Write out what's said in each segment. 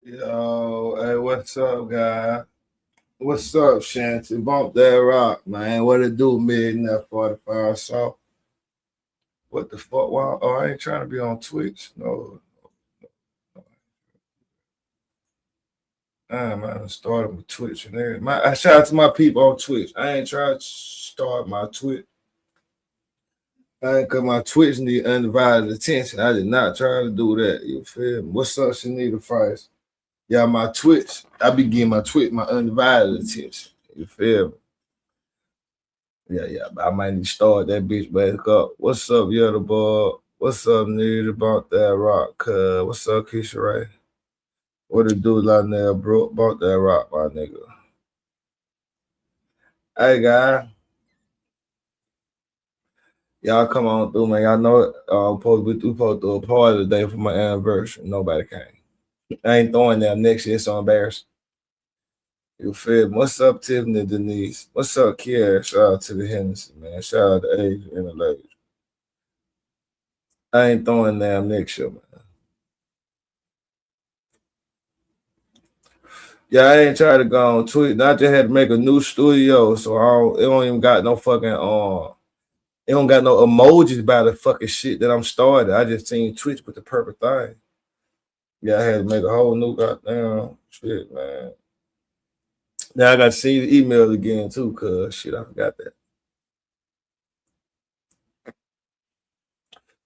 Yo, hey, what's up, guy? What's up, Shanty? Bump that rock, man. What it do, midnight 45? So, what the fuck? Wow. Oh, I ain't trying to be on Twitch. No. Man, I started with Twitch and everything. I shout out to my people on Twitch. I ain't trying to start my Twitch. I ain't cause my Twitch need undivided attention. I did not try to do that. You feel me? What's up, Shanita Price? Yeah, my Twitch. I be giving my Twitch my undivided attention. You feel me? Yeah. But I might need to start that bitch back up. What's up, Yellow Boy? What's up, nigga? About that rock? What's up, Keisha Ray? What it do, Lionel, bro? About that rock, my nigga. Hey, guy. Y'all come on through, man. Y'all know it. We supposed to do a party today for my anniversary. Nobody came. I ain't throwing them next year. It's so embarrassing. You feel me? What's up, Tiffany Denise? What's up, Kiara? Shout out to the Hennessy, man. Shout out to Asia and the ladies. I ain't throwing them next year, man. Yeah, I ain't trying to go on Twitch. I just had to make a new studio, so it don't even got no fucking it don't got no emojis about the fucking shit that I'm starting. I just seen Twitch with the perfect thing. Yeah, I had to make a whole new goddamn shit, man. Now I got to see the email again too, cause shit, I forgot that.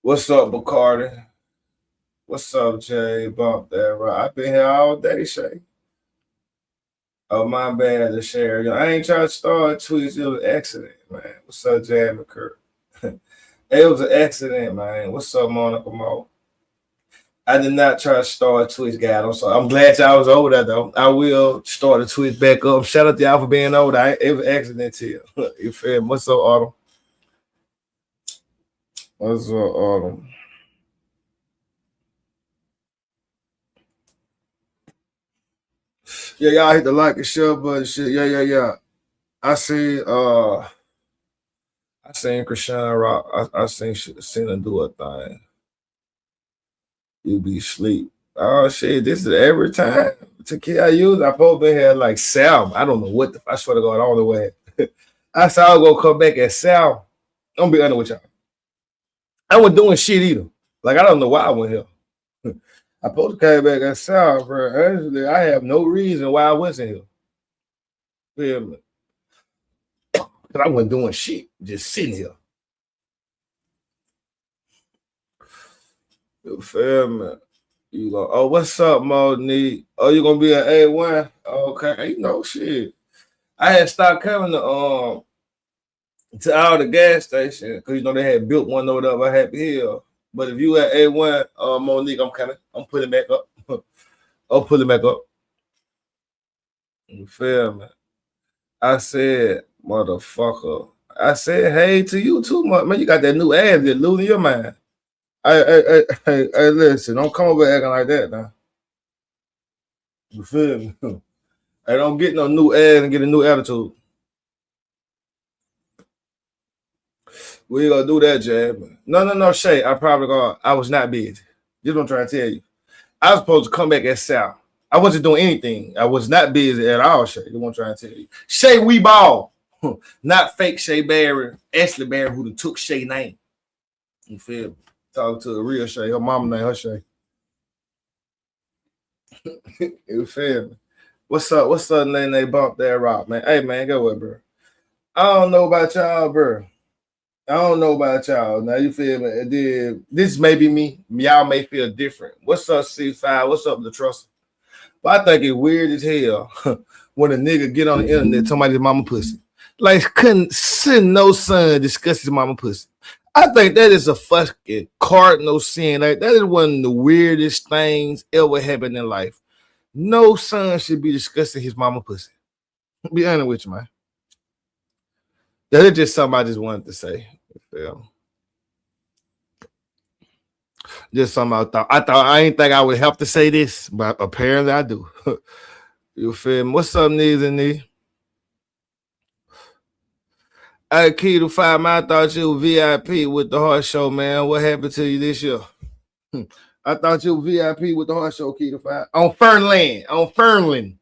What's up, Bacardi? What's up, Jay? Bump that right. I've been here all day, Shay. Oh, my bad to share. I ain't trying to start Twitch. It was an accident, man. What's up, Jay McCurry? It was an accident, man. What's up, Monica Mo? I did not try to start Twitch, guys. I'm sorry. I'm glad y'all was over there, though. I will start the Twitch back up. Shout out to y'all for being over there. It was an accident here. You feel me? What's up, Autumn? What's up, Autumn? Yeah, y'all hit the like and share button. Shit. Yeah. I see. I seen Krishan Rock. I seen her do a thing. You be sleep. Oh shit, this is every time. To kill I use, I probably been here like Sal. I don't know what the I swear to God, I don't know what. I said I was gonna come back at Sal. I'm be honest with y'all. I wasn't doing shit either. Like I don't know why I went here. I supposed to came back at Sal, bro. Actually, I have no reason why I wasn't here. Feel me? Cause I wasn't doing shit, just sitting here. You feel me? You go, oh, what's up, Monique? Oh, you gonna be an A1? Okay, ain't no shit. I had stopped coming to all the gas stations because you know they had built one over there by Happy Hill. But if you at A1, Monique, I'm coming. I'm putting back up. I'll pull it back up. You feel me? I said, motherfucker. I said, hey to you too, man. You got that new ad that losing your mind. Hey, listen, don't come over acting like that now. You feel me? I don't get no new ad and get a new attitude. We ain't gonna do that, Jab. No, Shay. I was not busy. Just what I'm trying to tell you. I was supposed to come back at South. I wasn't doing anything. I was not busy at all, Shay. That's what I'm trying to tell you. Shay, we ball. Not fake Shay Barry, Ashley Barry, who took Shay name. You feel me? Talking to a real Shay. Her mama named her Shay. You feel me? What's up, Nene? Bump that rock, man. Hey, man, go with, bro. I don't know about y'all, bro. I don't know about y'all. Now you feel me? This may be me. Y'all may feel different. What's up, C5? What's up, the trust? But I think it's weird as hell when a nigga get on the internet talking about his mama pussy. Like couldn't send no son discuss his mama pussy. I think that is a fucking cardinal sin. Like that is one of the weirdest things ever happened in life. No son should be discussing his mama pussy. Be honest with you, man. That is just something I just wanted to say. Yeah. Just something I ain't think I would have to say this, but apparently I do. You feel me? What's up, knees and knee? Hey, Key to 5, man. I thought you were VIP with the Heart Show, man. What happened to you this year? I thought you were VIP with the horse show key to five. On Fernland. On Fernland.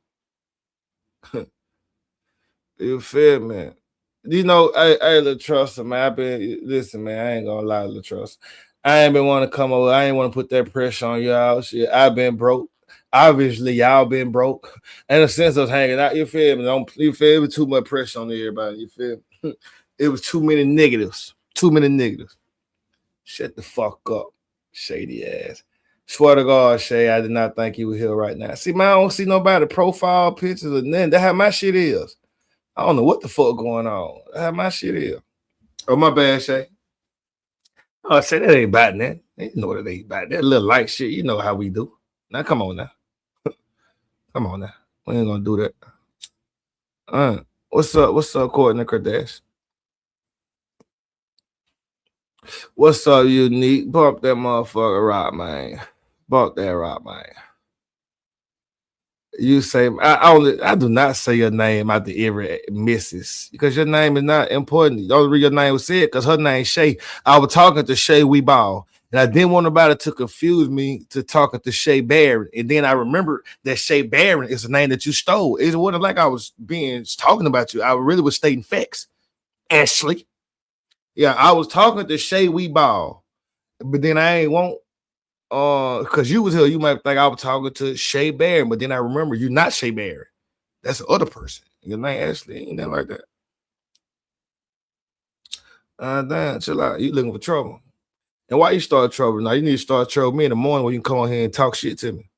You feel me? You know, hey, LaTrust, man. Listen, man, I ain't gonna lie, LaTrust. I ain't been want to come over. I ain't want to put that pressure on y'all. Shit, I've been broke. Obviously, y'all been broke. In a sense of hanging out, you feel me? You feel me? Too much pressure on everybody. You feel me? It was too many negatives. Too many negatives. Shut the fuck up, shady ass. Swear to God, Shay, I did not think you were here right now. See, man, I don't see nobody profile pictures or nothing. That's how my shit is. I don't know what the fuck going on. That's how my shit is. Oh, my bad, Shay. Oh, Shay, that ain't about that. You know what it ain't about. That little light shit, you know how we do. Now, come on now. Come on now. We ain't gonna do that. What's up? What's up, Courtney Kardashian? What's up, Unique? Bump that motherfucker rock, man. Bump that rock, man. You say I do not say your name after every misses because your name is not important. The only reason your name was said because her name Shay. I was talking to Shay Weeball, and I didn't want nobody to confuse me to talking to Shay Barron. And then I remembered that Shay Barron is the name that you stole. It wasn't like I was talking about you. I really was stating facts. Ashley. Yeah, I was talking to Shay Weeball, but then I ain't want because you was here, you might think I was talking to Shay Barron, but then I remember you're not Shay Barron. That's the other person. Your name Ashley, ain't that like that? Damn, chill out. You looking for trouble. And why you start trouble? Now you need to start trouble me in the morning when you can come on here and talk shit to me.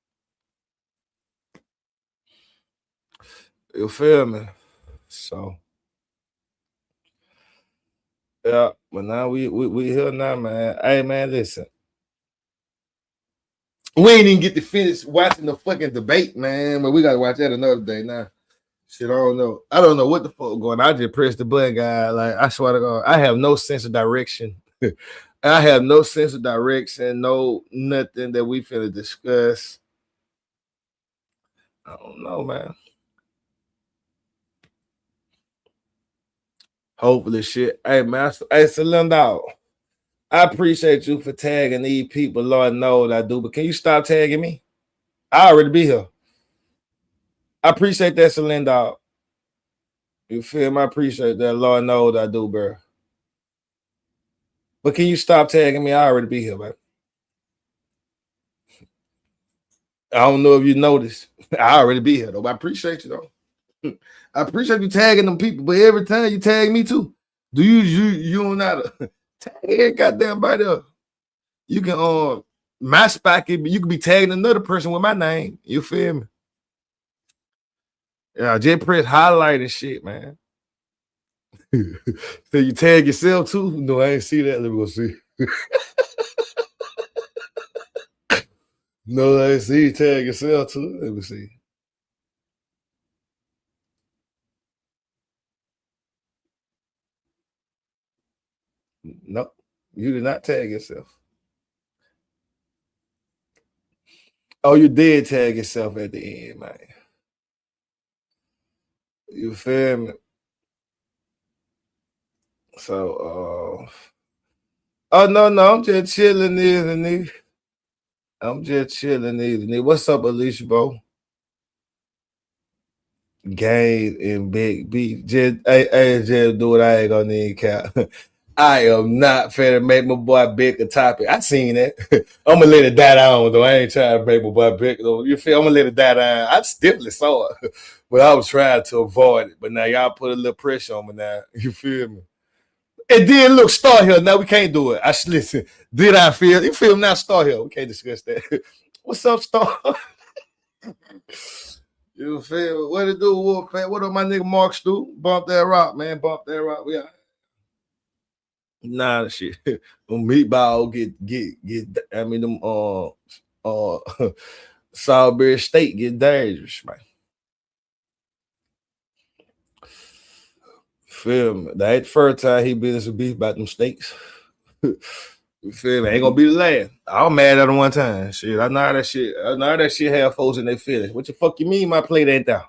You feel me? So yeah, but now we here now, man. Hey man, listen. We ain't even get to finish watching the fucking debate, man. But we gotta watch that another day now. Shit, I don't know. I don't know what the fuck going on. I just pressed the button, guy. Like, I swear to God, I have no sense of direction. I have no sense of direction, no nothing that we finna discuss. I don't know, man. Hopefully, shit. Hey, man. Hey, Salim Dog. I appreciate you for tagging these people. Lord knows I do, but can you stop tagging me? I already be here. I appreciate that, Salim Dog. You feel me? I appreciate that. Lord knows I do, bro. But can you stop tagging me? I already be here, man. I don't know if you noticed. I already be here, though. But I appreciate you, though. I appreciate you tagging them people, but every time you tag me too. Do you don't know tag every goddamn body up? You can my spot you can be tagging another person with my name. You feel me? Yeah, just press highlight and shit, man. So you tag yourself too? No, I ain't see that. Let me go see. No, I ain't see you tag yourself too. Let me see. No, you did not tag yourself. Oh, you did tag yourself at the end, man. You feel me? So, oh no, I'm just chilling, nigga. I'm just chilling, nigga. What's up, Alicia, bro? Game and Big B. Just do what I ain't gonna need cap. I am not finna make my boy Big a topic. I seen that. I'm gonna let it die down though. I ain't trying to make my boy Big though. You feel? I'm gonna let it die down. I stiffly saw it, but I was trying to avoid it. But now y'all put a little pressure on me now. You feel me? And then look, Star Hill. Now we can't do it. Listen. Did I feel? You feel me? Now Star Hill. We can't discuss that. What's up, Star? You feel? What it do, Wolfpack? What up, my nigga Mark Stu? Bump that rock, man. Bump that rock. We out. Nah, shit. Meatball get. I mean them Salisbury State get dangerous, man. Feel me? That ain't the first time he been in some beef about them steaks. You feel me? Ain't gonna be the last. I was mad at him one time. Shit, I know that shit. I know that shit have folks in their feelings. What the fuck you mean my plate ain't down?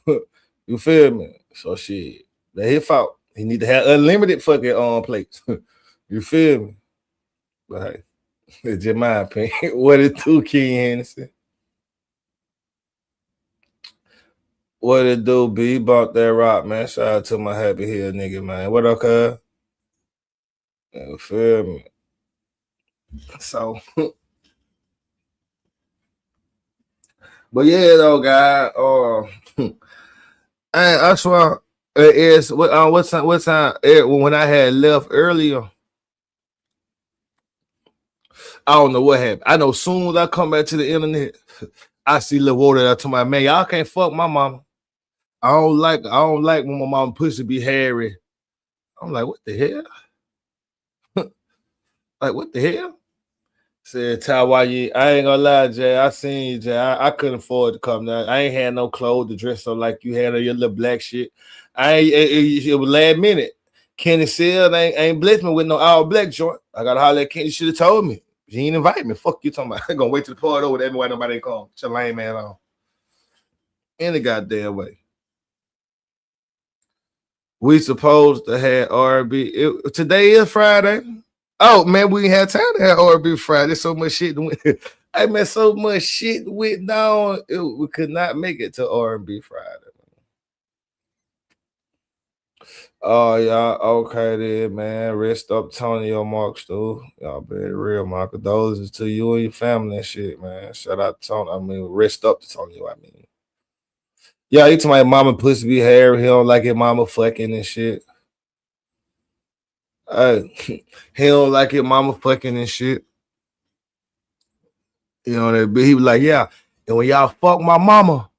You feel me? So shit, that his fault. He need to have unlimited fucking plates. You feel me? But hey, It's just my opinion. What it do, King Hennessy? What it do, B? Bought that rock, man. Shout out to my happy hill nigga, man. What up, cuz? You feel me? So, but yeah, though, guy. I swear, it's what time? When I had left earlier, I don't know what happened. I know soon as I come back to the internet, I see little water there to my man. Y'all can't fuck my mama. I don't like when my mama pussy be hairy. I'm like, what the hell? Like, what the hell? Said Tawaye, I ain't gonna lie, Jay. I seen you, Jay. I couldn't afford to come down. I ain't had no clothes to dress up like you had on your little black shit. It was last minute. Kenny Seal ain't blessed me with no all black joint. I gotta holler at Kenny. You should have told me. She ain't invite me. Fuck you talking about. I gonna wait till the party over there. Why nobody come? It's a lame man on. Any goddamn way. We supposed to have R&B. Today is Friday. Oh man, we had time to have R&B Friday. So much shit went. I mean, so much shit went down. We could not make it to R&B Friday. Oh y'all, okay then, man. Rest up, Tony or Mark, too. Y'all be real, my condolences to you and your family and shit, man. Shout out to Tony. I mean, rest up to Tony. I mean, yeah, he told my mama pussy be hairy. He don't like his mama fucking and shit. He don't like his mama fucking and shit. You know that, but he was like, yeah. And when y'all fuck my mama,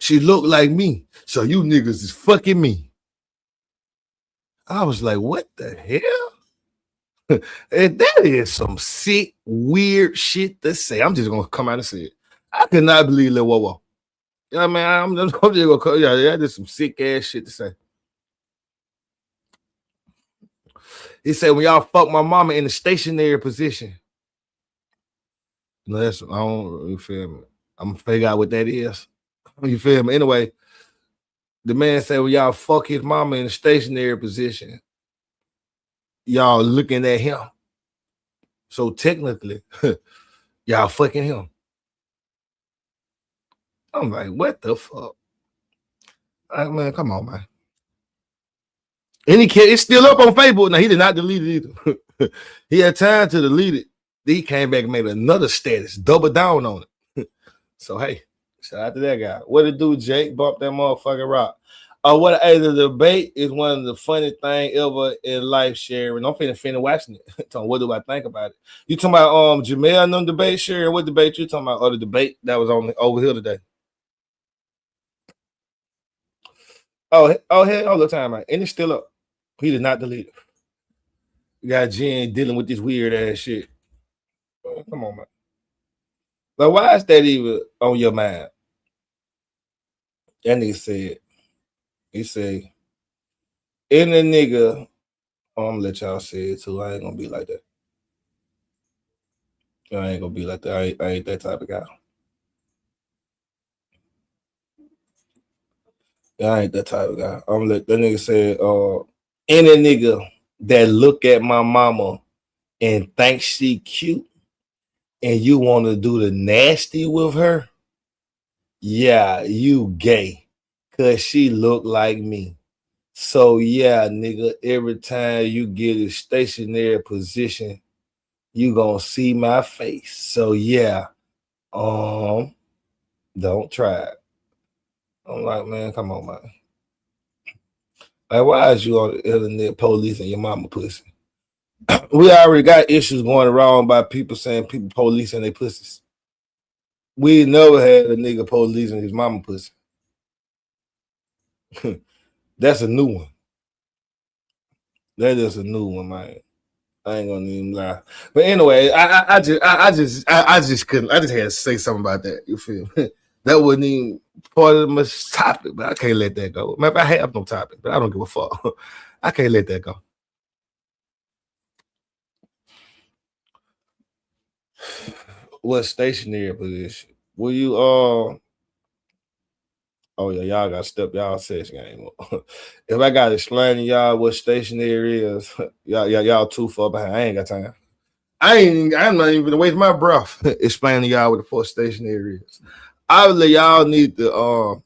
she looked like me. So you niggas is fucking me. I was like, what the hell? And that is some sick, weird shit to say. I'm just gonna come out and say it. I could not believe Lil Wowo. You know what I mean? I'm just gonna call, yeah, that is some sick ass shit to say. He said, when y'all fuck my mama in the stationary position. No, that's I don't you feel me. I'm gonna figure out what that is. You feel me? Anyway, the man said, well, y'all fuck his mama in a stationary position. Y'all looking at him. So technically, y'all fucking him. I'm like, what the fuck? Man, come on, man. Any kid, it's still up on Facebook. Now, he did not delete it either. He had time to delete it. Then he came back and made another status, double down on it. So, hey, shout out to that guy. What it do, Jake? Bump that motherfucking rock. The debate is one of the funny things ever in life, sharing. I'm finna watching it. So what do I think about it? You talking about Jamel and them debate, sharing? What debate you talking about? Or the debate that was on over here today? Hey, all the time, man. And it's still up. He did not delete it. You got Jen dealing with this weird ass shit. Come on, man. But why is that even on your mind? That nigga said, he said, any nigga, I'm gonna let y'all say it too. I ain't gonna be like that. I ain't gonna be like that. I ain't that type of guy. I ain't that type of guy. I'm gonna let that nigga say, any nigga that look at my mama and think she cute and you want to do the nasty with her, yeah, you gay. Cause she look like me. So yeah, nigga, every time you get a stationary position, you gonna see my face. So yeah, don't try it. I'm like, man, come on, man. Like, why is you on the internet policing your mama pussy? We already got issues going around by people saying people policing their pussies. We never had a nigga policing his mama pussy. That's a new one. That is a new one, man. I ain't gonna even lie. But anyway, I just couldn't. I just had to say something about that. You feel me? That wasn't even part of my topic, but I can't let that go. Maybe I have no topic, but I don't give a fuck. I can't let that go. What stationary position? Will you oh yeah, y'all gotta step y'all sex game up. If I gotta explain to y'all what stationary is, y'all too far behind. I ain't got time. I'm not even waste my breath explaining to y'all what the fuck stationary is. Obviously, y'all need to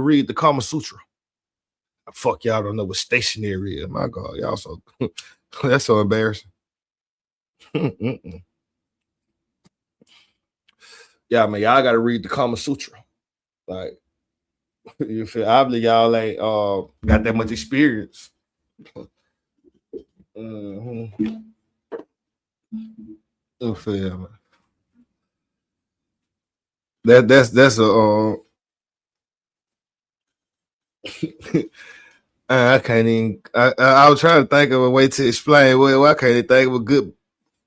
read the Kama Sutra. Fuck y'all don't know what stationary is. My God, y'all so that's so embarrassing. Yeah, man, y'all gotta read the Kama Sutra. Like you feel obviously y'all ain't got that much experience. Mm-hmm. You feel me? That's a I can't even. I was trying to think of a way to explain. Well, I can't even think of a good.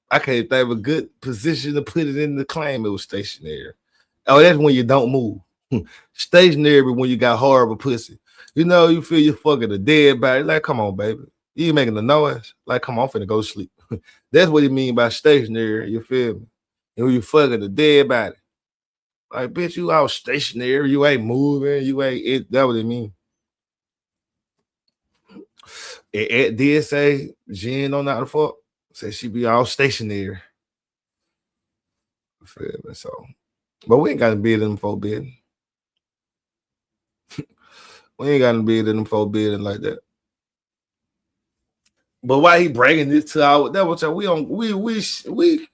I can't even think of a good position to put it in the claim. It was stationary. Oh, that's when you don't move. Stationary when you got horrible pussy. You know, you feel you're fucking a dead body. Like, come on, baby. You ain't making the noise. Like, come on, I'm finna go sleep. That's what he mean by stationary. You feel me? And when you fucking a dead body. Like, bitch, you out stationary. You ain't moving. You ain't it. That what it mean. It did say Jen don't know how to fuck. Say she be all stationary. Feel me? So, but we ain't got to be in them forbidden. We ain't got to be in them forbidden like that. But why he bringing this to our that was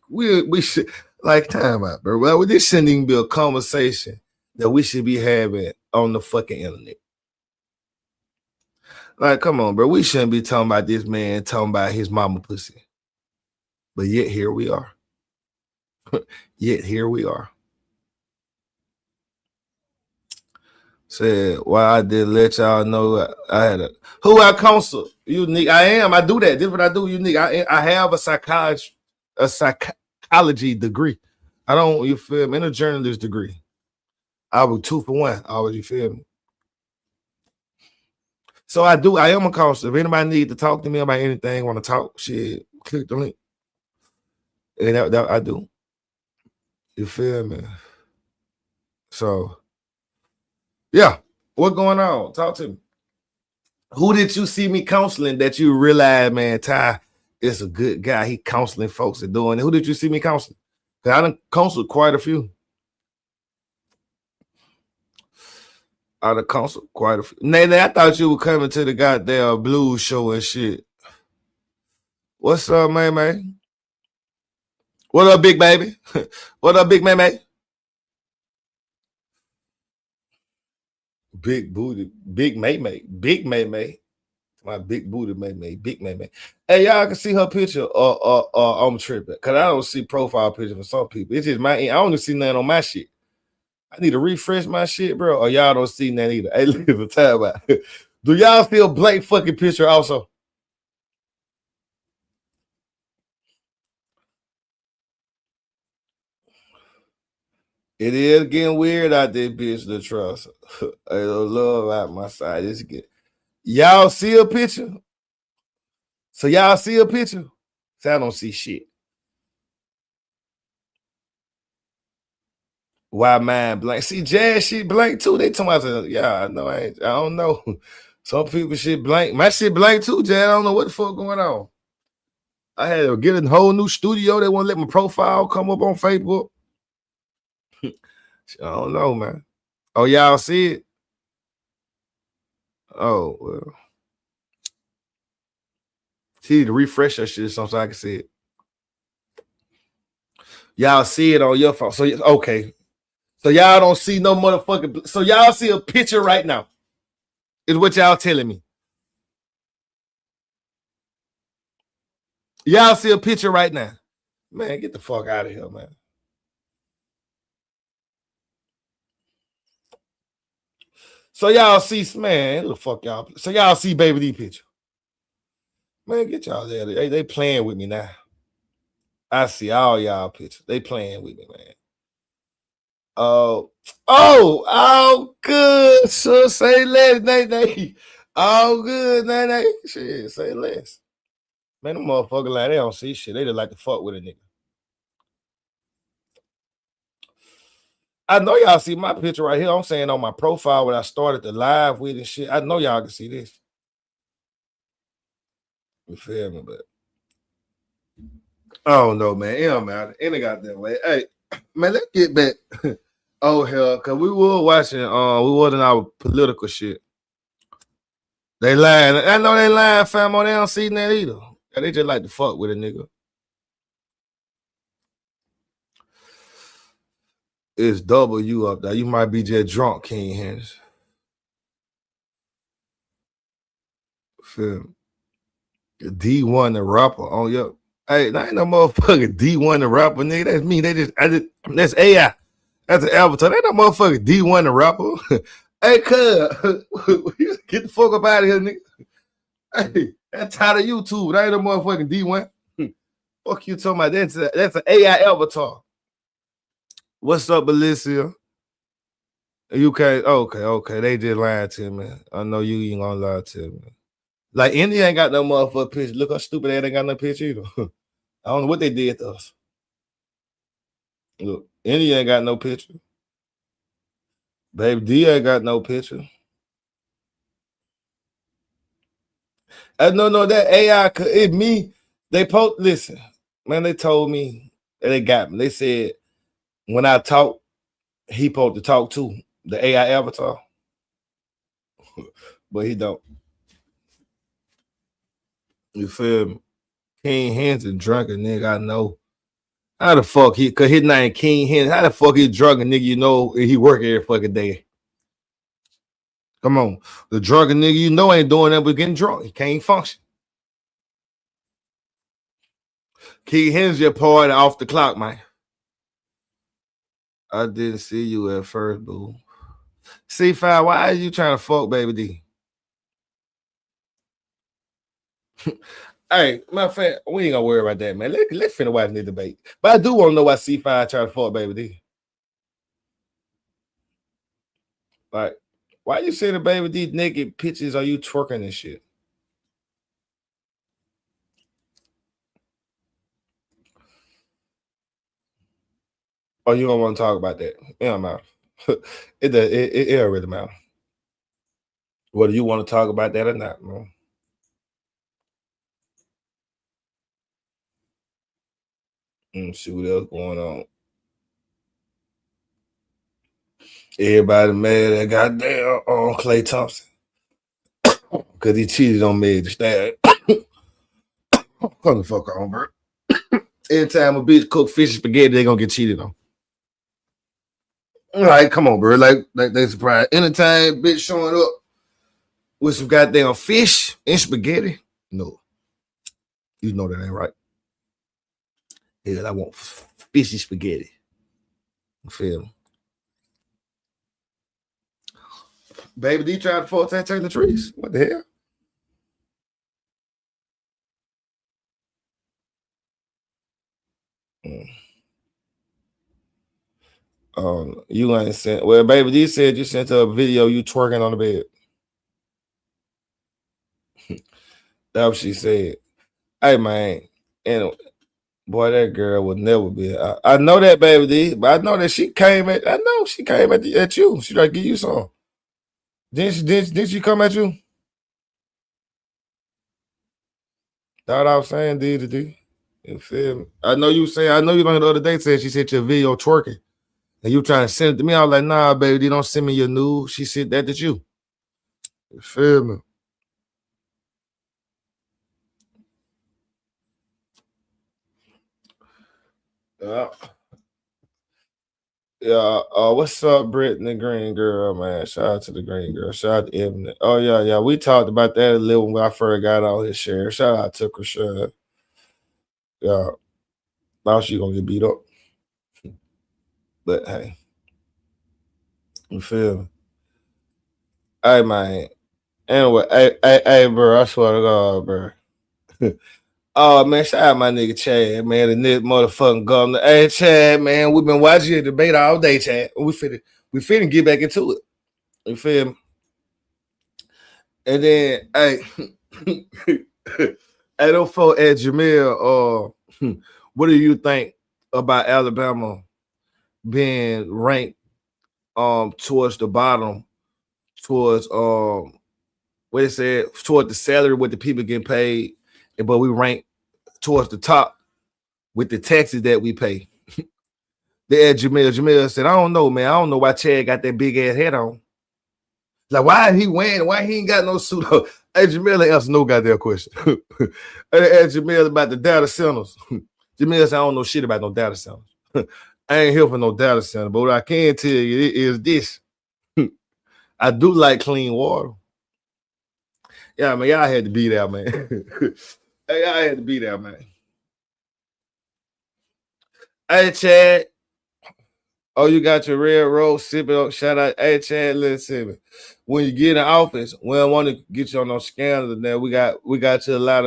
we should like time out, bro. Well, this shouldn't even be a conversation that we should be having on the fucking internet. Like, come on, bro. We shouldn't be talking about this man talking about his mama pussy. But yet here we are. Yet here we are. Said, well, I did let y'all know I had a who I counsel. Unique. I am. I do that. This is what I do. Unique. I have a psychology degree. I don't, you feel me? In a journalist degree. I was 2 for 1. Always, you feel me? So I do. I am a counselor. If anybody need to talk to me about anything, want to talk, shit, click the link. And that I do. You feel me? So, yeah. What going on? Talk to me. Who did you see me counseling that you realize, man, Ty is a good guy. He counseling folks and doing it. Who did you see me counseling? Because I done counseled quite a few. I done counseled quite a few. Nene, I thought you were coming to the goddamn blues show and shit. What's up, man? What up, big baby? What up, big man? Big booty, big May. Big May. My big booty May. Big May. Hey, y'all can see her picture I'm tripping. Cause I don't see profile picture for some people. It's just I don't see nothing on my shit. I need to refresh my shit, bro. Or y'all don't see that either. Hey, listen, time out. Do y'all feel Blake fucking picture also? It is getting weird out there, bitch. The trust. I love out my side. It's good. Y'all see a picture? So y'all see a picture? So I don't see shit. Why mine blank? See, jazz shit blank too. They talking about, yeah, I know. I don't know. Some people shit blank. My shit blank too, jazz. I don't know what the fuck going on. I had to get a whole new studio. They won't let my profile come up on Facebook. I don't know, man. Oh, y'all see it? Oh, well. See to refresh that shit so I can see it. Y'all see it on your phone. So okay. So y'all don't see no motherfucking. So y'all see a picture right now. Is what y'all telling me. Y'all see a picture right now. Man, get the fuck out of here, man. So y'all see, man, the fuck y'all. So y'all see Baby D picture. Man, get y'all there. They playing with me now. I see all y'all pictures. They playing with me, man. Oh, good. So say less, nay. All good, nay. Shit, say less. Man, them motherfuckers like they don't see shit. They just like to fuck with a nigga. I know y'all see my picture right here. I'm saying on my profile when I started the live with and shit. I know y'all can see this. You feel me? But I don't know, man. It don't matter. It ain't got that way. Hey, man, let's get back. Oh hell, cause we were watching. We wasn't our political shit. They lying. I know they lying, famo. They don't see that either. They just like to fuck with a nigga. It's double you up there. You might be just drunk, King Henry. Feel D1 the rapper on your. Hey, that ain't no motherfucking D1 the rapper, nigga. That's me. That's AI. That's an avatar. That ain't no motherfucking D1 the rapper. Hey, cuz, get the fuck up out of here, nigga. Hey, that's tired of YouTube. That ain't no motherfucking D1. Fuck you talking about? That's an AI avatar. What's up, Alicia? You can't. Okay. They just lying to me. I know you ain't gonna lie to me. Like India ain't got no motherfucking picture. Look how stupid they ain't got no picture either. I don't know what they did to us. Look, India ain't got no picture. Baby D ain't got no picture. No, that AI, it me. Listen, man, they told me, and they got me. They said, when I talk, he supposed to talk too. The AI avatar. But he don't. You feel me? King Henson drunk a nigga, I know. How the fuck cause his name King Henson, how the fuck he drunk a nigga you know he work every fucking day? Come on. The drunken nigga you know ain't doing that but getting drunk. He can't function. King Henson just party off the clock, man. I didn't see you at first, boo. C5, why are you trying to fuck Baby D? Hey, my friend, we ain't gonna worry about that, man. Let's finna watch this debate. But I do want to know why C5 trying to fuck Baby D. Like, why you sending Baby D naked pictures? Are you twerking and shit? Oh, you don't want to talk about that? It don't matter. It don't really matter. Whether you want to talk about that or not, man. See what else going on. Everybody mad at goddamn on Klay Thompson because he cheated on Meg Thee Stallion. Come the fuck on, bro. Anytime a bitch cook fish and spaghetti, they gonna get cheated on. All right, come on, bro. Like they surprised. Anytime bitch showing up with some goddamn fish and spaghetti, no, you know that ain't right. Yeah, I want fishy spaghetti. You feel me? Baby D tried to 14 take the trees. What the hell? You ain't sent. Well, Baby D said you sent her a video you twerking on the bed. That's what she said. Hey man, and boy, that girl would never be. I know that, Baby D, but I know that she came at. I know she came at you. She tried to give you some. Didn't she come at you? That's what I was saying, D. You feel me? I know you saying. I know you the other day said she sent you a video twerking, and you trying to send it to me. I was like, nah, Baby D, don't send me your nude. She said that to you. You feel me? Yeah. Yeah, what's up, Brittany Green Girl, man? Shout out to the Green Girl. Shout out to Ebony. Oh, yeah. We talked about that a little when I first got on his share. Shout out to Krisha. Yeah. Now she gonna get beat up. But hey, you feel me? Hey man. Anyway, hey, bro, I swear to God, bro. Oh man, shout out my nigga Chad, man, the nigga motherfucking governor. Hey Chad, man, we've been watching your debate all day, Chad. We finna get back into it. You feel me? And then, hey, hey, those folks at Jamil, what do you think about Alabama being ranked towards the bottom, towards what it said, toward the salary what the people getting paid, but we rank towards the top with the taxes that we pay. They asked Jamil. Jamil said, I don't know, man. I don't know why Chad got that big ass hat on. Like, why he wearing? Why he ain't got no suit on? Hey, Jamil ain't answer no goddamn question. They asked Jamil about the data centers. Jamil said, I don't know shit about no data centers. I ain't here for no data center, but what I can tell you is this. I do like clean water. Yeah, man, y'all had to be there, man. Hey, y'all had to be there, man. Hey, Chad. Oh, you got your red rose sipping up. Shout out. Hey, Chad, listen. When you get in office, we don't want to get you on no scandal. Now we got you a lot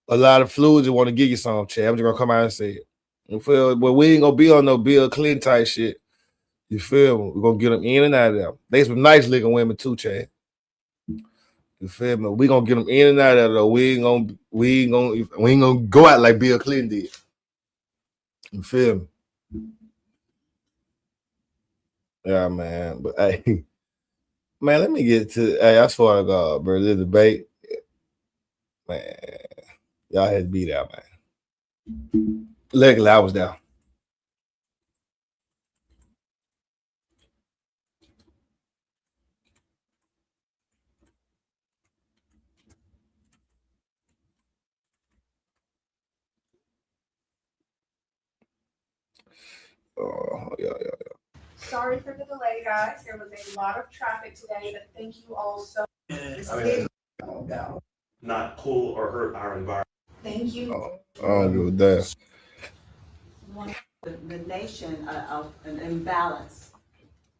of fluids that want to give you some, Chad. I'm just gonna come out and say it. You feel? But we ain't gonna be on no Bill Clinton type shit. You feel me? We're gonna get them in and out of there. They some nice looking women too, Chad. You feel me? We gonna get them in and out of there. We ain't gonna go out like Bill Clinton did. You feel me? Yeah, man. But hey, man, let me get to. Hey, I swear to God, bro, this debate, man, y'all had to be there, man. Luckily, I was there. Yeah. Sorry for the delay, guys. There was a lot of traffic today, but thank you all so much. Not pull or hurt our environment. Thank you. I don't give a damn. The nation of an imbalance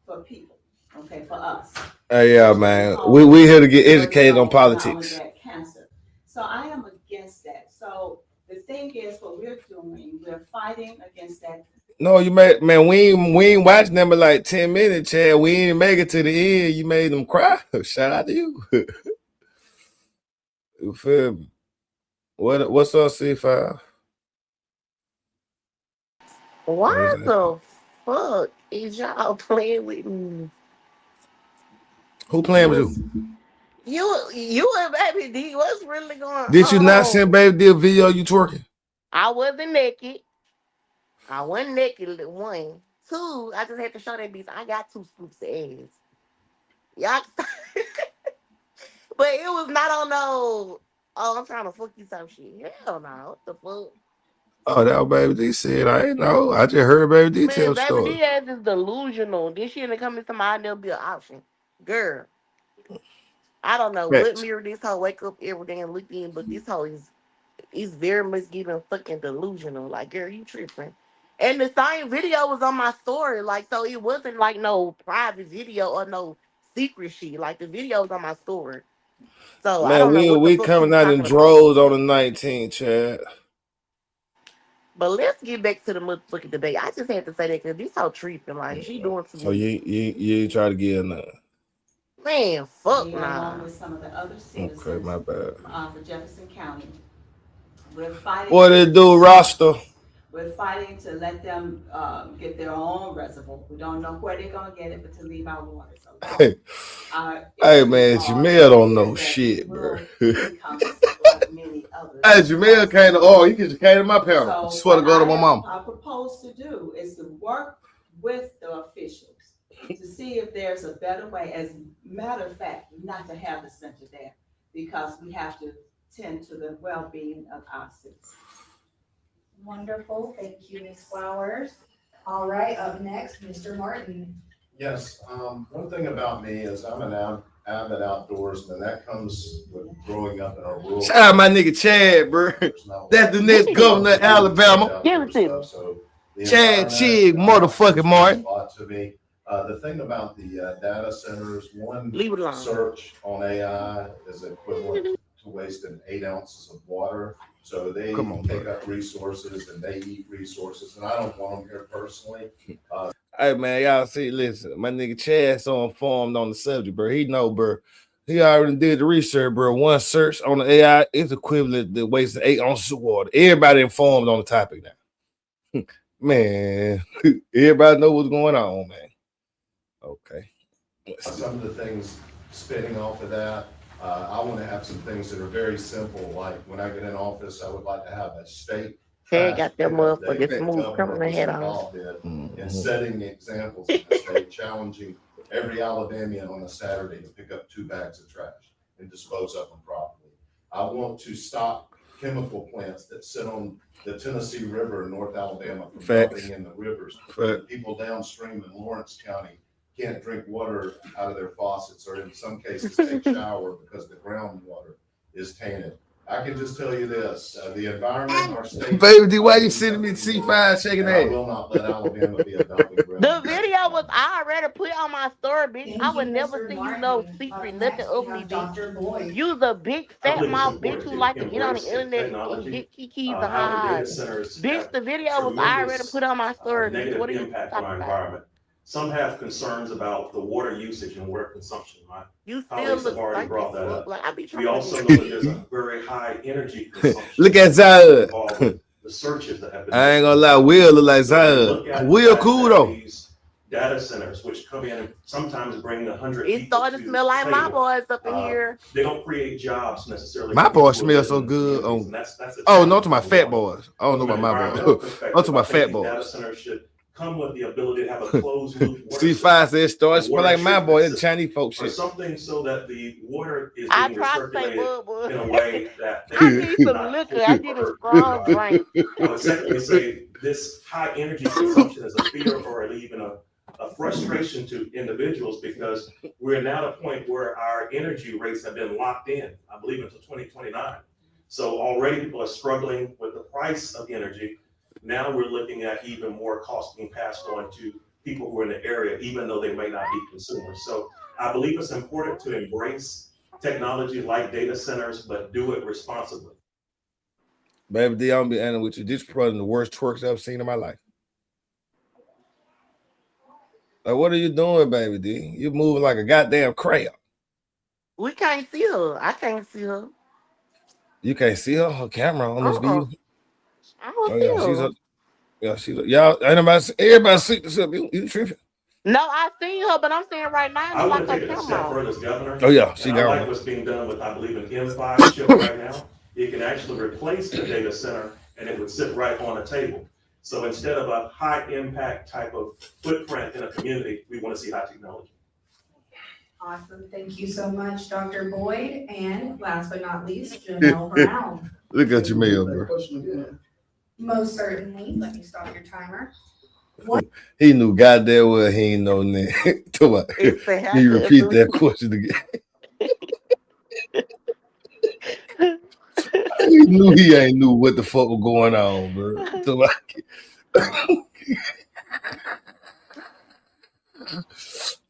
for people, okay, for us. Hey, yeah, man. We here to get educated on politics. Cancer. So I am against that. So the thing is, what we're doing, we're fighting against that. No, you made, man, we ain't watched them but like 10 minutes, Chad. We ain't make it to the end. You made them cry. Shout out to you. You feel me? What's up, C5? Why the fuck is y'all playing with me? Who playing with you? You and Baby D, what's really going on? Did you not send Baby D a video you twerking? I wasn't naked. I wasn't naked, one. Two, I just had to show that bitch I got 2 scoops of ass. Y'all, but it was not on no, oh, I'm trying to fuck you some shit. Hell no, what the fuck? Oh, that was Baby D said. I ain't know. I just heard Baby D tell the Man, story. Baby D ass is delusional. This shit ain't coming to mind, there'll be an option. Girl, I don't know what mirror this hoe wake up every day and look in, but this hoe is very much giving fucking delusional. Like, girl, you tripping. And the same video was on my story, like, so it wasn't like no private video or no secret shit. Like, the video was on my story. So man, I don't know what the we fuck coming out in droves on the 19th, Chad. But let's get back to the motherfucking debate. I just had to say that because this hoe tripping. Like, she doing some. So you try to get in there. Man, fuck nah. Along with some of the other citizens. Okay, my bad. For Jefferson County. We're fighting. What they do, Rasta? We're fighting to let them get their own reservoir. We don't know where they're gonna get it, but to leave our waters alone. Hey man, Jamil don't know shit, bro. Like many others. Hey, Jamil came to he just came to my panel. So swear to God to my mama. I propose to do is to work with the officials to see if there's a better way. As a matter of fact, not to have the center there because we have to tend to the well-being of our citizens. Wonderful. Thank you, Ms. Flowers. All right, up next, Mr. Martin. Yes, one thing about me is I'm an avid outdoorsman. That comes with growing up in a rural. Shout out my nigga Chad, bro. That's the next governor of Alabama. Give it to me. So Chad Chig, motherfucking Martin. To me. The thing about the data centers, one Leave search on AI is equivalent to wasting 8 ounces of water. So they take up resources and they eat resources, and I don't want them here personally. Hey man, y'all see, listen, my nigga Chad so informed on the subject, bro. He know, bro. He already did the research, bro. One search on the AI is equivalent to wasting 8 ounces of water. Everybody informed on the topic now. Man, everybody know what's going on, man. Okay. Some of the things spinning off of that, I want to have some things that are very simple. Like when I get in office, I would like to have a state Chad trash got that pickup day. motherfucking The smooth governor criminal was hat on. involved in setting examples in the state, challenging every Alabamian on a Saturday to pick up 2 bags of trash and dispose of them properly. I want to stop chemical plants that sit on the Tennessee River in North Alabama from dumping in the rivers. The people downstream in Lawrence County can't drink water out of their faucets, or in some cases take shower because the groundwater is tainted. I can just tell you this, the environment in our state. Baby D, why you sending me C5 shaking I ass? will not let Alabama be a dumping ground. The video was already put on my story, bitch. Thank I would you, never Mr. see you no Martin. secret, Up nothing next, of we me, have bitch. Dr. Boyd. You's a big I fat believe it's mouth bitch important who to like to get on the embrace internet and technology. get kikis and Our ha-has. data centers Bitch, have the video was tremendous, already put on my story, bitch. negative What are you impact talking on our about? environment. Some have concerns about the water usage and water consumption. My You still colleagues have look already stanky brought that fuck. up. Like I be trying We to also get know that there's a very high energy consumption. Look at Zahud. Involved with the searches that have been. I ain't gonna lie, Will look like So Zahud. Will cool though. These data centers, which come in and sometimes bring 100 It's people starting to to smell like the my table. boys up in here. They don't create jobs necessarily. My for boy people who smells live so in good. communities, and that's a Oh, no, challenge to my that we fat want. boys. I don't know From about an my environmental boys. perspective, I'm to my I think fat these boys. data centers should come with the ability to have a closed loop water C5 said start smell like my boy. It's system, Chinese folk or shit. something so that the water is I being tried to say recirculated bud. in a way that they I need some not liquor. pollute I or need a hurt strong the drink. I would secondly say this high energy consumption is a fear or even a frustration to individuals, because we're now at a point where our energy rates have been locked in, I believe, until 2029. So already people are struggling with the price of energy. Now we're looking at even more costs being passed on to people who are in the area, even though they may not be consumers. So I believe it's important to embrace technology like data centers, but do it responsibly. Baby D, I'm be honest with you. This is probably the worst twerks I've seen in my life. Like, what are you doing, baby D? You're moving like a goddamn crab. We can't see her. I can't see her. You can't see her. Her camera on this view. I don't Oh see yeah, her. she's a, y'all. Everybody see this up. You tripping? No, I seen her, but I'm saying right now, I it would like take her it a camera step on. further as governor. Oh yeah, she and got I like one. what's being done with, I believe, an M5 chip right now. It can actually replace the data center, and it would sit right on a table. So instead of a high impact type of footprint in a community, we want to see high technology. Awesome. Thank you so much, Dr. Boyd. And last but not least, Janelle Brown. Look at your mail, bro. Most certainly. Let me stop your timer. He knew goddamn well he ain't know that. Can you repeat that question again? He knew he ain't knew what the fuck was going on, bro.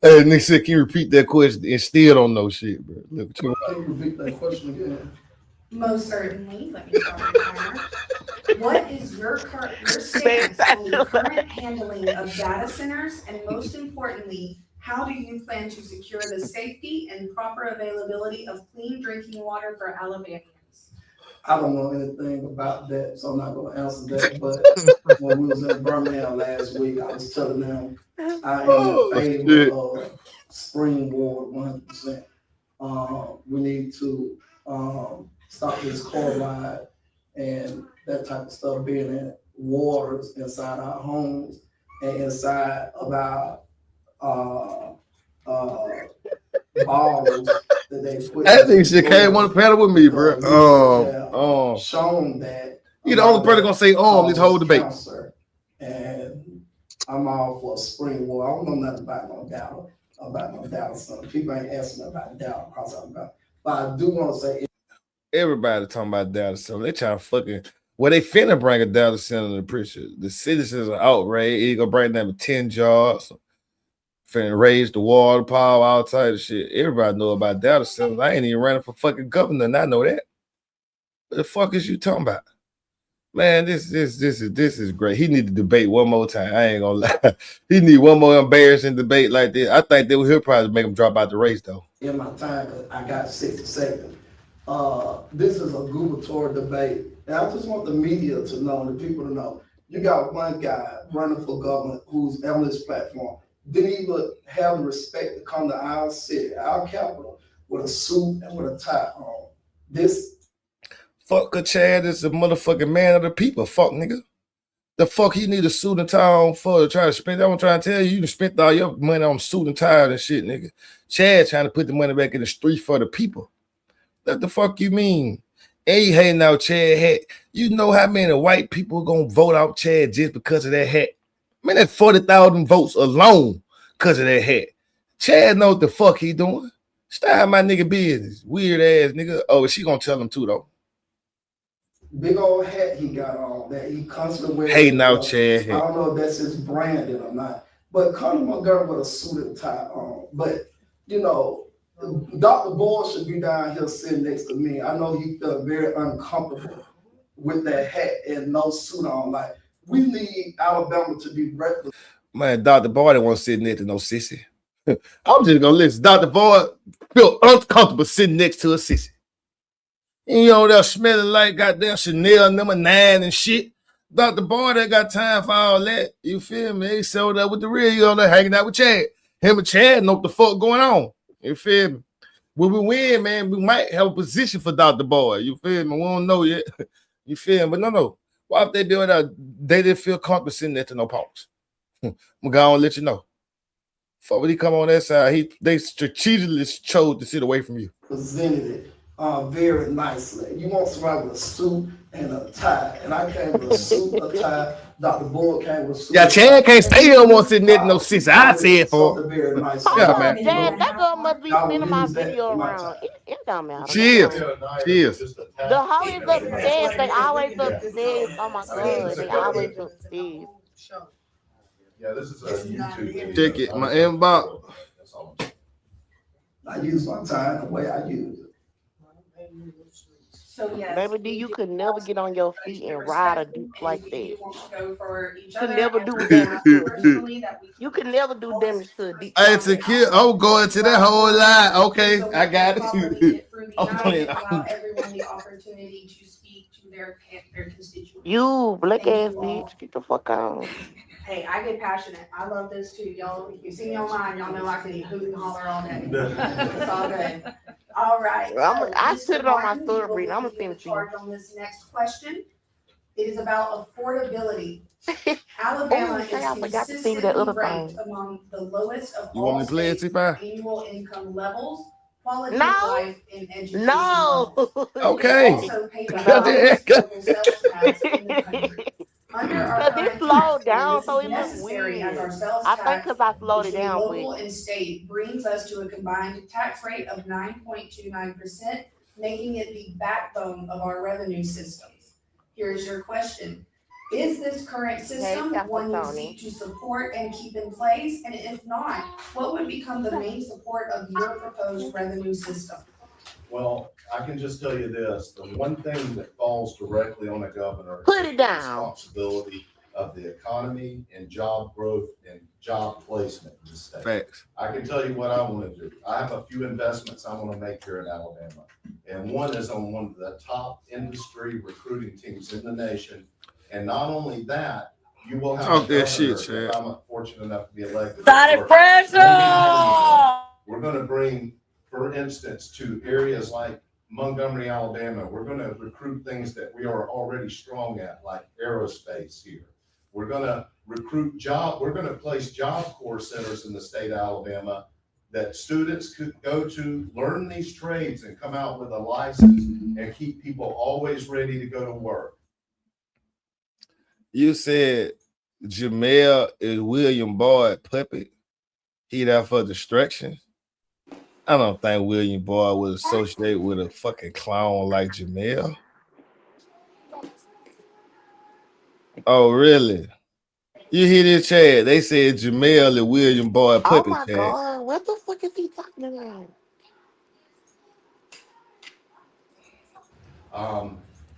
Hey, Nick said, can you repeat that question? And still don't know shit, bro. Look, can you repeat that question again? Most certainly. Let me stop your timer. What is your stance on the current handling of data centers? And most importantly, how do you plan to secure the safety and proper availability of clean drinking water for Alabamians? I don't know anything about that, so I'm not going to answer that. But when we was in Birmingham last week, I was telling them I am in favor of spring water 100%. We need to stop this chloride and that type of stuff being in waters inside our homes and inside of our bottles that they put. I think she can't want to paddle with me, bro. Shown that you the only person gonna say this whole debate. Cancer, and I'm all for spring water. I don't know nothing about no doubt. So people ain't asking about doubt because I'm about. But I do want to say, everybody talking about data center. They trying to fucking. Well, they finna bring a data center to the picture. The citizens are outraged. He gonna bring them to 10 jobs. Finna raise the water power, all type of shit. Everybody know about data centers. I ain't even running for fucking governor, and I know that. What the fuck is you talking about? Man, this is great. He need to debate one more time. I ain't gonna lie. He need one more embarrassing debate like this. I think he'll probably make him drop out the race though. In my time, I got 60 seconds. This is a gubernatorial debate, and I just want the media to know, the people to know. You got one guy running for governor who's on this platform. Didn't even have the respect to come to our city, our capital, with a suit and with a tie on. This Fuck a Chad is a motherfucking man of the people. Fuck nigga. The fuck he need a suit and tie on for to try to spend? I'm trying to tell you, you spent all your money on suit and tie and shit, nigga. Chad trying to put the money back in the street for the people. What the fuck you mean? And you hating out Chad hat. You know how many white people gonna vote out Chad just because of that hat? Man, that's 40,000 votes alone because of that hat. Chad know what the fuck he doing. Style my nigga business. Weird ass nigga. Oh, she gonna tell him too though. Big old hat he got on that he constantly wears. Hey now, Chad. I don't know if that's his branding or not, but Conor Montgomery with a suit and tie on. But you know, Dr. Boyle should be down here sitting next to me. I know he felt very uncomfortable with that hat and no suit on. Like, we need Alabama to be reckless. Man, Dr. Boyd don't want to sit next to no sissy. I'm just gonna listen. Dr. Boyd feel uncomfortable sitting next to a sissy. You know, they're smelling like goddamn Chanel number 9 and shit. Dr. Boyd ain't got time for all that. You feel me? He sold up with the real, you know, they're hanging out with Chad. Him and Chad know what the fuck going on. You feel me? When we win, man, we might have a position for Dr. Boyd. You feel me? We don't know yet. You feel me? But no. Why if they do it, they didn't feel comfortable sitting there to no punks. I'm gonna let you know. Fuck, when he come on that side, they strategically chose to sit away from you. Presented it very nicely. You want somebody with a suit and a tie, and I came with a suit, a tie. Dr. Boyd came with a suit. Yeah, Chad can't stay here and want to sit next to no sis. I said for something very nice. Yeah, man. Dad, that girl must be sending my video around. It don't matter. She is. The hoe is upstairs. They always upstairs. Oh my god, they always upstairs. Yeah, this is a YouTube. Check it, my inbox. I use my time the way I use it. So yes. Baby, you could never get on your feet and ride a dick like that. You won't go for each Could other. never do And damage to a personally, that we- You can never do damage to a dick. Hey, to kill. I'm going to that whole line. Okay, So I got properly it. get through the I'm night, playing. allow everyone the opportunity to speak to their constituents. You black Thank ass you all. bitch, get the fuck on. Hey, I get passionate. I love this too, y'all. If you see me online, y'all know I can hoot and holler all day. It's all good. All right. Well, I Mr. put it on my Martin, story, you will Bree. I'ma be send in it to you. charge on this next question. It is about affordability. Alabama Oh, is say I forgot to see that consistently other ranked thing. among the lowest of You all want me to play it, states T5? for annual income levels, quality No. of life, and education No. levels. Okay. We also pay the No. highest local sales tax in the country. Under our Cause it current slowed tax down, code, so this it is looks necessary as our weird. sales I think tax cause I slowed it between down, local but and state brings us to a combined tax rate of 9.29%, making it the backbone of our revenue systems. Here's your question. Is this current system Pastor one you Tony. seek to support and keep in place? And if not, what would become the main support of your proposed revenue system? Well, I can just tell you this, the one thing that falls directly on the governor. Put is it the down. Responsibility of the economy and job growth and job placement in the state. Facts. I can tell you what I want to do. I have a few investments I want to make here in Alabama. And one is on one of the top industry recruiting teams in the nation. And not only that, you will have. Talk a that shit, governor, if Chad. I'm fortunate enough to be elected. Started pressure. We're gonna bring, for instance, to areas like Montgomery, Alabama, we're gonna recruit things that we are already strong at, like aerospace here. We're gonna we're gonna place job corps centers in the state of Alabama that students could go to, learn these trades and come out with a license and keep people always ready to go to work. You said Jamel is William Boyd puppet. He there for distractions. I don't think William Boyd would associate with a fucking clown like Jamel. Oh, really? You hear this, Chad? They said Jamel and William Boyd Oh puppet, my Chad. god, what the fuck is he talking about?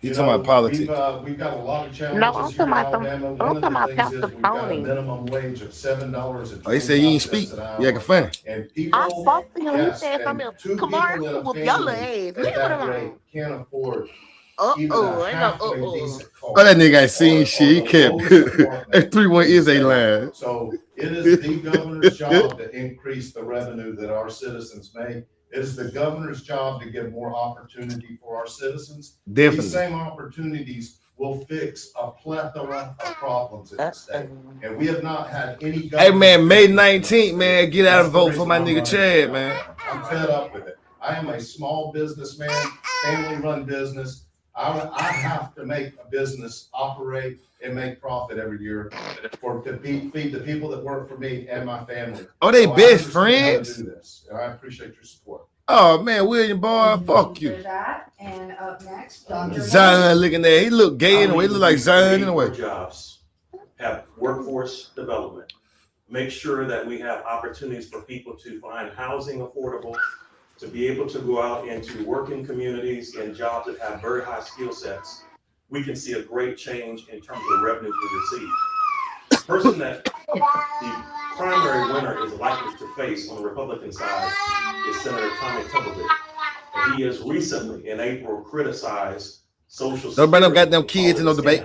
You talking about politics? We've got a lot of challenges No, I'm here in talking about Alabama. I'm One of talking the about things is Pastor we've got a Tony. minimum wage of $7. Oh, he said you ain't speak. You acting funny. And people, I spoke to him. yes, He said and something else. two Come on, people in a whoop your little family ass. at Leave it that alone. rate can't afford even Uh-oh, a ain't no halfway uh-oh. decent car. Oh, that nigga ain't seen Or shit. He the kept lowest apartment that 3-1 is a in the line. state. So it is the governor's job to increase the revenue that our citizens make. It is the governor's job to give more opportunity for our citizens. Definitely. These same opportunities will fix a plethora of problems in the state. And we have not had any. Hey man, May government 19th, man, get out That's and the vote for reason my I'm nigga running Chad, for man. I'm fed up with it. I am a small businessman, family-run business. I have to make a business operate and make profit every year to feed the people that work for me and my family. Oh, they So I best understand how to friends? do this, and I appreciate your support. Oh man, William boy, fuck For you. that, and up next, Dr. Zion looking there. He look gay anyway. He look like Zion Create anyway. more jobs, have workforce development, make sure that we have opportunities for people to find housing affordable, to be able to go out into working communities and jobs that have very high skill sets. We can see a great change in terms of the revenues we receive. The person that the primary winner is likely to face on the Republican side is Senator Tommy Tuberville. And he has recently, in April, criticized Social Security. Nobody got them kids in no debate.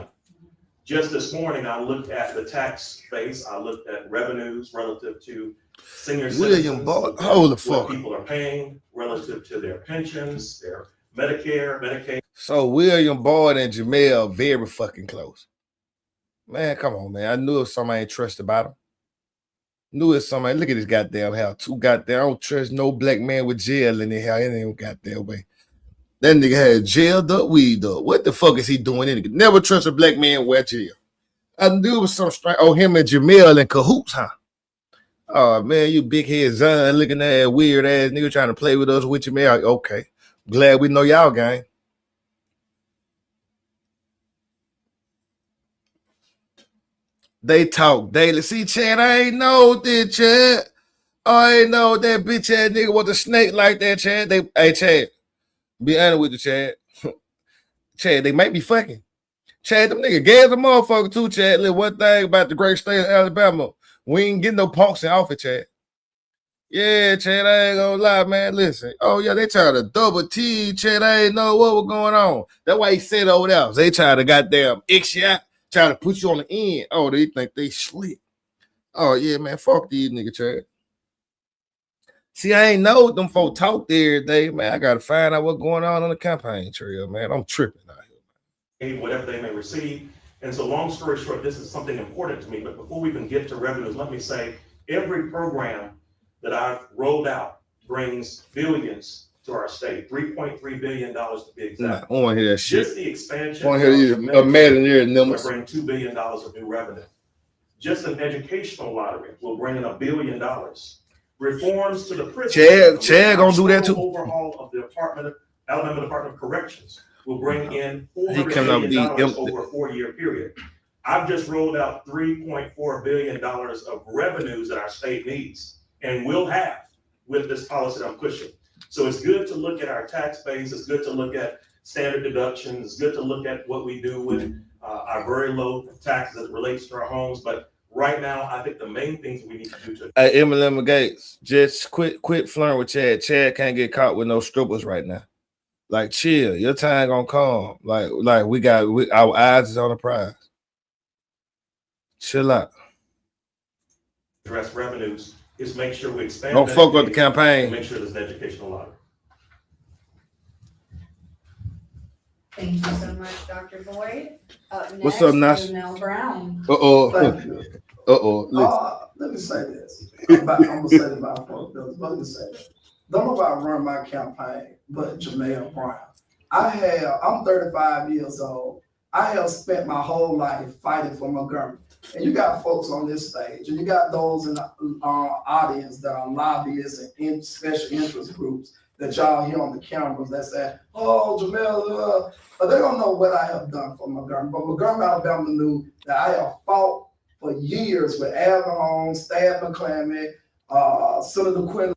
Just this morning, I looked at the tax base. I looked at revenues relative to senior William citizens. boy, hold the What fuck. people are paying relative to their pensions, their Medicare, Medicaid. So William Boyd and Jamel very fucking close. Man, come on, man. I knew it was somebody I ain't trust about him. Knew it was somebody. Look at this goddamn house. Two goddamn. I don't trust no black man with jail in the house. It ain't goddamn way. That nigga had jailed up, weed up. What the fuck is he doing? Nigga never trust a black man with jail. I knew it was some strange. Oh, him and Jamel in cahoots, huh? Oh man, you big head Zion looking at that weird ass nigga trying to play with us with Jamel. Okay, glad we know y'all gang. They talk daily. See, Chad, I ain't know this, Chad. I ain't know that bitch ass nigga was a snake like that, Chad. Hey, Chad, be honest with you, Chad. Chad, they might be fucking. Chad, them nigga gay as a motherfucker too, Chad. Look, one thing about the great state of Alabama, we ain't getting no punks in office, Chad. Yeah, Chad, I ain't gonna lie, man. Listen. Oh, yeah, they tried to double T, Chad. I ain't know what was going on. That's why he said over there. They tried to goddamn X you out, try to put you on the end. Oh, they think they slick. Oh, yeah, man. Fuck these niggas, Chad. See, I ain't know them folk talk there every day, man. I gotta find out what's going on the campaign trail, man. I'm tripping out here. Whatever they may receive. And so long story short, this is something important to me, but before we even get to revenues, let me say every program that I've rolled out brings billions to our state, $3.3 billion to be exact. Nah, I want to hear that shit. Just the expansion. I want to hear these imaginary numbers. Will bring $2 billion of new revenue. Just an educational lottery will bring in $1 billion. Reforms to the prison. Chad gonna do that too. Overhaul of the Alabama Department of Corrections will bring in $400 million over a 4-year period. I've just rolled out $3.4 billion of revenues that our state needs and will have with this policy that I'm pushing. So it's good to look at our tax base. It's good to look at standard deductions. It's good to look at what we do with our very low taxes as it relates to our homes. But right now, I think the main things we need to do to. Hey, Eminem Gates, just quit flirting with Chad. Chad can't get caught with no strippers right now. Like, chill. Your time gonna come. Like our eyes is on the prize. Chill out. Address revenues is make sure we expand. Don't fuck with the campaign. Make sure there's an educational lottery. Thank you so much, Dr. Boyd. What's up, Nash? Janelle Brown. Thank you. Let me say this. I'm gonna say this about affordability, but let me say this. Don't nobody run my campaign but Jamel Brown. I'm 35 years old. I have spent my whole life fighting for Montgomery. And you got folks on this stage, and you got those in the audience that are lobbyists and in special interest groups that y'all hear on the cameras that say, oh, Jamel, but they don't know what I have done for Montgomery. But Montgomery, Alabama knew that I have fought for years with Alvin Holmes, Thad McClammy, Senator Quinn.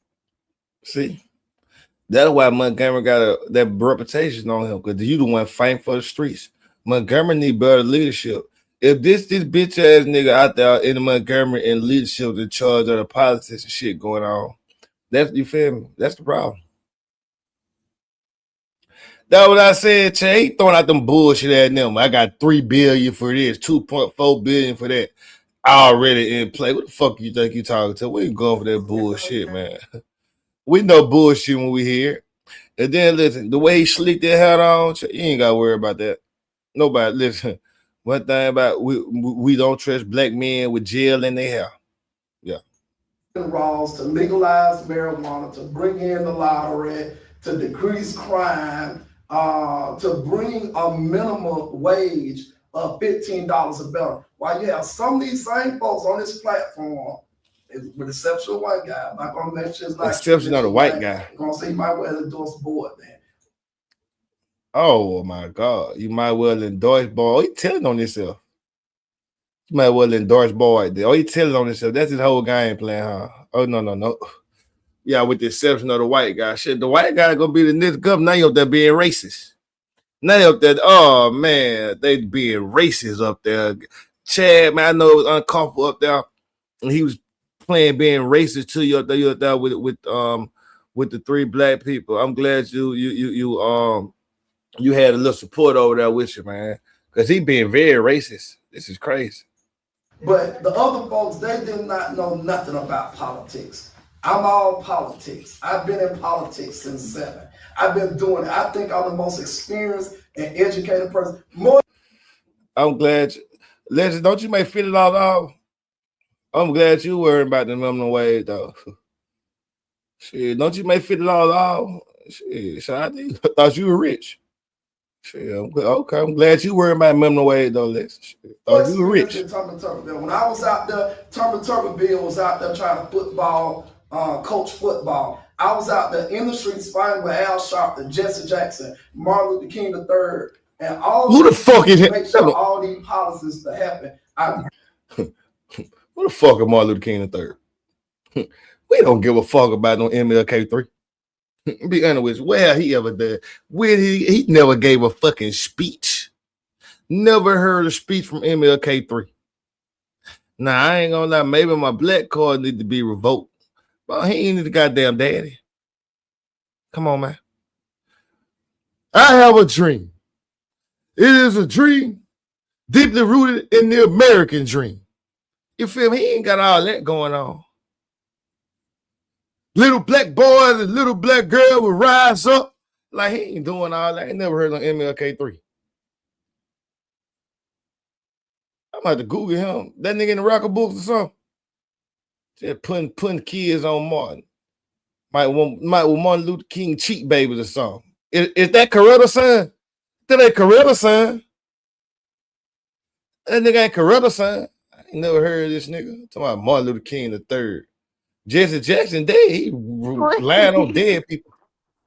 See, that's why Montgomery got that reputation on him, because you the one fighting for the streets. Montgomery need better leadership. If this bitch ass nigga out there in Montgomery in leadership in charge of the politics and shit going on, that's, you feel me? That's the problem. That's what I said, Chad. He throwing out them bullshit at them. I got $3 billion for this, $2.4 billion for that. Already in play. What the fuck you think you talking to? We ain't going for that bullshit, man. We know bullshit when we hear it. And then listen, the way he slicked that hat on, you ain't gotta worry about that. Nobody listen. One thing about we don't trust black men with jail in their hair. Yeah. Laws to legalize marijuana, to bring in the lottery, to decrease crime, to bring a minimum wage of $15 or better. While you have some of these same folks on this platform, with the exception of one guy, I'm not gonna mention his like exception of the white guy. I'm gonna say you might well endorse board then. Oh my God. You might well endorse boy. He telling on himself. You might well endorse boy. Oh, he telling on himself. That's his whole game plan, huh? Oh no. Yeah, with the exception of the white guy. Shit, the white guy gonna be the next governor. Now you up there being racist. Now up there, oh man, they being racist up there. Chad, man, I know it was uncomfortable up there. And he was playing being racist to you up there with the three black people. I'm glad you had a little support over there with you, man. Because he being very racist. This is crazy. But the other folks, they did not know nothing about politics. I'm all politics. I've been in politics since 7. I've been doing it. I think I'm the most experienced and educated person. I'm glad. Legend, don't you make $50 I'm glad you worrying about the minimum wage, though. Shit, don't you make $50 off? Shit, I thought you were rich. Shit, okay, I'm glad you worrying about minimum wage, though, Lex. Thought you were rich. When I was out there, Tuberville was out there trying to coach football. I was out there in the streets fighting with Al Sharpton, Jesse Jackson, Martin Luther King III, and all. Who the fuck is it? Make sure all these policies to happen. Who the fuck is Martin Luther King III? We don't give a fuck about no MLK3. Be honest with you, where he ever did? When he never gave a fucking speech. Never heard a speech from MLK3. Now I ain't gonna lie, maybe my black card need to be revoked. But he ain't the goddamn daddy. Come on, man. I have a dream. It is a dream deeply rooted in the American dream. You feel me? He ain't got all that going on. Little black boy and little black girl will rise up. Like, he ain't doing all that. I ain't never heard of MLK3. I'm about to Google him. That nigga in the record books or something. Just putting kids on Martin. Might want Martin Luther King cheat babies or something. Is that Coretta's son? That ain't Coretta's son. That nigga ain't Coretta's son. I ain't never heard of this nigga. Talking about Martin Luther King III. Jesse Jackson dead. He lying on dead people.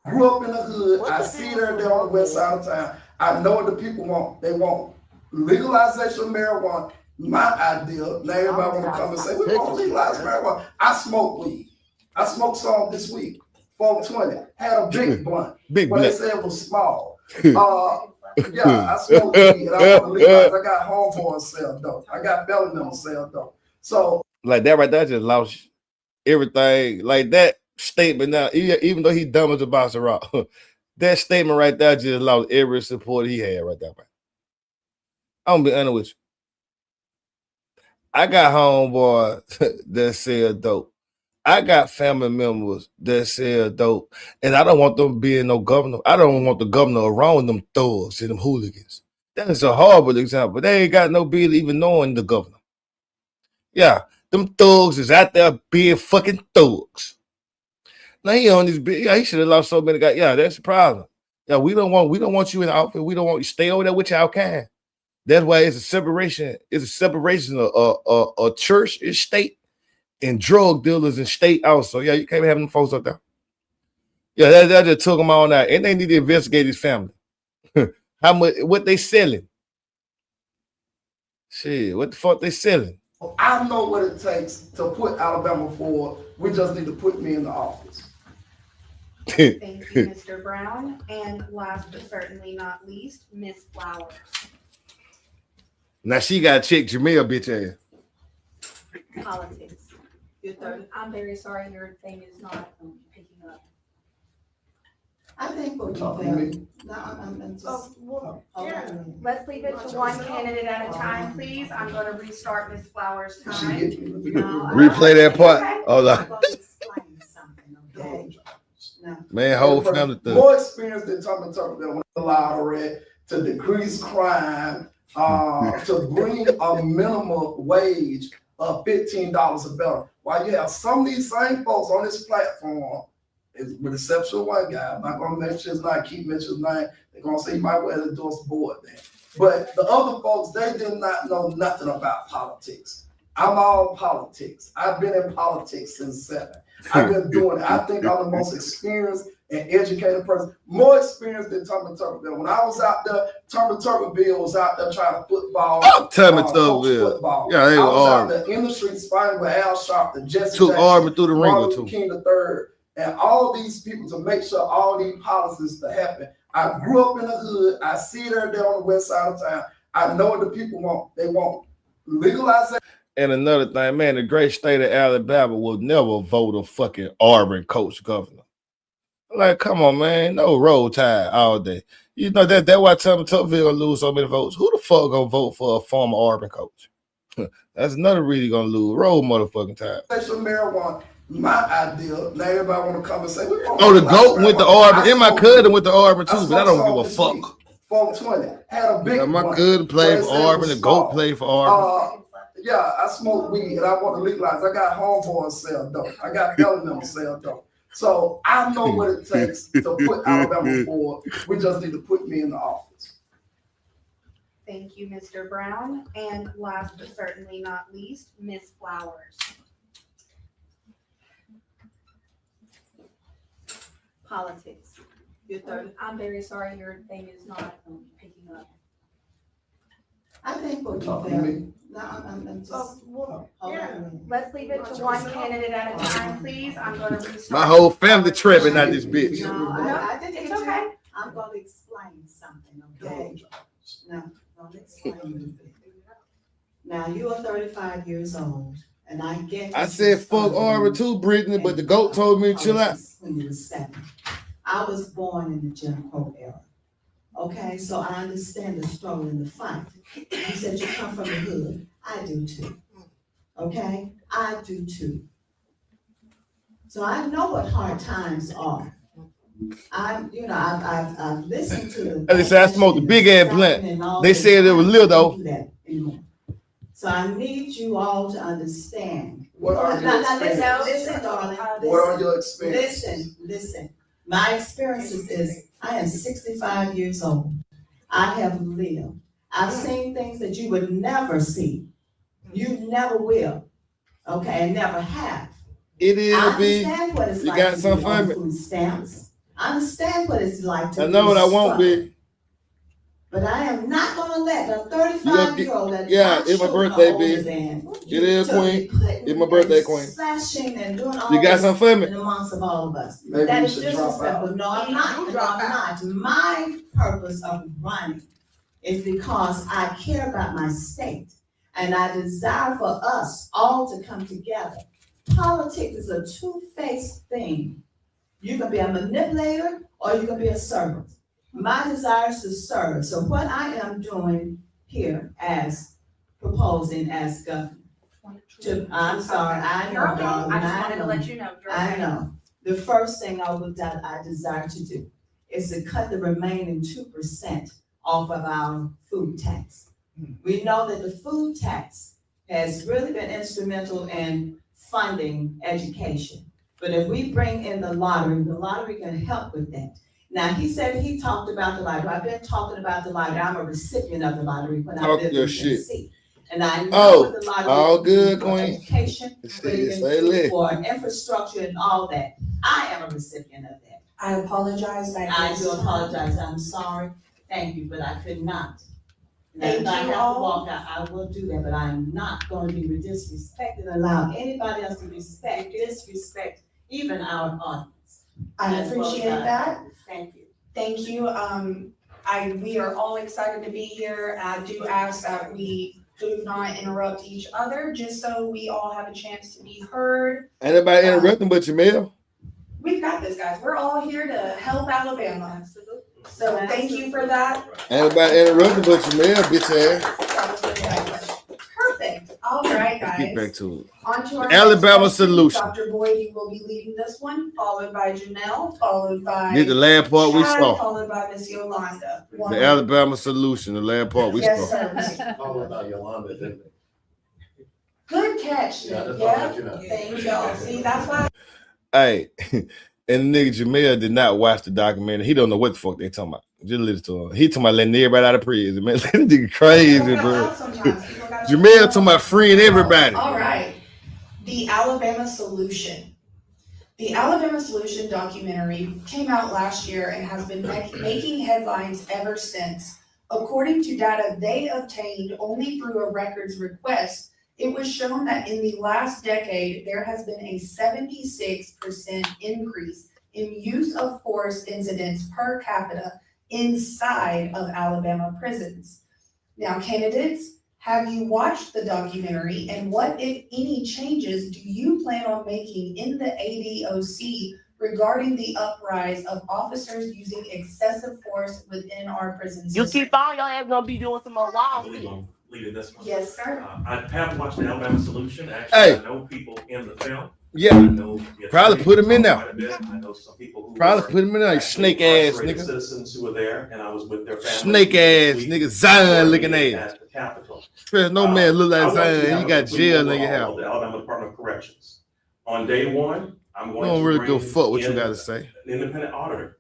Grew up in the hood. I see it there on the west side of town. I know what the people want. They want legalization of marijuana. My idea, now everybody want to come and say, we want to legalize marijuana. I smoke weed. I smoked some this week. 420. Had a big blunt. Big blunt. They said it was small. I smoke weed. And I want to legalize. I got homeboys sell dope. I got belly members sell dope. So like that right there just lost everything. Like that statement now, even though he dumb as a box of rock, that statement right there just lost every support he had right there, man. I'm gonna be honest with you. I got homeboys that sell dope. I got family members that sell dope, and I don't want them being no governor. I don't want the governor around them thugs and them hooligans. That is a horrible example. They ain't got no bill even knowing the governor. Yeah, them thugs is out there being fucking thugs. Now he on this big. Yeah, he should have lost so many guys. Yeah, that's the problem. Yeah, we don't want you in the office. We don't want you stay over there with y'all kind. That's why it's a separation. It's a separation of church and state, and drug dealers and state also. Yeah, you can't have them folks up there. Yeah, that just took them on out, and they need to investigate his family. How much? What they selling? Shit, what the fuck they selling? I know what it takes to put Alabama forward. We just need to put me in the office. Thank you, Mr. Brown. And last but certainly not least, Miss Flowers. Now she got to check Jamil, bitch ass. Politics. I'm very sorry your thing is not picking up. I think what Let's leave it to one candidate at a time, please. I'm going to restart Miss Flowers' time. Replay that part. Okay. Hold on. explain something, okay? No. Man, whole family thing. More experience than talking when the lottery to decrease crime, to bring a minimum wage of $15 or better. While you have some of these same folks on this platform, with the exception of one guy, I'm not gonna mention his name, keep mentioning his name. They're gonna say you might well endorse the board then. But the other folks, they did not know nothing about politics. I'm all politics. I've been in politics since 7. I've been doing it. I think I'm the most experienced and educated person, more experienced than Tommy Tuberville. When I was out there, Tommy Tuberville was out there trying to football. Tommy Tuberville. Yeah, they I were was out armed. there in the streets fighting with Al Sharpton, Jesse Took Jackson, army through the ringer Martin too. Luther King III, and all these people to make sure all these policies to happen. I grew up in the hood. I see it every day on the west side of town. I know what the people want. They want legalization. And another thing, man, the great state of Alabama will never vote a fucking Auburn coach governor. Like, come on, man. No roll tide all day. You know that's why Tommy Tuberville gonna lose so many votes. Who the fuck gonna vote for a former Auburn coach? That's another reason gonna lose. Roll motherfucking tide. Marijuana, my idea. Now everybody want to come and say, oh, the GOAT went to Auburn. And my cousin went to Auburn too, but I don't give a fuck. 420 had a big my cousin played for Auburn. The GOAT played for Auburn. Yeah, I smoke weed and I want to legalize. I got homeboys sell dope. I got family members sell dope. So I know what it takes to put Alabama forward. We just need to put me in the office. Thank you, Mr. Brown. And last but certainly not least, Ms. Flowers. Politics. You're 30. I'm very sorry your thing is not picking up. I think we'll Talk be to there. me. No, I'm just. Well, hold yeah. on a minute. Let's leave it to one candidate at a time, please. I'm going to restart. My whole family tripping at this bitch. No, I didn't It's get you. okay. I'm gonna explain something, okay? No, don't explain anything. Now, you are 35 years old, and I get. I said fuck Auburn too, Brittany, but the GOAT told me to chill out. When you were 7. I was born in the Jim Crow era. Okay, so I understand the struggle and the fight. You said you come from the hood. I do too. Okay, I do too. So I know what hard times are. I've listened to the. As I said, I smoked a big ass blunt. They said it was little though. So I need you all to understand. What are your experiences? Listen, darling. What are your experiences? Listen. My experiences is I am 65 years old. I have lived. I've seen things that you would never see. You never will. Okay, and never have. It is I be. understand what it's You like got to be something on for me? food stamps. I understand what it's like to I know what I won't struggling. be. But I am not gonna let a You gonna 35-year-old that yeah, my it's my children birthday, are older B. than, It is, to be Queen. putting It's my birthday, and Queen. slashing and doing all You got this something for in me? amongst of all of us. Maybe That you is should drop disrespectful. out. No, I'm not. No, I'm not. My purpose of running is because I care about my state and I desire for us all to come together. Politics is a two-faced thing. You can be a manipulator or you can be a servant. My desire is to serve. So what I am doing here as proposing as governor. I'm sorry, I You're know, okay. darling, I just I wanted to know. let you know. You're I okay. know. The first thing I desire to do is to cut the remaining 2% off of our food tax. We know that the food tax has really been instrumental in funding education. But if we bring in the lottery can help with that. Now, he said he talked about the lottery. I've been talking about the lottery. I'm a recipient of the lottery when I Talk lived your in shit. Tennessee. And I know Oh, what the lottery all can do good, for Queen. education, what it can Say do less. for infrastructure and all that. I am a recipient of that. I apologize. I do apologize. I'm sorry. Thank you, but I could not. Now, Thank if I you have to all. walk out, I will do that, but I'm not going to be disrespected and allow anybody else to disrespect even our audience. I As well appreciate as that. others. Thank you. Thank you. We are all excited to be here. I do ask that we do not interrupt each other, just so we all have a chance to be heard. Ain't nobody interrupting but Jamil. We've got this, guys. We're all here to help Alabama. So thank you for that. Ain't nobody interrupting but Jamil, bitch ass. Perfect. All right. Let's get back guys. to it. On to our Alabama next section. solution. Dr. Boyd, you will be leading this one, followed by Janelle, followed by Did the last part we Chad, saw. followed by Miss Yolanda. The Alabama solution, the last part we Yes, saw. sir. Followed by Yolanda, didn't they? Good catch, Yeah, I Nick. just thought Yeah, that, you know. thank y'all. See, that's why. Hey, and nigga Jamel did not watch the documentary. He don't know what the fuck they talking about. Just listen to him. He talking about letting everybody out of prison, man. That nigga crazy, bro. Jamel talking about freeing everybody. All right. The Alabama Solution. The Alabama Solution documentary came out last year and has been making headlines ever since. According to data they obtained only through a records request, it was shown that in the last decade, there has been a 76% increase in use of force incidents per capita inside of Alabama prisons. Now, candidates, have you watched the documentary, and what, if any, changes do you plan on making in the ADOC regarding the uprise of officers using excessive force within our prison You system? keep on, your ass gonna be doing some more I laws. believe I'm leading this one. Yes, sir. I have watched the Alabama Solution. Actually, Hey. I know people in the film. I Yeah, know the probably attorney put him in quite there. a bit. I know some people who Probably were put him in there, actually snake ass incarcerated nigga. citizens who were there, and I was with their families. Snake ass nigga, Zion looking ass. At the Capitol. There's no man look I like want to Zion. have You a got complete jail in your overhaul house. of the Alabama Department of Corrections. On day one, I'm You going don't to really bring go fuck what you in gotta say. an independent auditor.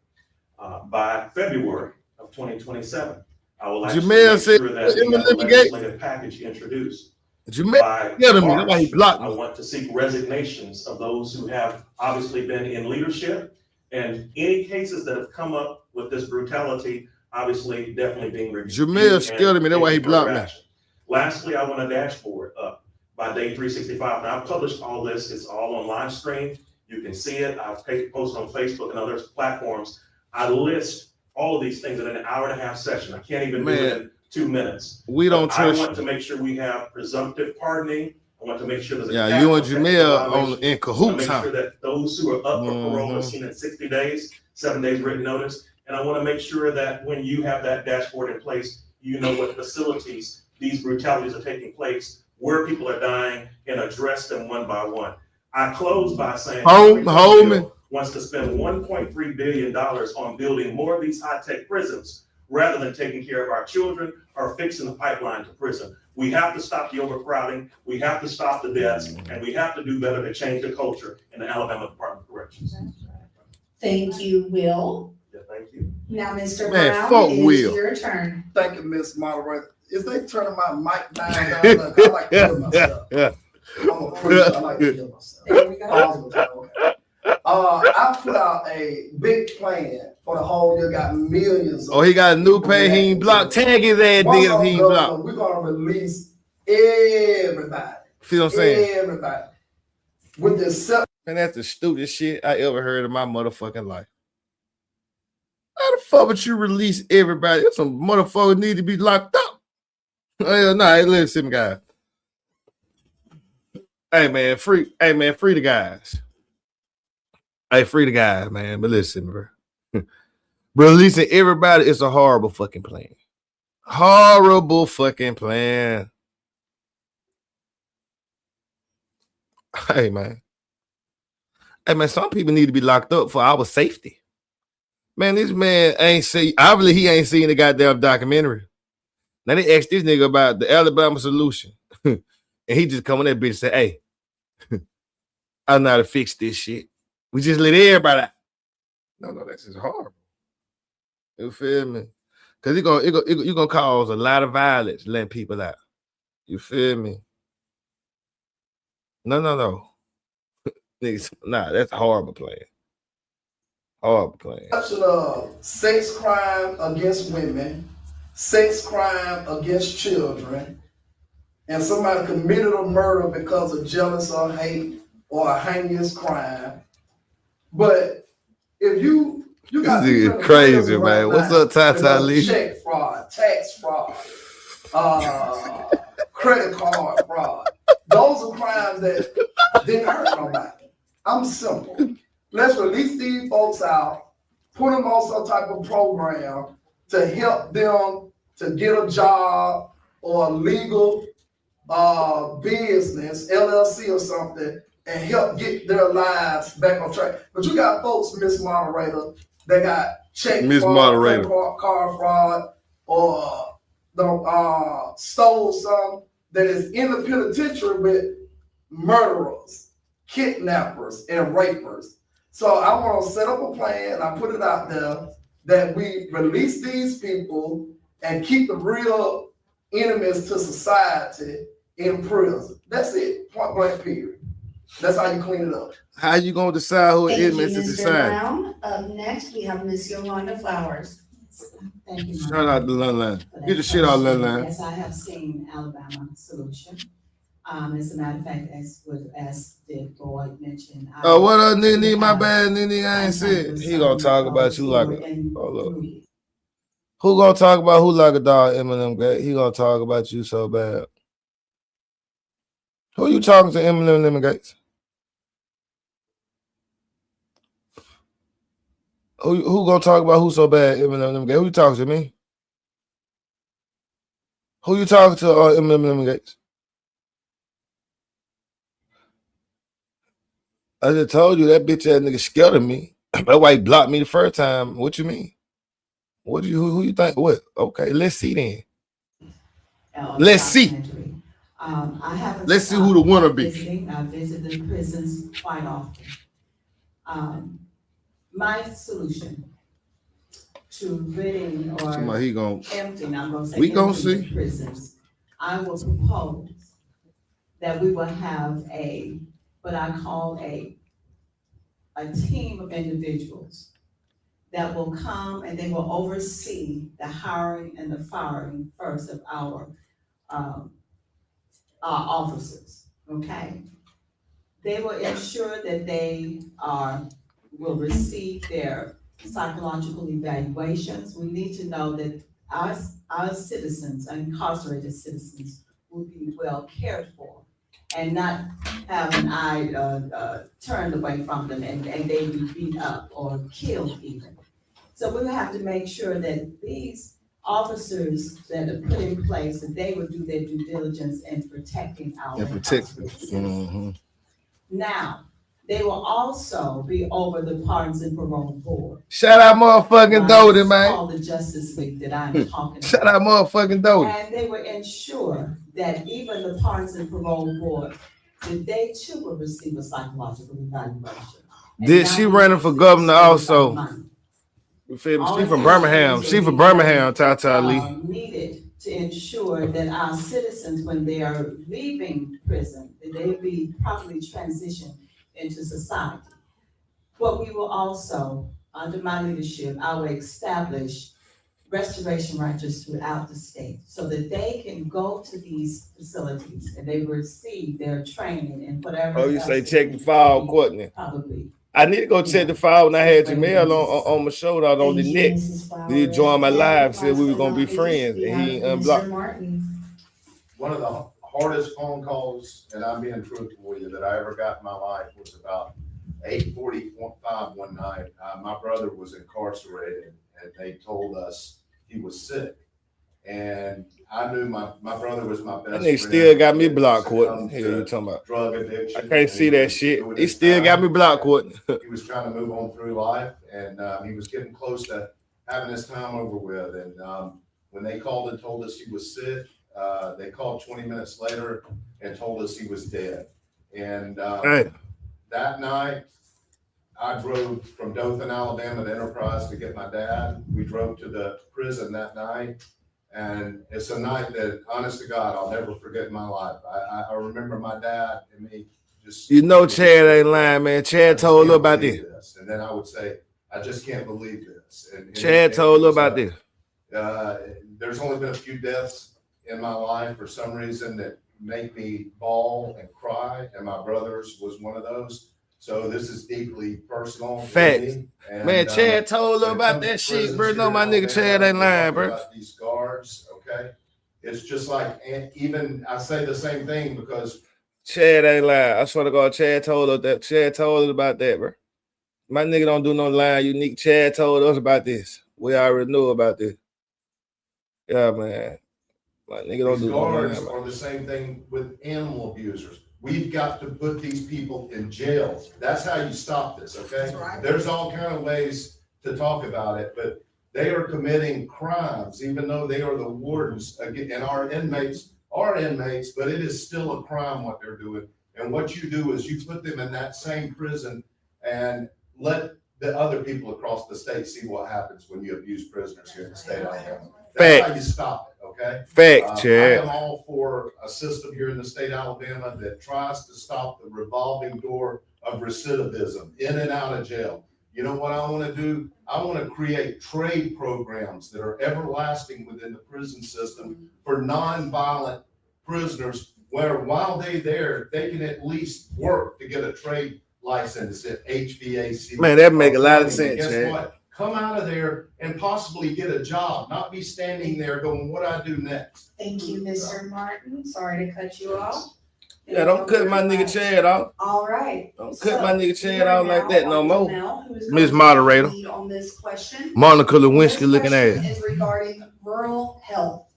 By February of 2027, I will actually Jamel make said, sure that we have a legislative package introduced. Jamel By scared of me. That's why he March, blocked I me. want to seek resignations of those who have obviously been in leadership, and any cases that have come up with this brutality, obviously definitely being reviewed. Jamel scared of me. That's why he taken further blocked me. action. Lastly, I want a dashboard up by day 365. Now, I've published all this. It's all on live stream. You can see it. I've posted on Facebook and other platforms. I list all of these things in an hour and a half session. I can't even do it in 2 minutes. We don't But I trust want to you. make sure we have presumptive pardoning. I want to make sure there's a Yeah, you and capital Jamel violation. in I want to cahoots, make huh? sure that those who are up for parole are Mhm. seen in 60 days, 7 days written notice. And I want to make sure that when you have that dashboard in place, you know what facilities these brutalities are taking place, where people are dying, and address them one by one. I close by saying, Homie. wants to spend $1.3 billion on building more of these high-tech prisons rather than taking care of our children or fixing the pipeline to prison. We have to stop the overcrowding, we have to stop the deaths, and we have to do better to change the culture in the Alabama Department of Corrections. Thank you, Will. Yeah, thank you. Now, Mr. Man, Brown, fuck it is Will. your turn. Thank you, Miss Moderator. Is they turning my mic down? Look, I like to hear myself. I'm a priest. I like to hear myself. There we go. Okay. I put out a big plan for the whole year. Got millions. Oh, he got a new page. He ain't blocked. Tag his ass, Once nigga, if he I'm ain't governor, blocked. we're gonna release everybody. See what I'm saying? Everybody. With the exception. Man, that's the stupidest shit I ever heard in my motherfucking life. How the fuck would you release everybody? There's some motherfuckers need to be locked up. Hell no, hey, listen, guys. Hey man, free the guys. Hey, free the guys, man. But listen, bro. Releasing everybody is a horrible fucking plan. Horrible fucking plan. Hey man, some people need to be locked up for our safety. Man, this man ain't see. Obviously, he ain't seen the goddamn documentary. Now they asked this nigga about the Alabama solution, and he just come on that bitch and say, "Hey, I know how to fix this shit. We just let everybody out." No, that's just horrible. You feel me? Because you're gonna cause a lot of violence letting people out. You feel me? No. Niggas, nah, that's a horrible plan. Horrible plan. Exception of sex crime against women, sex crime against children, and somebody committed a murder because of jealous or hate or a heinous crime. But if you got This people nigga in crazy, prison right man. What's now up, Tata because of Lee? check fraud, tax fraud, credit card fraud. Those are crimes that didn't hurt nobody. I'm simple. Let's release these folks out, put them on some type of program to help them to get a job or a legal business, LLC or something, and help get their lives back on track. But you got folks, Miss Moderator, that got check Miss fraud, Moderator. credit card fraud, or stole some that is in the penitentiary with murderers, kidnappers, and rapers. So I want to set up a plan. I put it out there that we release these people and keep the real enemies to society in prison. That's it. Point blank. Period. That's how you clean it up. How you gonna decide who it Thank is, you, Mr. Mr. Decide? Brown. Up next, we have Miss Yolanda Flowers. Thank you. Shout out to Lun. for that Get the shit out, question. Lun. Yes, I have seen Alabama solution. As a matter of fact, as did Boyd mention. Oh, what up, Nene? My bad, Nene. I ain't said. He gonna talk about you like a. Hold up. Who gonna talk about who like a dog, Eminem? He gonna talk about you so bad. Who you talking to, Eminem Gates? Who gonna talk about who so bad, Eminem Gates? Who you talking to, me? Who you talking to, Eminem Gates? I just told you that bitch ass nigga scared of me. That's why he blocked me the first time. What you mean? Who you think? What? Okay, let's see then. Let's see. Let's see who the winner be. I visit the prisons quite often. My solution to ridding or emptying, I'm gonna say we gonna emptying see. The prisons, I will propose that we will have what I call a team of individuals that will come and they will oversee the hiring and the firing first of our officers, okay? They will ensure that they will receive their psychological evaluations. We need to know that our citizens, incarcerated citizens, will be well cared for and not have an eye turned away from them and they be beat up or killed even. So we have to make sure that these officers that are put in place, that they will do their due diligence in protecting our incarcerated citizens. Now, they will also be over the Pardons and Parole Board. Shout out motherfucking Doty, man. It's called the Justice Week that I'm talking about. Shout out motherfucking Doty. And they will ensure that even the Pardons and Parole Board, that they too will receive a psychological evaluation. Did she running for governor also? You feel me? She from Birmingham. She from Birmingham, Tata Lee. Needed to ensure that our citizens, when they are leaving prison, that they be properly transitioned into society. But we will also, under my leadership, I will establish restoration ranchers throughout the state so that they can go to these facilities and they receive their training and whatever. Oh, you say check the file, Courtney? Probably. I need to go check the file when I had Jamel on my shoulder on the neck. Did he join my live? Said we were gonna be friends, and he unblocked. One of the hardest phone calls, and I'm being truthful with you, that I ever got in my life was about 8:45 one night. My brother was incarcerated, and they told us he was sick. And I knew my brother was my best friend. They still got me blocked, Courtney. Here you talking about drug addiction. I can't see that shit. He still got me blocked, Courtney. He was trying to move on through life, and he was getting close to having his time over with. And when they called and told us he was sick, they called 20 minutes later and told us he was dead. And that night, I drove from Dothan, Alabama to Enterprise to get my dad. We drove to the prison that night. And it's a night that, honest to God, I'll never forget in my life. I remember my dad and me just. You know, Chad ain't lying, man. Chad told her about this. And then I would say, I just can't believe this. And Chad told her about this. There's only been a few deaths in my life for some reason that make me bawl and cry, and my brother's was one of those. So this is deeply personal. Facts. Man, Chad told her about that shit, bro. No, my nigga Chad ain't lying, bro. About these guards, okay? It's just like, even I say the same thing because Chad ain't lying. I swear to God, Chad told her that. Chad told her about that, bro. My nigga don't do no lying. Unique. Chad told us about this. We already knew about this. Yeah, man. Like, nigga, don't These do no guards man, are the same thing with animal abusers. We've got to put these people in jail. That's how you stop this, okay? That's right. There's all kind of ways to talk about it, but they are committing crimes, even though they are the wardens, and our inmates are inmates, but it is still a crime what they're doing. And what you do is you put them in that same prison and let the other people across the state see what happens when you abuse prisoners here in the state of Alabama. That's how you stop it, okay? Fact, I Chad. am all for a system here in the state of Alabama that tries to stop the revolving door of recidivism in and out of jail. You know what I want to do? I want to create trade programs that are everlasting within the prison system for nonviolent prisoners, where while they're there, they can at least work to get a trade license at HVAC. Man, that make a lot of And sense, guess Chad. what? Come out of there and possibly get a job, not be standing there going, what do I do next? Thank you, Mr. Martin. Sorry to cut you off. Yeah, don't cut my nigga Chad off. All right. Don't cut my nigga Chad we are off like now that no on more. Janelle, who is Miss going to Moderator. lead on this question. Monica This Lewinsky looking question ass. is regarding rural health.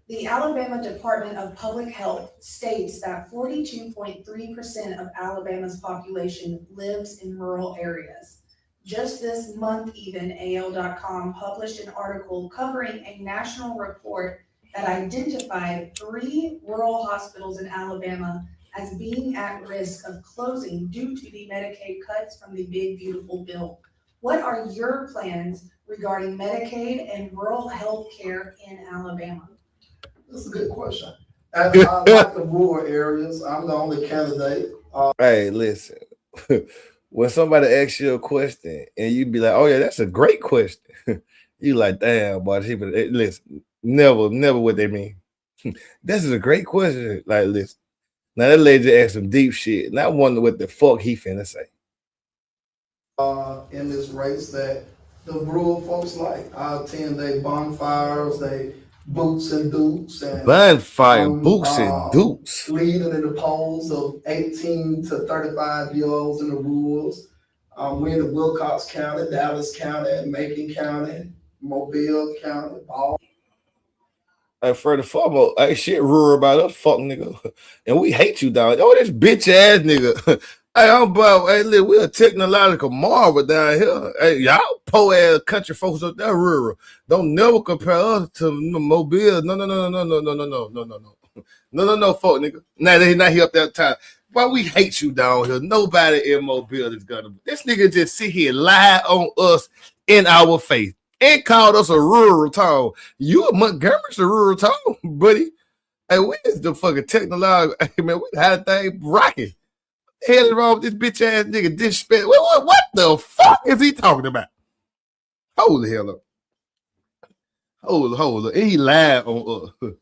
The Alabama Department of Public Health states that 42.3% of Alabama's population lives in rural areas. Just this month even, AL.com published an article covering a national report that identified 3 rural hospitals in Alabama as being at risk of closing due to the Medicaid cuts from the Big Beautiful Bill. What are your plans regarding Medicaid and rural health care in Alabama? That's a good question. I like the rural areas. I'm the only candidate. Hey, listen. When somebody asks you a question and you be like, oh yeah, that's a great question. You like, damn, boy, listen, never what they mean. This is a great question. Like, listen. Now that lady asked some deep shit, and I wonder what the fuck he finna say. In this race that the rural folks like. I attend their bonfires, they boots and dukes, and Bonfire, boots, and dukes. leading in the polls of 18 to 35-year-olds in the rurals. We're in the Wilcox County, Dallas County, Macon County, Mobile County, Ball. Hey, for the foremost, hey, shit rural about us, fuck nigga. And we hate you, dog. Oh, this bitch ass nigga. Hey, look, we're a technological marvel down here. Hey, y'all poor ass country folks up there rural. Don't never compare us to Mobile. No, fuck nigga. Now they not here up that time. Why we hate you down here? Nobody in Mobile is gonna. This nigga just sit here lie on us in our face and called us a rural town. You Montgomery's a rural town, buddy. Hey, where's the fucking technology? Hey, man, we had that thing rocking. Hell is wrong with this bitch ass nigga disrespect? What the fuck is he talking about? Hold the hell up. Hold up. And he lied on us.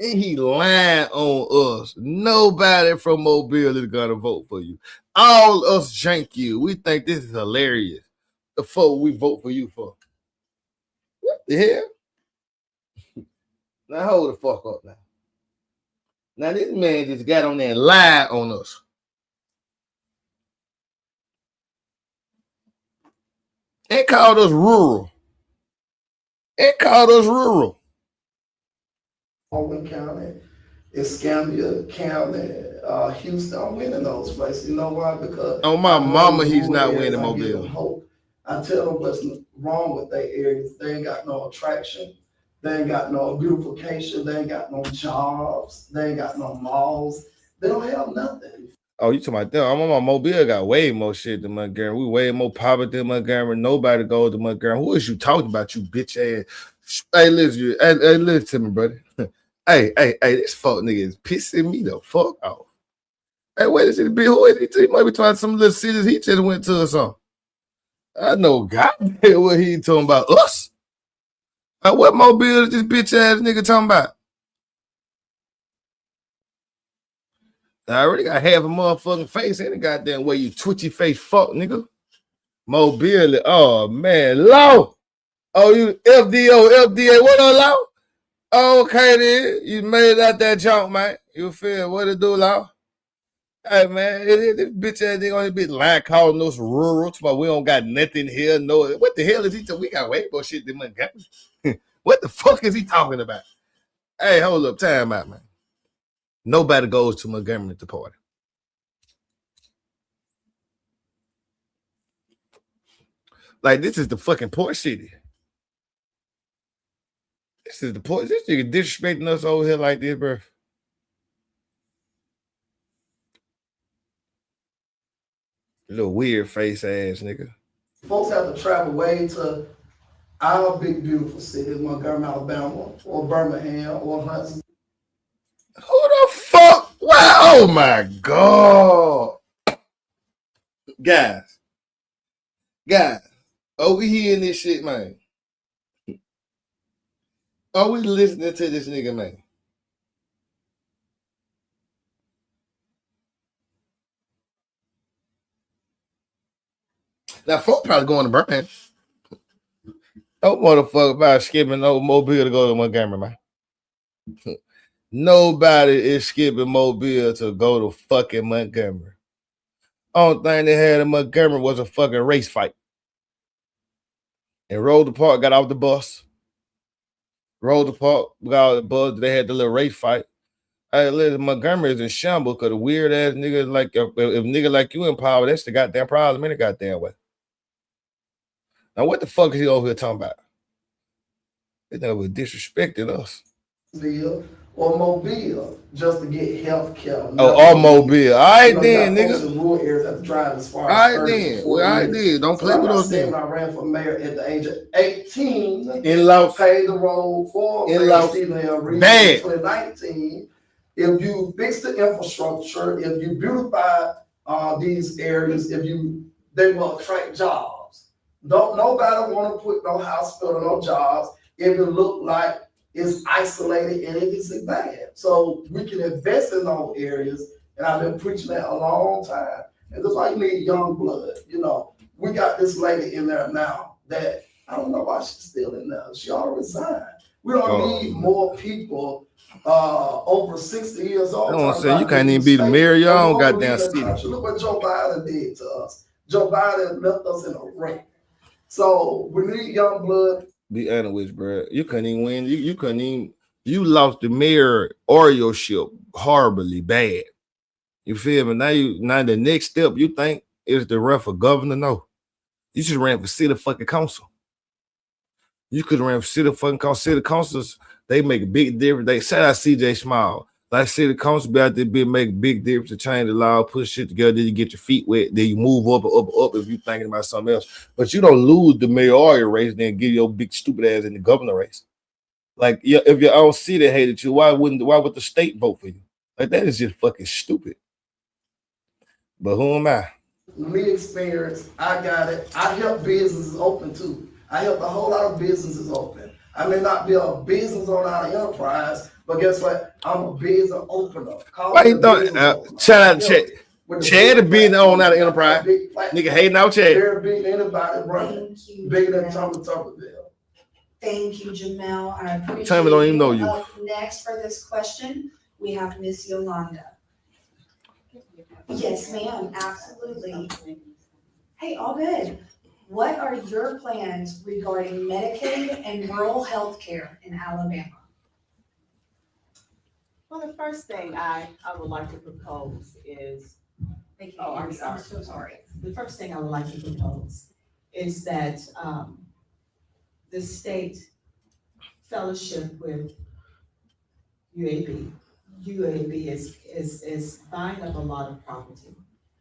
And he lying on us. Nobody from Mobile is gonna vote for you. All us jank you. We think this is hilarious. The fuck we vote for you for? What the hell? Now hold the fuck up now. Now this man just got on there and lied on us. And called us rural. Baldwin County, Escambia County, Houston. I'm winning those places. You know why? Because on my mama, he's not rural winning areas, I give Mobile. them hope. I tell them what's wrong with their areas. They ain't got no attraction. They ain't got no beautification. They ain't got no jobs. They ain't got no malls. They don't have nothing. Oh, you talking about that? I'm on my Mobile got way more shit than Montgomery. We way more poverty than Montgomery. Nobody goes to Montgomery. Who is you talking about, you bitch ass? Hey, listen, listen to me, brother. Hey, this fuck nigga is pissing me the fuck off. Hey, wait a second, who is he? He might be talking some little cities he just went to or something. I know goddamn what he talking about. Us? What Mobile is this bitch ass nigga talking about? I already got half a motherfucking face in the goddamn way, you twitchy face fuck, nigga. Mobile, oh man, Law. Oh, you FDA, what up, Law? Oh, okay then, you made it out that junk, man. You feel what it do, Law? Hey man, this bitch ass nigga on this bitch line calling us rural, but we don't got nothing here. No, what the hell is he talking? We got way more shit than Montgomery. What the fuck is he talking about? Hey, hold up, time out, man. Nobody goes to Montgomery to party. Like, this is the fucking port city. This is the port. This nigga disrespecting us over here like this, bro. Little weird face ass nigga. Folks have to travel way to our big beautiful cities, Montgomery, Alabama, or Birmingham, or Huntsville. Who the fuck? Wow, oh my God. Guys, are we hearing this shit, man? Are we listening to this nigga, man? Now, folk probably going to Birmingham. No motherfucker about skipping no Mobile to go to Montgomery, man. Nobody is skipping Mobile to go to fucking Montgomery. Only thing they had in Montgomery was a fucking race fight. And Roller Park got off the bus. Roller Park got off the bus. They had the little race fight. Hey, listen, Montgomery is in shambles because the weird ass niggas like if nigga like you in power, that's the goddamn problem in the goddamn way. Now, what the fuck is he over here talking about? This nigga was disrespecting us. Or Mobile, just to get health care. Or Mobile. All right, then, nigga. In rural areas have to drive as far all as right, then. Well, all right, then. Don't play with us, then. When I ran for mayor at the age of 18, in Los, paid the road for in Los, Stephen Hill region bad. In 2019. If you fix the infrastructure, if you beautify these areas, they will attract jobs. Don't nobody want to put no hospital, no jobs if it look like it's isolated and it is bad. So we can invest in those areas, and I've been preaching that a long time. And that's why you need young blood. You know, we got this lady in there now that I don't know why she's still in there. She already resigned. We don't need more people over 60 years old. I'm saying you can't even be the mayor of your own goddamn city. Look what Joe Biden did to us. Joe Biden left us in a wreck. So we need young blood. Be honest with you, bro. You couldn't even win. You couldn't even. You lost the mayor Oreo-ship horribly bad. You feel me? Now the next step you think is to run for governor? No, you just ran for city fucking council. You could have ran for city fucking council. City councils, they make a big difference. They shout out CJ Small. Like city council be out there, make a big difference to change the law, put shit together, then you get your feet wet, then you move up if you're thinking about something else. But you don't lose the mayoral race, then get your big stupid ass in the governor race. Like, if your own city hated you, why would the state vote for you? Like, that is just fucking stupid. But who am I? Me experience, I got it. I help businesses open too. I help a whole lot of businesses open. I may not be a business owner out of enterprise, but guess what? I'm a business opener. Why you thought? Shout out Chad. Chad is being owner out of enterprise. Nigga hating out Chad. They're bigger than anybody running. Bigger than Tuberville. Thank you, Jamel. I appreciate Tommy don't even know you. Up next for this question, we have Miss Yolanda. Yes, ma'am, absolutely. Hey, all good. What are your plans regarding Medicaid and rural health care in Alabama? Well, the first thing I would like to propose is, Thank you, oh, I'm Amy. sorry. I'm so sorry. The first thing I would like to propose is that the state fellowship with UAB. UAB is buying up a lot of property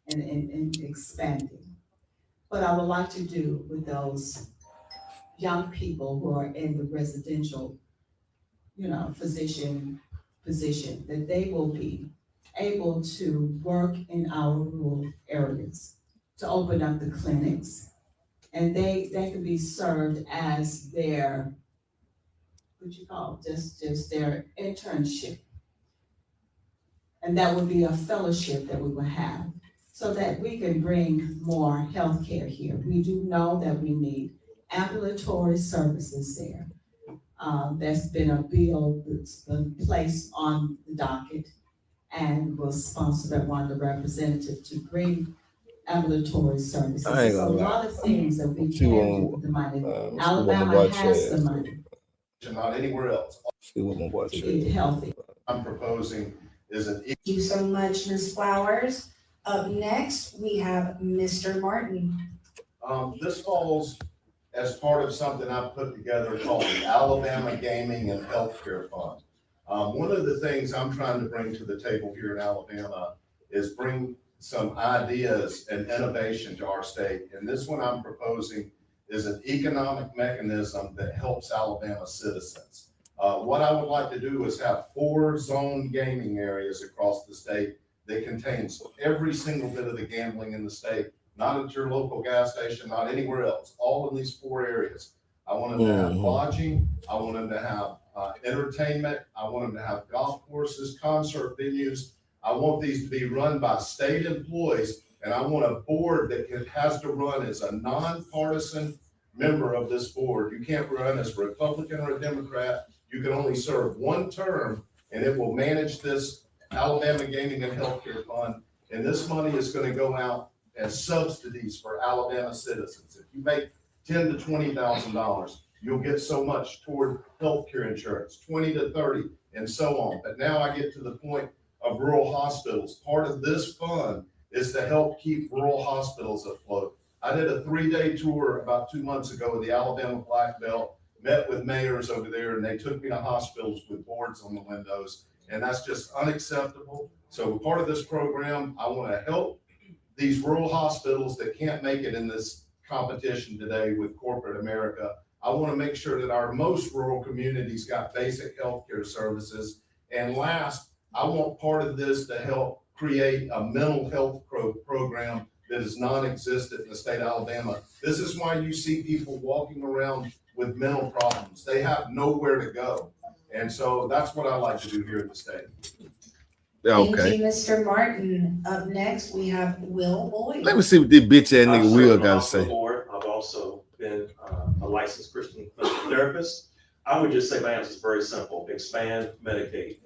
and expanding. What I would like to do with those young people who are in the residential, physician position, that they will be able to work in our rural areas, to open up the clinics, and they can be served as their, just their internship. And that would be a fellowship that we would have, so that we can bring more healthcare here. We do know that we need ambulatory services there. There's been a bill that's been placed on the docket and was sponsored by one of the representatives to bring ambulatory services. There's a lot of things that we can do with the money. Alabama has the money. not anywhere else. See what my boy To said. eat healthy. I'm proposing is an Thank you so much, Ms. Flowers. Up next, we have Mr. Martin. This falls as part of something I've put together called the Alabama Gaming and Healthcare Fund. One of the things I'm trying to bring to the table here in Alabama is bring some ideas and innovation to our state. And this one I'm proposing is an economic mechanism that helps Alabama citizens. What I would like to do is have 4 zone gaming areas across the state that contains every single bit of the gambling in the state, not at your local gas station, not anywhere else, all in these 4 areas. I want them to have lodging, I want them to have entertainment, I want them to have golf courses, concert venues. I want these to be run by state employees, and I want a board that has to run as a nonpartisan member of this board. You can't run as a Republican or a Democrat. You can only serve 1 term, and it will manage this Alabama Gaming and Healthcare Fund. And this money is going to go out as subsidies for Alabama citizens. If you make $10,000 to $20,000, you'll get so much toward healthcare insurance, 20 to 30, and so on. But now I get to the point of rural hospitals. Part of this fund is to help keep rural hospitals afloat. I did a 3-day tour about 2 months ago with the Alabama Black Belt, met with mayors over there, and they took me to hospitals with boards on the windows, and that's just unacceptable. So part of this program, I want to help these rural hospitals that can't make it in this competition today with corporate America. I want to make sure that our most rural communities got basic healthcare services. And last, I want part of this to help create a mental health program that is non-existent in the state of Alabama. This is why you see people walking around with mental problems. They have nowhere to go. And so that's what I like to do here in the state. Okay. Thank you, Mr. Martin. Up next, we have Will Boyd. Let me see what this bitch ass I've nigga served Will on the got to hospital say. board. I've also been a licensed Christian clinical therapist. I would just say my answer is very simple: expand Medicaid.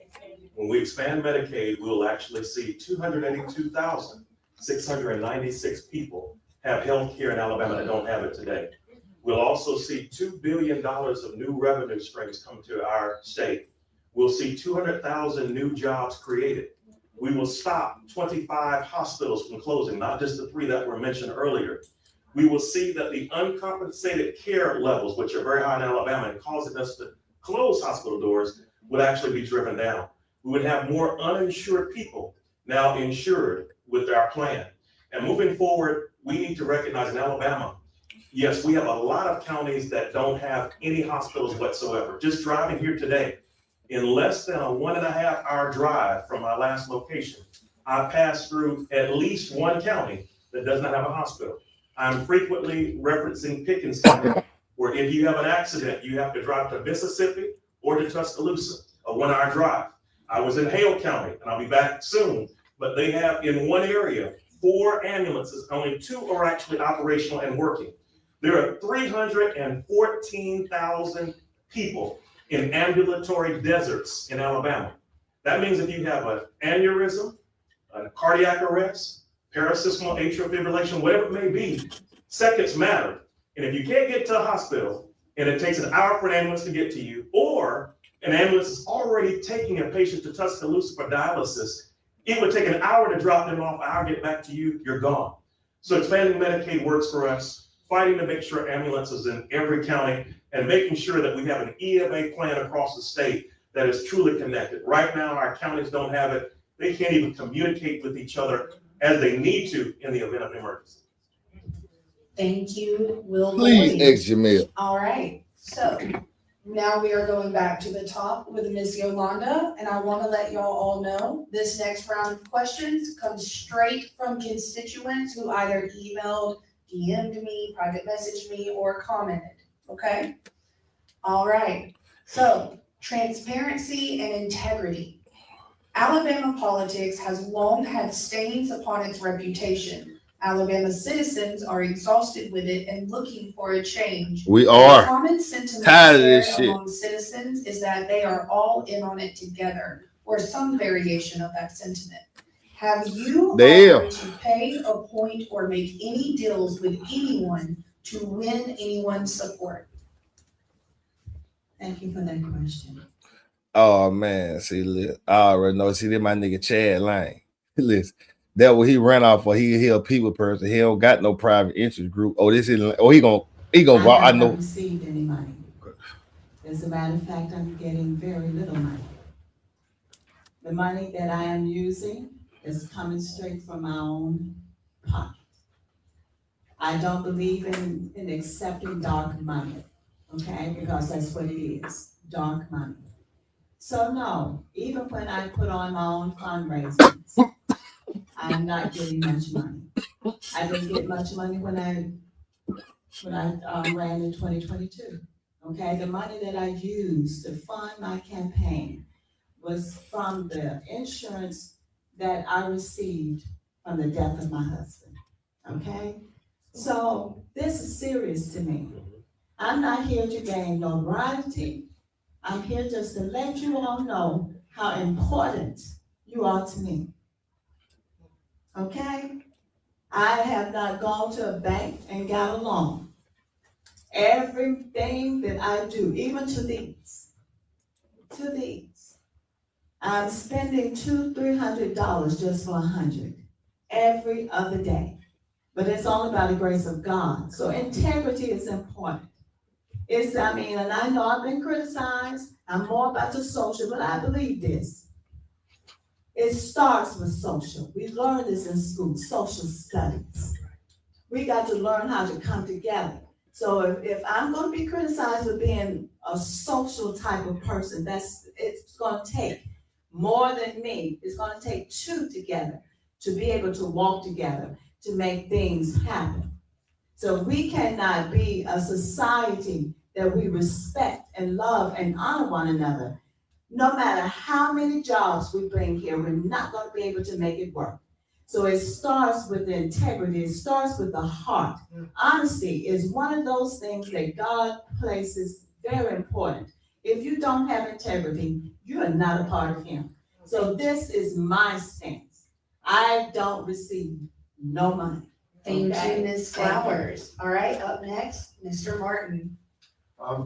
When we expand Medicaid, we'll actually see 282,696 people have health care in Alabama that don't have it today. We'll also see $2 billion of new revenue streams come to our state. We'll see 200,000 new jobs created. We will stop 25 hospitals from closing, not just the 3 that were mentioned earlier. We will see that the uncompensated care levels, which are very high in Alabama and causing us to close hospital doors, would actually be driven down. We would have more uninsured people now insured with our plan. And moving forward, we need to recognize in Alabama, yes, we have a lot of counties that don't have any hospitals whatsoever. Just driving here today, in less than a 1.5 hour drive from my last location, I passed through at least 1 county that does not have a hospital. I'm frequently referencing Pickens County, where if you have an accident, you have to drive to Mississippi or to Tuscaloosa, a 1-hour drive. I was in Hale County, and I'll be back soon, but they have in one area 4 ambulances, only 2 are actually operational and working. There are 314,000 people in ambulatory deserts in Alabama. That means if you have an aneurysm, a cardiac arrest, paroxysmal atrial fibrillation, whatever it may be, seconds matter. And if you can't get to a hospital and it takes an hour for an ambulance to get to you, or an ambulance is already taking a patient to Tuscaloosa for dialysis, it would take an hour to drop them off, an hour to get back to you, you're gone. So expanding Medicaid works for us, fighting to make sure ambulances in every county, and making sure that we have an EMA plan across the state that is truly connected. Right now, our counties don't have it. They can't even communicate with each other as they need to in the event of emergency. Thank you, Will Please Boyd. exit Jamil. All right, so now we are going back to the top with Ms. Yolanda, and I want to let y'all all know this next round of questions comes straight from constituents who either emailed, DM'd me, private messaged me, or commented, okay? All right, so transparency and integrity. Alabama politics has long had stains upon its reputation. Alabama citizens are exhausted with it and looking for a change. We The are common sentiment tired of shared this shit. among citizens is that they are all in on it together, or some variation of that sentiment. Have you offered to pay, appoint, or make any deals with anyone to win anyone's support? Thank you for that question. Oh man, see, I already know. See, that my nigga Chad Lane. Listen, that what he ran off for. He a people person. He don't got no private interest group. Oh, this is. Oh, he gonna walk. I have not know. received any money. As a matter of fact, I'm getting very little money. The money that I am using is coming straight from my own pocket. I don't believe in accepting dark money, okay? Because that's what it is, dark money. So no, even when I put on my own fundraisings, I'm not getting much money. I didn't get much money when I ran in 2022. Okay, the money that I used to fund my campaign was from the insurance that I received from the death of my husband. Okay, so this is serious to me. I'm not here to gain notoriety. I'm here just to let you all know how important you are to me. Okay? I have not gone to a bank and got a loan. Everything that I do, even to these, I'm spending $200-300 just for 100 every other day. But it's all about the grace of God. So integrity is important. And I know I've been criticized. I'm more about the social, but I believe this. It starts with social. We learn this in school, social studies. We got to learn how to come together. So if I'm going to be criticized for being a social type of person, it's going to take more than me. It's going to take two together to be able to walk together, to make things happen. So we cannot be a society that we respect and love and honor one another. No matter how many jobs we bring here, we're not going to be able to make it work. So it starts with the integrity. It starts with the heart. Honesty is one of those things that God places very important. If you don't have integrity, you are not a part of Him. So this is my stance. I don't receive no money. Thank Okay. you, Ms. Flowers. All right, up next, Mr. Martin.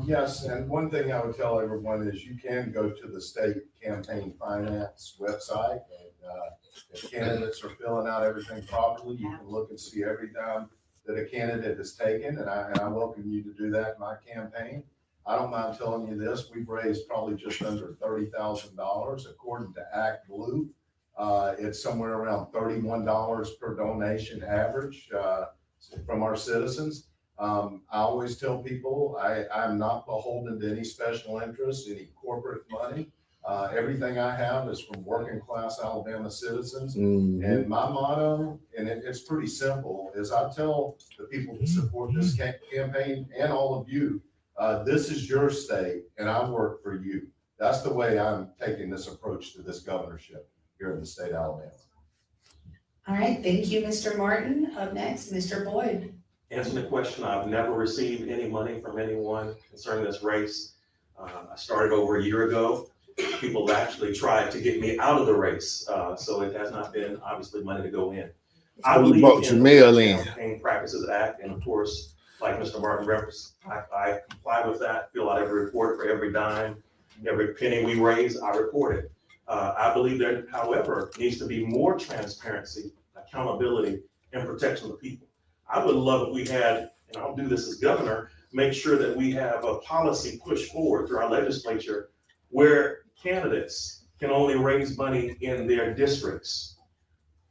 Yes, and one thing I would tell everyone is you can go to the state campaign finance website. And if candidates are filling out everything properly, you can look and see every dime that a candidate has taken. And I welcome you to do that in my campaign. I don't mind telling you this, we've raised probably just under $30,000 according to Act Blue. It's somewhere around $31 per donation average from our citizens. I always tell people I'm not beholden to any special interest, any corporate money. Everything I have is from working class Alabama citizens. Mm-hmm. And my motto, and it's pretty simple, is I tell the people that support this campaign and all of you, this is your state and I work for you. That's the way I'm taking this approach to this governorship here in the state of Alabama. All right, thank you, Mr. Martin. Up next, Mr. Boyd. Answering the question, I've never received any money from anyone concerning this race. I started over a year ago. People actually tried to get me out of the race, so it has not been obviously money to go in. I believe in the Campaign Practices Act, and of course, like Mr. Martin referenced, I comply with that, fill out every report for every dime, every penny we raise, I report it. I believe there, however, needs to be more transparency, accountability, and protection of the people. I would love if we had, and I'll do this as governor, make sure that we have a policy pushed forward through our legislature where candidates can only raise money in their districts.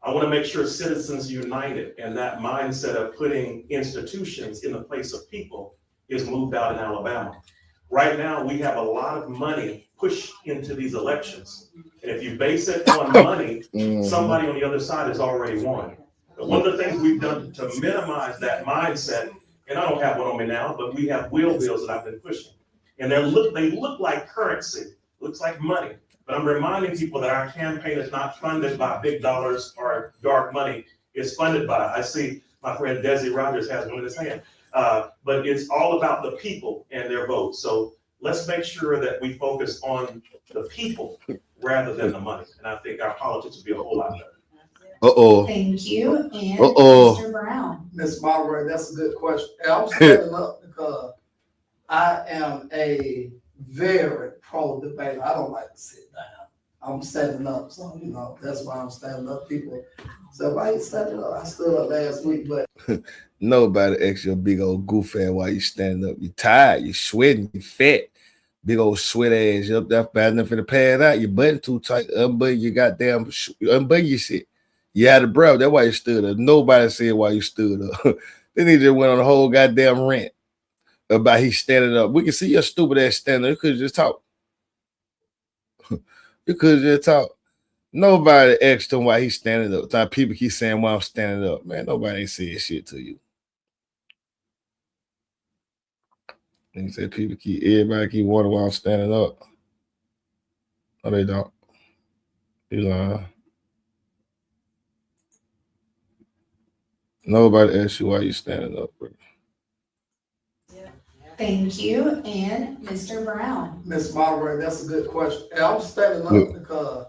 I want to make sure citizens united and that mindset of putting institutions in the place of people is moved out in Alabama. Right now, we have a lot of money pushed into these elections. And if you base it on money, somebody on the other side has already won. But one of the things we've done to minimize that mindset, and I don't have one on me now, but we have wheel bills that I've been pushing. And they look like currency, looks like money. But I'm reminding people that our campaign is not funded by big dollars or dark money. It's funded by, I see my friend Desi Rogers has one in his hand. But it's all about the people and their votes. So let's make sure that we focus on the people rather than the money. And I think our politics would be a whole lot better. Thank you. And Mr. Brown. Ms. Margaret, that's a good question. I was setting up because I am a very pro debate. I don't like to sit down. I'm standing up, so you know that's why I'm standing up. People say, "Why you standing up?" I stood up last week, but Nobody asks your big old goof ass why you standing up. You tired, you sweating, you fat, big old sweat ass. You up there bad enough for the pad out. Your button too tight. Unbutton your goddamn unbutton your shit. You had a breath. That's why you stood up. Nobody said why you stood up. Then he just went on a whole goddamn rant about he standing up. We can see your stupid ass standing up. You could just talk. You could just talk. Nobody asked him why he's standing up. Time people keep saying why I'm standing up. Man, nobody ain't saying shit to you. And he said everybody keep wondering why I'm standing up. No, they don't. You lying. Nobody asked you why you standing up, bro. Thank you, and Mr. Brown. Ms. Moderator, that's a good question. And I'm standing up because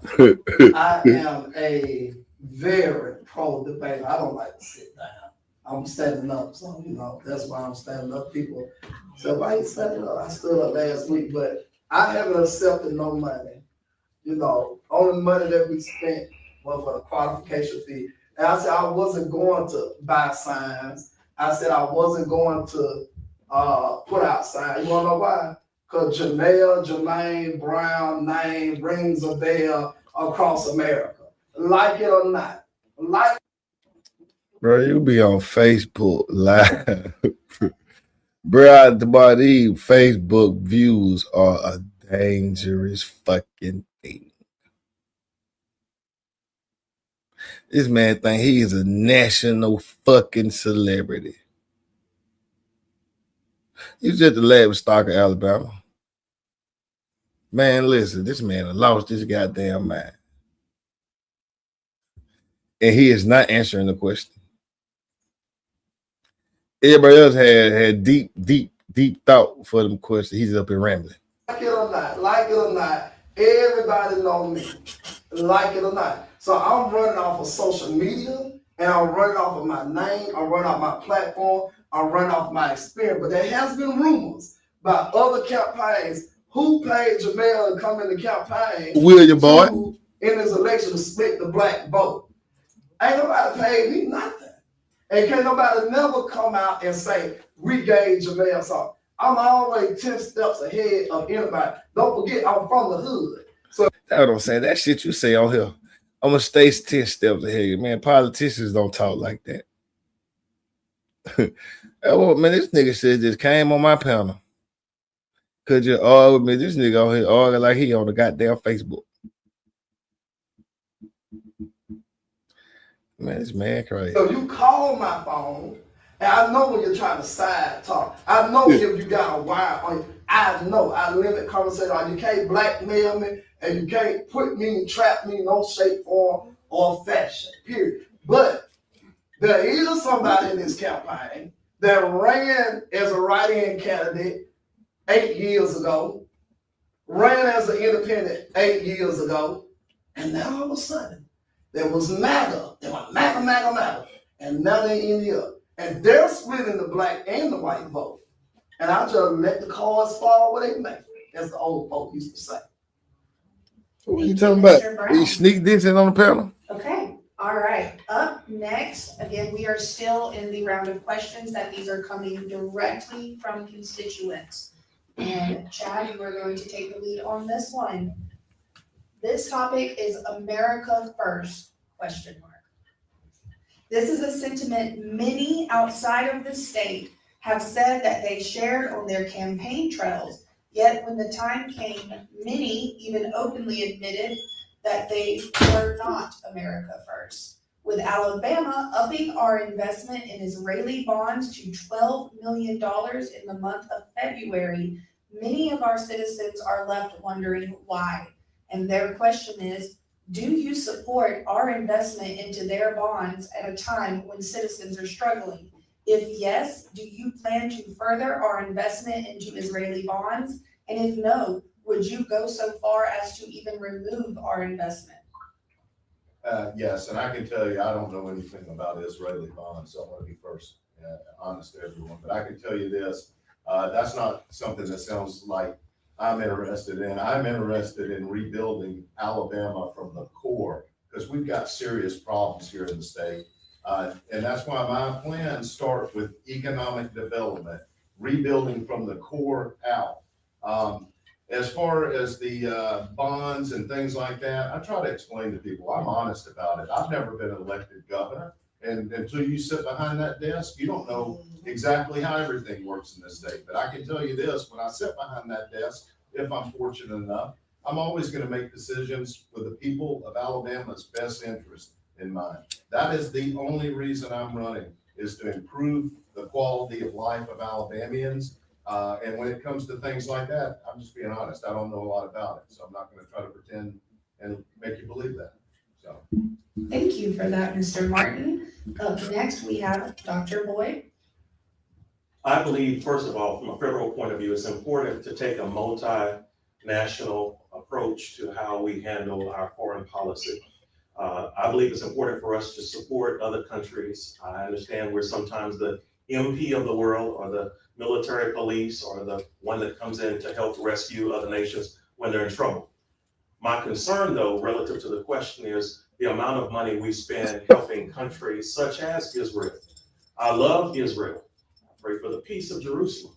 I am a very pro debate. I don't like to sit down. I'm standing up, so you know that's why I'm standing up. People say, "Why you standing up?" I stood up last week, but I haven't accepted no money. You know, only money that we spent was for the qualification fee. And I said I wasn't going to buy signs. I said I wasn't going to put out signs. You wanna know why? Because Jermaine Brown name rings a bell across America. Like it or not. Like Bro, you be on Facebook live. Bro, these Facebook views are a dangerous fucking thing. This man think he is a national fucking celebrity. You just the lab stalker, Alabama. Man, listen, this man lost his goddamn mind. And he is not answering the question. Everybody else had deep thought for them questions. He's up and rambling. it or not, everybody know me. Like it or not. So I'm running off of social media and I'm running off of my name, I'm running off my platform, I'm running off my experience. But there has been rumors about other campaigns who paid Jamel to come in the campaign William Boyd in this election to split the black vote. Ain't nobody paid me nothing. And can't nobody never come out and say, we gave Jamel something. I'm always 10 steps ahead of anybody. Don't forget, I'm from the hood. So that's what I'm saying. That shit you say on here, I'm gonna stay 10 steps ahead. Man, politicians don't talk like that. Oh, man, this nigga said just came on my panel. Could you argue with me? This nigga on here arguing like he on the goddamn Facebook. Man, this man crazy. So you call my phone, and I know when you're trying to side talk. I know if you got a wire on you. I know. I limit conversation. You can't blackmail me, and you can't put me, trap me in no shape, form, or fashion, period. But there is somebody in this campaign that ran as a write-in candidate 8 years ago, ran as an independent 8 years ago, and now all of a sudden, there was MAGA. They were MAGA. And now they're in here. And they're splitting the black and the white vote. And I just let the cards fall where they may, as the old folk used to say. What are you talking about? You sneak this in on the panel? Okay, all right. Up next, again, we are still in the round of questions that these are coming directly from constituents. And Chad, you are going to take the lead on this one. This topic is America First, question mark. This is a sentiment many outside of the state have said that they shared on their campaign trails, yet when the time came, many even openly admitted that they were not America First. With Alabama upping our investment in Israeli bonds to $12 million in the month of February, many of our citizens are left wondering why. And their question is, do you support our investment into their bonds at a time when citizens are struggling? If yes, do you plan to further our investment into Israeli bonds? And if no, would you go so far as to even remove our investment? Yes, and I can tell you, I don't know anything about Israeli bonds, so I want to be first honest to everyone. But I can tell you this, that's not something that sounds like I'm interested in. I'm interested in rebuilding Alabama from the core, because we've got serious problems here in the state. And that's why my plans start with economic development, rebuilding from the core out. As far as the bonds and things like that, I try to explain to people, I'm honest about it. I've never been elected governor. And until you sit behind that desk, you don't know exactly how everything works in this state. But I can tell you this, when I sit behind that desk, if I'm fortunate enough, I'm always going to make decisions with the people of Alabama's best interest in mind. That is the only reason I'm running, is to improve the quality of life of Alabamians. And when it comes to things like that, I'm just being honest, I don't know a lot about it. So I'm not going to try to pretend and make you believe that. So. Thank you for that, Mr. Martin. Up next, we have Dr. Boyd. I believe, first of all, from a federal point of view, it's important to take a multinational approach to how we handle our foreign policy. I believe it's important for us to support other countries. I understand we're sometimes the MP of the world, or the military police, or the one that comes in to help rescue other nations when they're in trouble. My concern, though, relative to the question, is the amount of money we spend helping countries such as Israel. I love Israel. I pray for the peace of Jerusalem.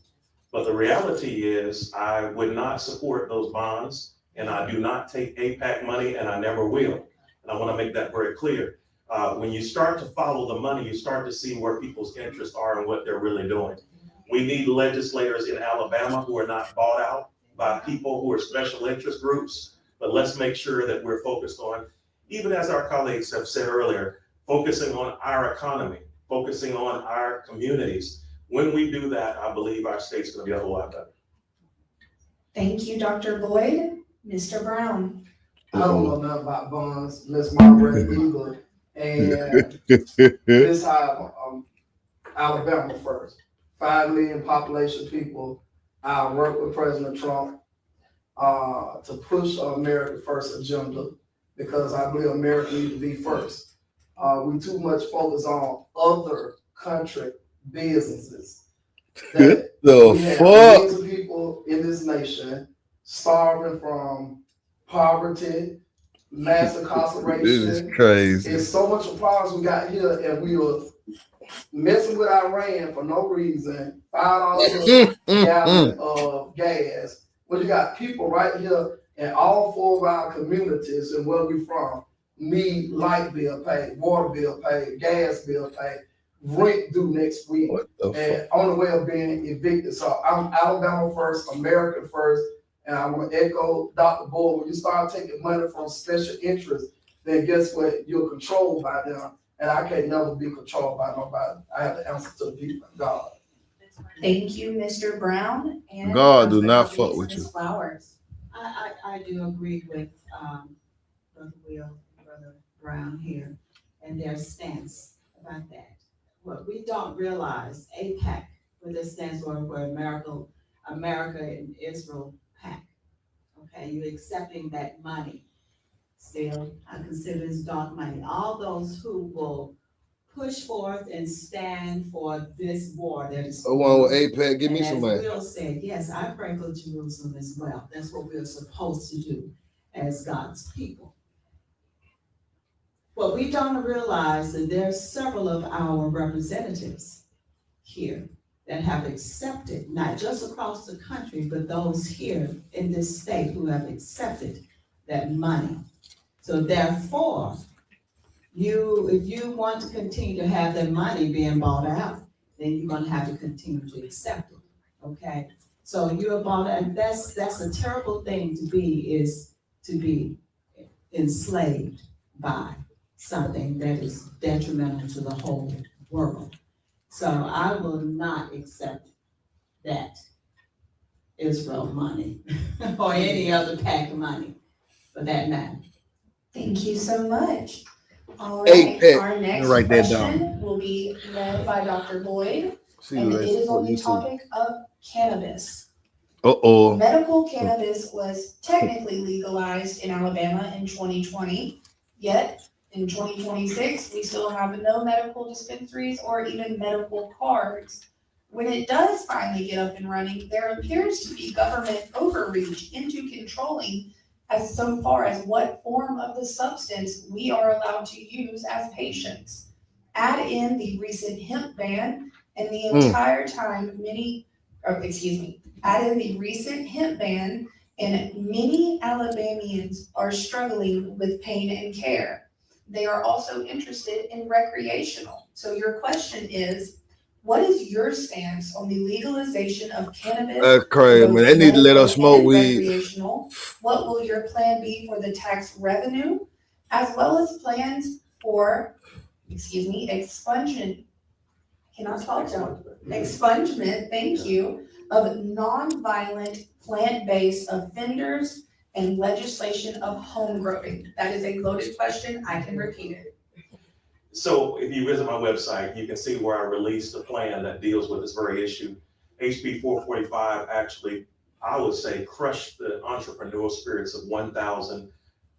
But the reality is, I would not support those bonds, and I do not take AIPAC money, and I never will. And I want to make that very clear. When you start to follow the money, you start to see where people's interests are and what they're really doing. We need legislators in Alabama who are not bought out by people who are special interest groups. But let's make sure that we're focused on, even as our colleagues have said earlier, focusing on our economy, focusing on our communities. When we do that, I believe our state's going to be a whole lot better. Thank you, Dr. Boyd. Mr. Brown. I don't know nothing about bonds, Miss Margaret either. And this how Alabama first. 5 million population people. I work with President Trump to push America First agenda, because I believe America needs to be first. We too much focus on other country businesses. That we have millions of people in this nation starving from poverty, mass incarceration. This is crazy. It's so much of problems we got here, and we are messing with Iran for no reason. $5 a gallon of gas. Well, you got people right here in all 4 of our communities and where we from need light bill paid, water bill paid, gas bill paid, rent due next week, and on the way of being evicted. So I'm Alabama first, America first, and I want to echo Dr. Boyd. When you start taking money from special interests, then guess what? You're controlled by them, and I can't never be controlled by nobody. I have to answer to the people of God. Thank you, Mr. Brown. And God do not fuck with Ms. you. Flowers. I do agree with Brother Will and Brother Brown here and their stance about that. What we don't realize, AIPAC, what this stands for America and Israel PAC. Okay, you're accepting that money. Still, I consider this dark money. All those who will push forth and stand for this war that is. I want with AIPAC, give me and some as money. Will said, yes, I pray for Jerusalem as well. That's what we're supposed to do as God's people. But we don't realize that there are several of our representatives here that have accepted, not just across the country, but those here in this state who have accepted that money. So therefore, if you want to continue to have that money being bought out, then you're gonna have to continue to accept it, okay? So you're bought out, that's a terrible thing to be enslaved by something that is detrimental to the whole world. So I will not accept that Israel money or any other PAC money for that matter. Thank you so much. All right, AIPAC. our next Write that question will be led by Dr. Boyd, See and you it later. is on the You too. topic of cannabis. Uh-oh. Medical cannabis was technically legalized in Alabama in 2020, yet in 2026, we still have no medical dispensaries or even medical cards When it does finally get up and running, there appears to be government overreach into controlling as so far as what form of the substance we are allowed to use as patients. Add in the recent hemp ban and the entire time add in the recent hemp ban and many Alabamians are struggling with pain and care. They are also interested in recreational. So your question is, what is your stance on the legalization of cannabis? That's crazy, man. They need to let us smoke weed. Recreational. What will your plan be for the tax revenue, as well as plans for, expungement? Cannot talk about expungement. Thank you, of non-violent plant-based offenders and legislation of home growing. That is a loaded question. I can repeat it. So if you visit my website, you can see where I released a plan that deals with this very issue. HB 445 actually, I would say, crushed the entrepreneurial spirits of 1,000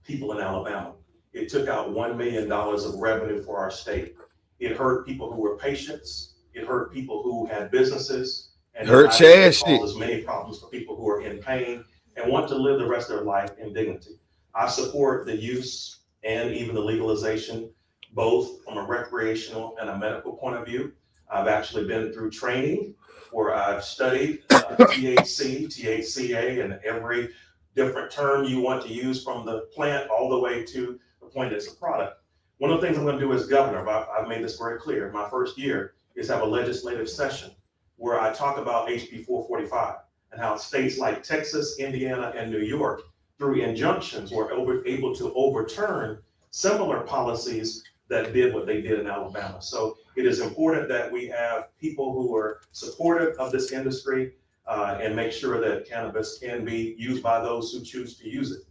people in Alabama. It took out $1 million of revenue for our state. It hurt people who were patients. It hurt people who had businesses. And hurt Chad shit. Causes many problems for people who are in pain and want to live the rest of their life in dignity. I support the use and even the legalization, both from a recreational and a medical point of view. I've actually been through training where I've studied THC, THCA, and every different term you want to use from the plant all the way to the point it's a product. One of the things I'm going to do as governor, I've made this very clear, my first year is have a legislative session where I talk about HB 445 and how states like Texas, Indiana, and New York, through injunctions, were able to overturn similar policies that did what they did in Alabama. So it is important that we have people who are supportive of this industry and make sure that cannabis can be used by those who choose to use it.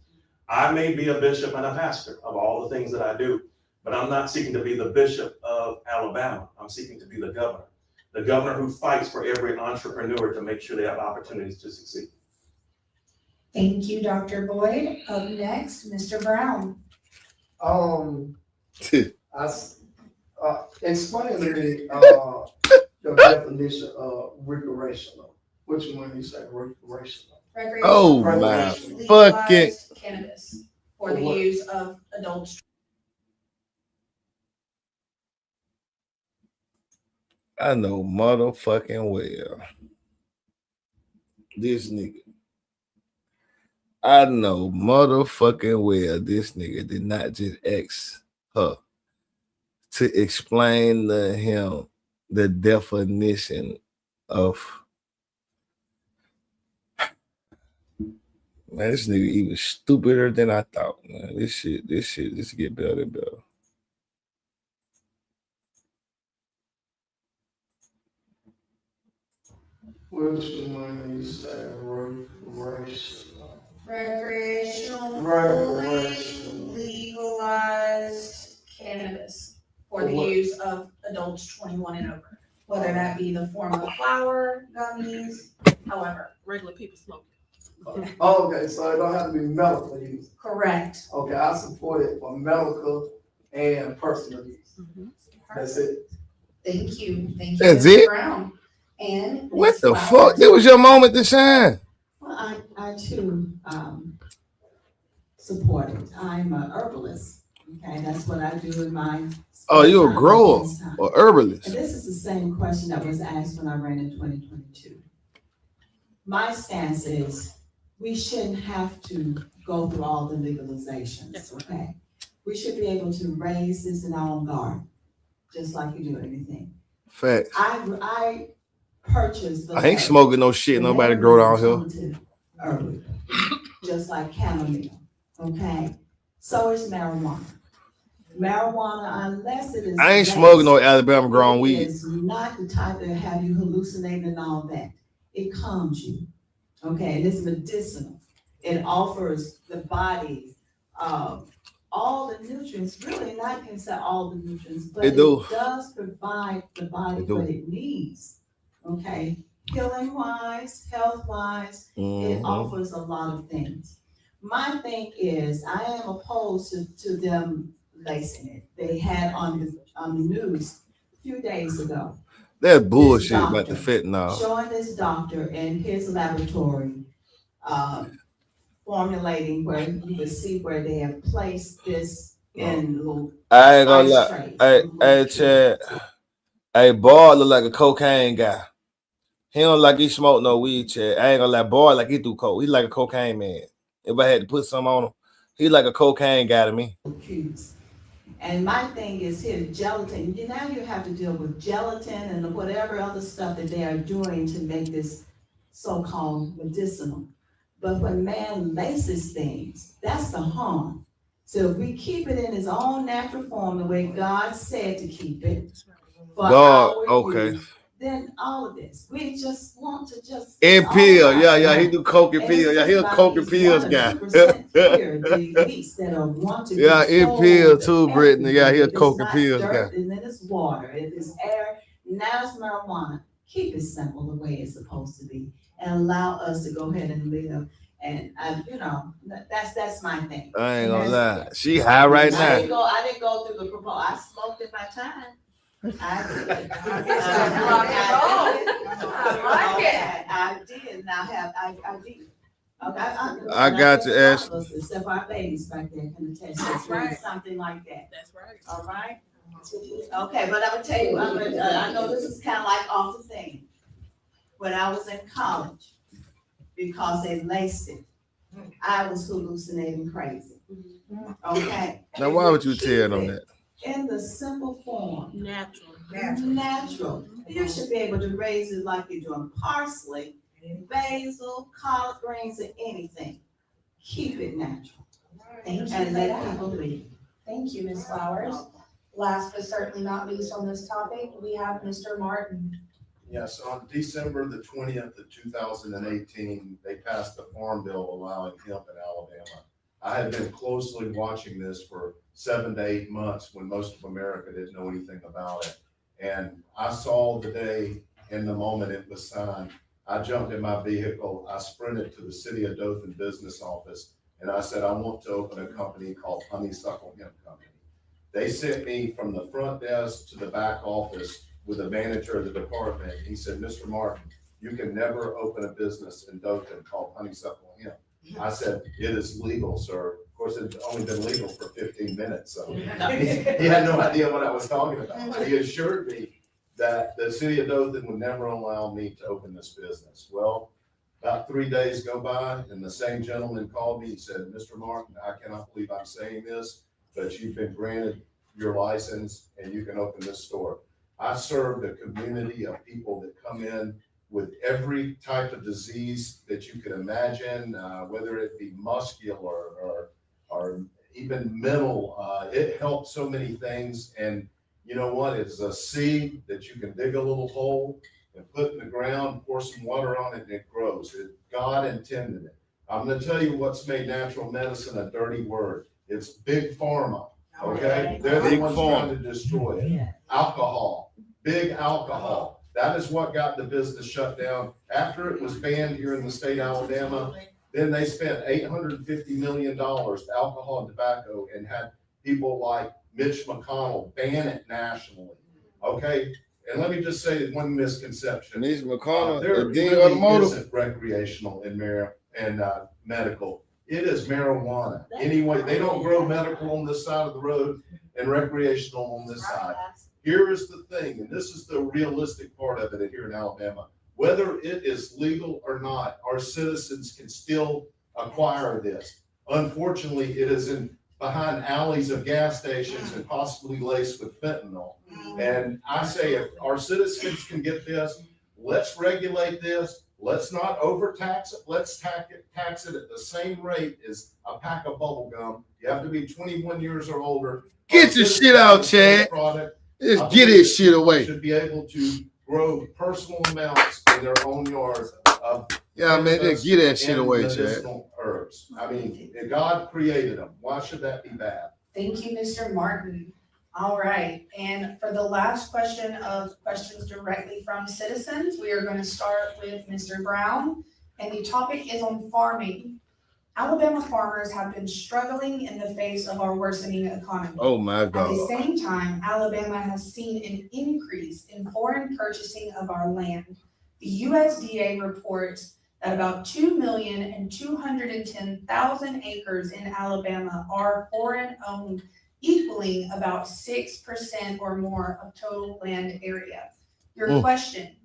I may be a bishop and a pastor of all the things that I do, but I'm not seeking to be the bishop of Alabama. I'm seeking to be the governor who fights for every entrepreneur to make sure they have opportunities to succeed. Thank you, Dr. Boyd. Up next, Mr. Brown. Explain to me the definition of recreational. Which one you say recreational? Oh my fucking cannabis for the use of adults. I know motherfucking well. This nigga. I know motherfucking well this nigga did not just ask her to explain to him the definition of. Man, this nigga even stupider than I thought, man. This shit get better and better. Which one you say recreational? Recreational, Recreational. legalized cannabis for the use of adults 21 and over, whether that be the form of flower, gummies, however. Regular people smoke. Okay, so it don't have to be medical use. Correct. Okay, I support it for medical and personal use. That's it. Thank you. Thank you, That's Mr. it? Brown. And What Ms. the Flowers. fuck? It was your moment to shine. Well, I too support it. I'm a herbalist. Okay, that's what I do in my. Oh, you a grower or herbalist? And this is the same question that was asked when I ran in 2022. My stance is we shouldn't have to go through all the legalizations. Okay, we should be able to raise this in our own garden, just like you do anything. Facts. I purchased. I ain't smoking no shit nobody grow down here. Herb, just like chamomile. Okay, so is marijuana. Marijuana, unless it is. I ain't smoking no Alabama grown weed. It's not the type that have you hallucinating and all that. It calms you. Okay, and it's medicinal. It offers the body all the nutrients, really not can say all the nutrients, but it does provide the body what it needs. Okay, healing wise, health wise, it offers a lot of things. My thing is, I am opposed to them lacing it. They had on the news a few days ago. That's bullshit about the fentanyl. Showing this doctor in his laboratory, formulating where you can see where they have placed this in little I ain't gonna ice lie. trays. Hey, Chad. Hey, boy look like a cocaine guy. He don't like he smoke no weed, Chad. I ain't gonna lie. Boy like he do coke. He like a cocaine man. If I had to put some on him, he like a cocaine guy to me. Cubes. And my thing is here, gelatin. Now you have to deal with gelatin and whatever other stuff that they are doing to make this so-called medicinal. But when man laces things, that's the harm. So if we keep it in its own natural form, the way God said to keep it, for our use, then all of this, we just want to just in pill, yeah, he do coke and pill, yeah, he a coke and pills guy. Yeah, in pill too, Brittany. Yeah, he a coke and pills guy. And then it's water, if it's air, now it's marijuana. Keep it simple the way it's supposed to be, and allow us to go ahead and live. And that's my thing. I ain't gonna lie, she high right now. I didn't go through the proposal. I smoked in my time. I did. I did. Okay, I got you, Ash. Except our babies back there can attest to something like that. That's right. All right. Okay, but I'm gonna tell you, I know this is kind of like off the thing. When I was in college, because they laced it, I was hallucinating crazy. Okay. Now, why would you tell them that? In the simple form. Natural. You should be able to raise it like you're doing parsley, basil, collard greens, or anything. Keep it natural. Thank you for And let that. people leave. Thank you, Ms. Flowers. Last but certainly not least on this topic, we have Mr. Martin. Yes, on December the 20th of 2018, they passed a farm bill allowing hemp in Alabama. I had been closely watching this for 7 to 8 months when most of America didn't know anything about it. And I saw the day and the moment it was signed. I jumped in my vehicle, I sprinted to the city of Dothan business office, and I said, I want to open a company called Honeysuckle Hemp Company. They sent me from the front desk to the back office with the manager of the department. He said, Mr. Martin, you can never open a business in Dothan called Honeysuckle Hemp. I said, it is legal, sir. Of course, it's only been legal for 15 minutes, so he had no idea what I was talking about. But he assured me that the city of Dothan would never allow me to open this business. Well, about 3 days go by, and the same gentleman called me. He said, Mr. Martin, I cannot believe I'm saying this, but you've been granted your license and you can open this store. I served a community of people that come in with every type of disease that you could imagine, whether it be muscular or even mental. It helped so many things. And you know what? It's a seed that you can dig a little hole and put in the ground, pour some water on it, and it grows. God intended it. I'm going to tell you what's made natural medicine a dirty word. It's big pharma. Okay? They're the ones trying to destroy it. Alcohol, big alcohol. That is what got the business shut down. After it was banned here in the state of Alabama, then they spent $850 million alcohol and tobacco and had people like Mitch McConnell ban it nationally. Okay? And let me just say one misconception. Mitch McConnell, there really isn't recreational and medical. It is marijuana. Anyway, they don't grow medical on this side of the road and recreational on this side. Here is the thing, and this is the realistic part of it here in Alabama. Whether it is legal or not, our citizens can still acquire this. Unfortunately, it is behind alleys of gas stations and possibly laced with fentanyl. And I say, if our citizens can get this, let's regulate this. Let's not overtax it. Let's tax it at the same rate as a pack of bubble gum. You have to be 21 years or older. Get your shit out, Chad. Just get his shit away. Should be able to grow personal amounts in their own yard of man, just get that shit away, Chad. Herbs. I mean, God created them. Why should that be bad? Thank you, Mr. Martin. All right, and for the last question of questions directly from citizens, we are going to start with Mr. Brown, and the topic is on farming. Alabama farmers have been struggling in the face of our worsening economy. Oh my At the God. same time, Alabama has seen an increase in foreign purchasing of our land. The USDA reports that about 2,210,000 acres in Alabama are foreign owned, equaling about 6% or more of total land area. Your question,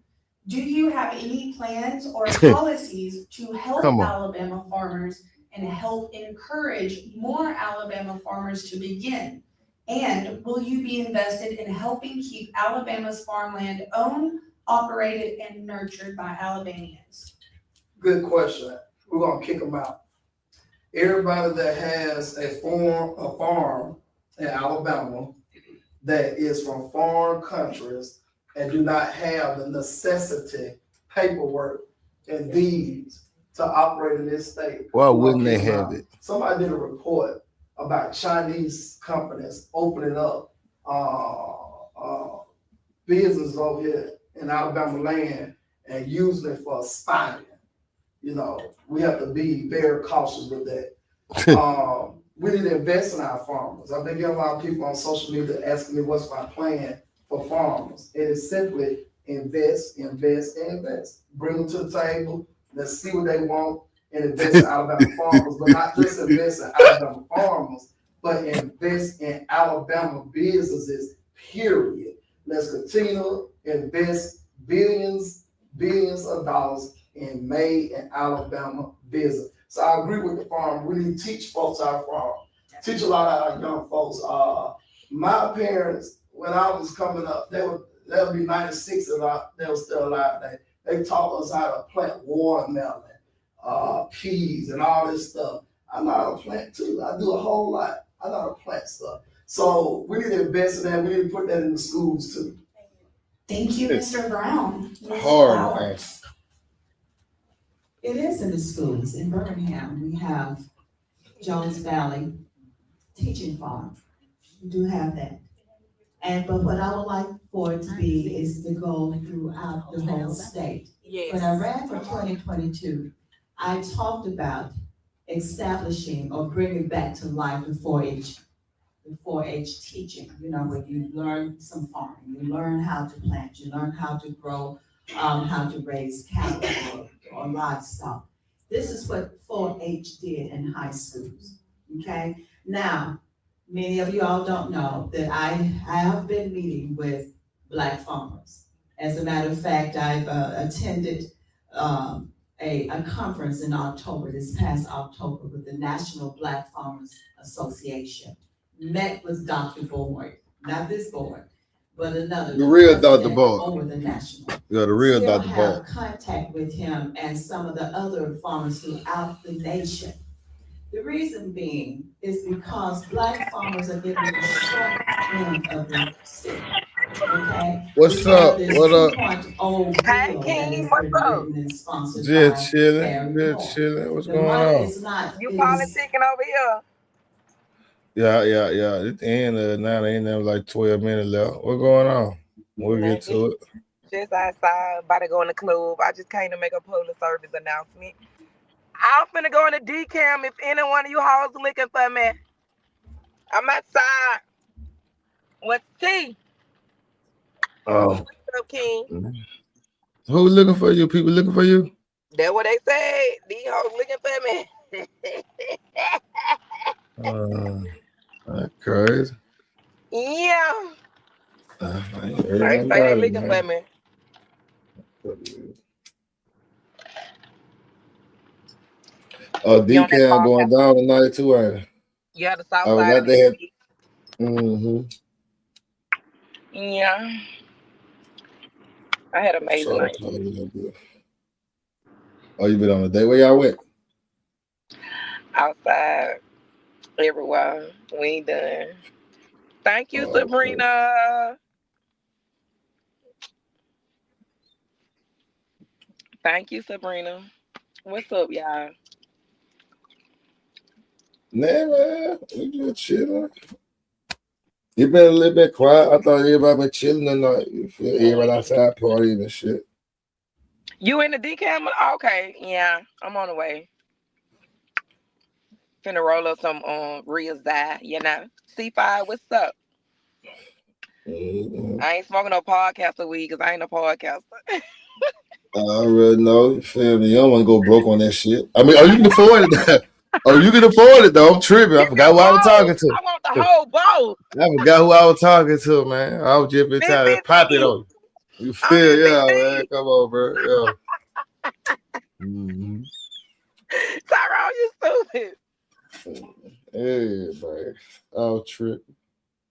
do you have any plans or policies to help Come on. Alabama farmers and help encourage more Alabama farmers to begin? And will you be invested in helping keep Alabama's farmland owned, operated, and nurtured by Alabamians? Good question. We're gonna kick them out. Everybody that has a farm in Alabama that is from foreign countries and do not have the necessity, paperwork, and deeds to operate in this state. Why we're gonna wouldn't they kick 'em have out. it? Somebody did a report about Chinese companies opening up business over here in Alabama land and using it for spying. You know, we have to be very cautious with that. We need to invest in our farmers. I've been getting a lot of people on social media asking me what's my plan for farmers. It is simply invest, invest, and invest. Bring them to the table. Let's see what they want and invest in Alabama farmers, but not just invest in Alabama farmers, but invest in Alabama businesses, period. Let's continue to invest billions of dollars in made in Alabama business. So I agree with the farm. We need to teach folks how to farm. Teach a lot of our young folks. My parents, when I was coming up, they would be 96 and they were still alive. They taught us how to plant watermelon, peas, and all this stuff. I know how to plant too. I do a whole lot. I know how to plant stuff. So we need to invest in that. We need to put that in the schools too. Thank you, Mr. Brown. Ms. Hard. Flowers. It is in the schools. In Birmingham, we have Jones Valley Teaching Farm. We do have that. But what I would like for it to be is to go throughout the whole state. When I ran for 2022, I talked about establishing or bringing back to life the 4-H teaching, you know, where you learn some farming, you learn how to plant, you learn how to grow, how to raise cattle or livestock. This is what 4-H did in high schools, okay? Now, many of you all don't know that I have been meeting with Black farmers. As a matter of fact, I've attended a conference in October, this past October, with the National Black Farmers Association. Met with Dr. Boyd, not this board, but another. The real Dr. Boyd. Over the national. Yeah, the real Still Dr. have Boyd. contact with him and some of the other farmers throughout the nation. The reason being is because Black farmers are getting the short end of the stick. Okay. What's up? What up? Hey, King, what's up? Just chilling. Just chilling. What's going on? You politicking over here? Yeah. It's the end of it now. They ain't never like 12 minutes left. What's going on? We'll get to it. Just outside, about to go in the club. I just came to make a public service announcement. I'm finna go in the decam if any one of you hoes looking for me. I'm outside. What's tea? Oh. What's up, King? Who looking for you? People looking for you? That's what they say. These hoes looking for me. That's crazy. Yeah. They say they looking for me. Oh, decam going down tonight too, ain't it? Yeah, the south side of that. Mm-hmm. Yeah. I had an amazing night. Oh, you been on a date? Where y'all went? Outside, everywhere. We ain't done. Thank you, Sabrina. Thank you, Sabrina. What's up, y'all? Nah, man. We just chilling. You been a little bit quiet. I thought everybody been chilling tonight. You feel everybody outside partying and shit. You in the decam? Okay, yeah, I'm on the way. Finna roll up some real Zai, C5, what's up? Mhm. I ain't smoking no podcaster weed because I ain't a podcaster. I already know. You feel me? You don't want to go broke on that shit. I mean, oh, you can afford it. Oh, you can afford it though. I'm tripping. I Give me a forgot who I was bowl. talking to. I want the whole bowl. I forgot who I was talking to, man. I was just been Big trying to pop it 15. on you. You I'm feel? in Yeah, man. 15. Come on, bro. Yeah. Mm-hmm. Tyrone, you stupid. Hey, man. I was tripping.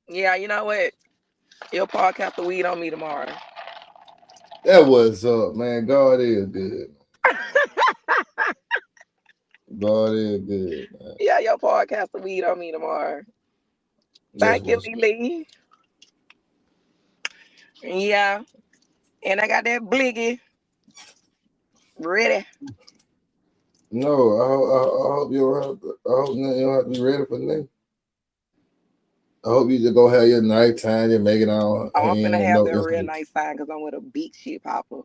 Yeah, you know what? Your podcaster weed on me tomorrow. That was up, man. God is good. God is good, man. Yeah, your podcaster weed on me tomorrow. That's Thank you, what's Lee. Yeah, and I got that bliggy ready. no. I hope you don't have. I hope you don't have to be ready for nothing. I hope you just go have your nighttime. You make it on Oh, I'm finna hand and have no that real influence. nice sign because I'm with a beat shit popper.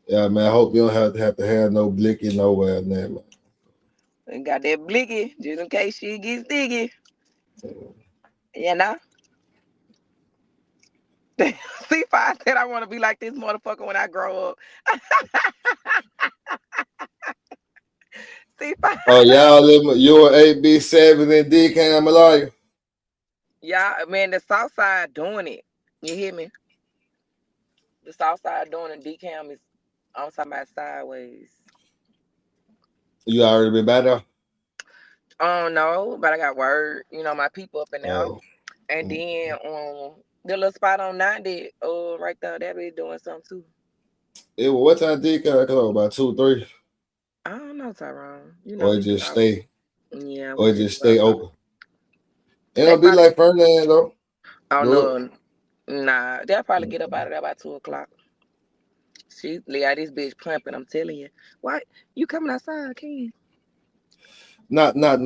Yeah, man. I hope you don't have no blicky nowhere, man. And got that bliggy just in case she gets diggy. You know? C5 said I want to be like this motherfucker when I grow up. C5. Oh, y'all live your AB7 and D Cam Malaya. Yeah, man, the South Side doing it. You hear me? The South Side doing it. DCAM is, I'm talking about sideways. You already been back there? I don't know, but I got word. You know, my people up in there. Oh. And then the little spot on 90, right there, that be doing something too. What time D Cam close? About 2, 3? I don't know, Tyrone. You know Or it we be just out. stay? Yeah, Or we it just just about stay out. open? It They don't be probably, like Fernand though. oh Do it. no, nah, they'll probably get up out of there by 2 o'clock. She got this bitch pumping, I'm telling you. Why? You coming outside, Ken? Not. I'm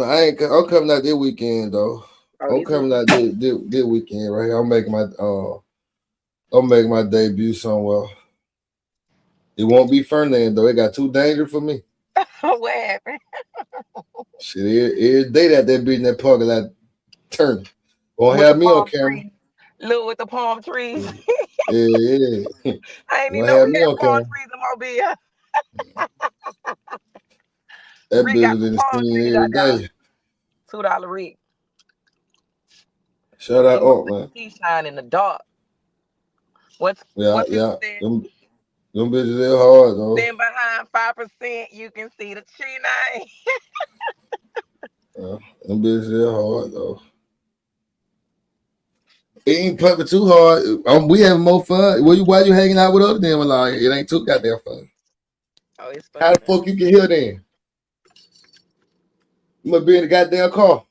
coming out this weekend though. Oh, I'm this coming weekend. out this weekend right here. I'll make my debut somewhere. It won't be Fernand though. It got too dangerous for me. What happened? Shit, every day that bitch in that parking lot turning. Won't With the have me on palm camera. trees. Look, with the palm trees. Yeah. I ain't even Won't know have we me had on palm camera. trees in Mobile. That Rick bitch got was some in the palm scene trees every out there. day. $2 Rick. Shout He out, man. motherfucking shine in the dark. What's Yeah, what people yeah. said? Them bitches they hard though. Stand behind 5%, you can see the tree line. Yeah, them bitches they hard though. It ain't pumping too hard. We having more fun. Why you hanging out with other than like it ain't too goddamn fun. Oh, it's How fun the now. fuck you can hear then? You must be in the goddamn car.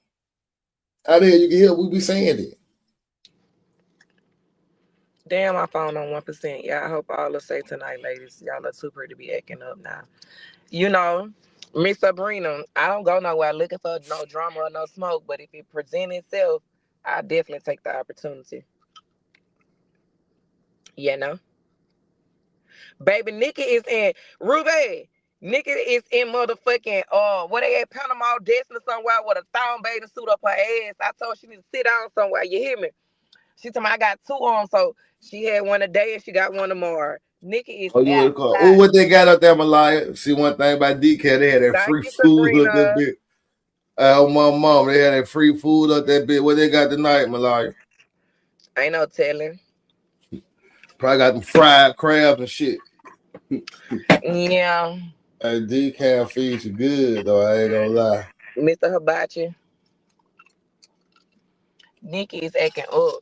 How the hell you can hear we be saying it? Damn, my phone on 1%. Yeah, I hope all will say tonight, ladies. Y'all are too pretty to be acting up now. You know, Miss Sabrina, I don't go nowhere looking for no drama or no smoke, but if it present itself, I definitely take the opportunity. You know? Baby, Nikki is in Ruby. Nikki is in motherfucking where they at Panama Destiny somewhere with a thong bathing suit up her ass. I told her she need to sit down somewhere. You hear me? She told me I got two on, so she had one today and she got one tomorrow. Nikki is Oh, you in the car? Oh, outside. what they got up there, Malaya? See one thing about DK, they had that Thank free you, food up that Sabrina. bit. Oh my mom, they had that free food up that bit. What they got tonight, Malaya? Ain't no telling. Probably got them fried crabs and shit. Yeah, Hey, DK feeds you good though. I ain't gonna lie. Mr. Hibachi. Nikki is acting up.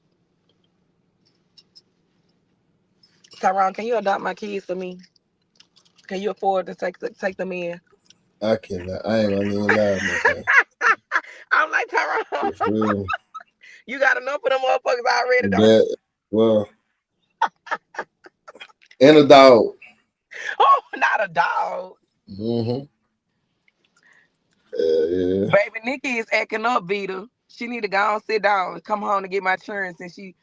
Tyrone, can you adopt my kids for me? Can you afford to take them in? I cannot. I ain't gonna even lie, man. I'm like Tyrone. You feel me? You got enough of them motherfuckers already, don't you? That well, and a dog. Oh, not a dog. Mm-hmm. Yeah. Baby Nikki is acting up, Vita. She need to go and sit down and come home and get my children since she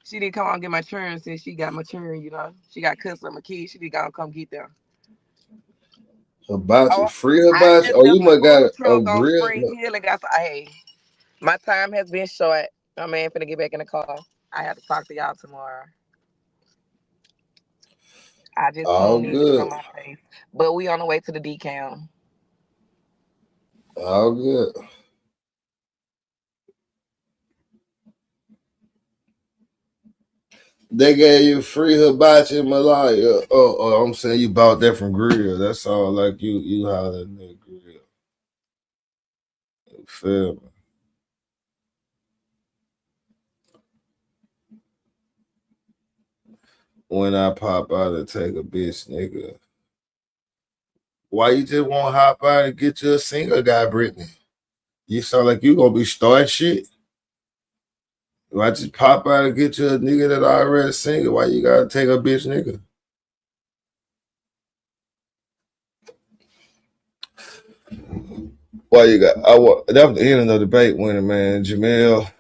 didn't come home and get my children since she got my children, you know. She got cussed on my kids. She need to go and come get them. Hibachi, Oh, free I hibachi. just Oh, you left a might got food a truck on grill. Spring Hill and got some. Hey, my time has been short. My man finna get back in the car. I have to talk to y'all tomorrow. I just All tuned in to show good. my face. But we on the way to the decam. All good. They gave you free hibachi Malaya. Oh, I'm saying you bought that from grill. That's all. Like you hollered in that grill. You feel me? When I pop out and take a bitch, nigga. Why you just want to hop out and get you a single guy, Brittany? You sound like you gonna be starting shit. Why just pop out and get you a nigga that already single? Why you gotta take a bitch nigga? Why you got? That was the end of the debate winning, man. Jamel.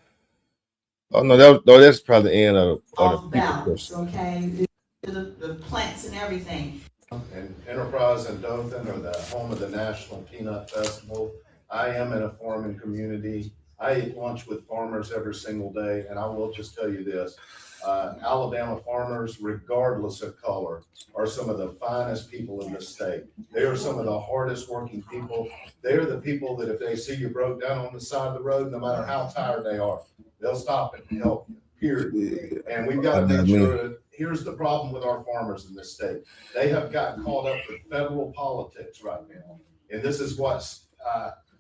Oh no, that's probably the end of the Off people balance, question. okay? The plants and everything. And Enterprise in Dothan are the home of the National Peanut Festival. I am in a farming community. I eat lunch with farmers every single day, and I will just tell you this. Alabama farmers, regardless of color, are some of the finest people in the state. They are some of the hardest working people. They are the people that if they see you broke down on the side of the road, no matter how tired they are, they'll stop and help you, period. And we've got to make sure that here's the problem with our farmers in this state. They have got caught up with federal politics right now. And this is what's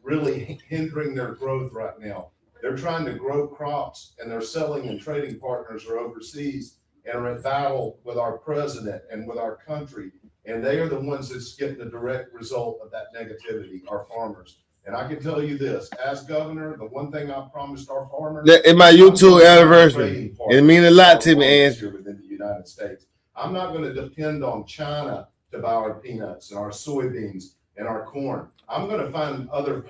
really hindering their growth right now. They're trying to grow crops and their selling and trading partners are overseas and are at battle with our president and with our country. And they are the ones that's getting the direct result of that negativity, our farmers. And I can tell you this, as governor, the one thing I promised our farmers. In my YouTube anniversary, it means a lot to me, and here within the United States. I'm not going to depend on China to buy our peanuts and our soybeans and our corn. I'm going to find other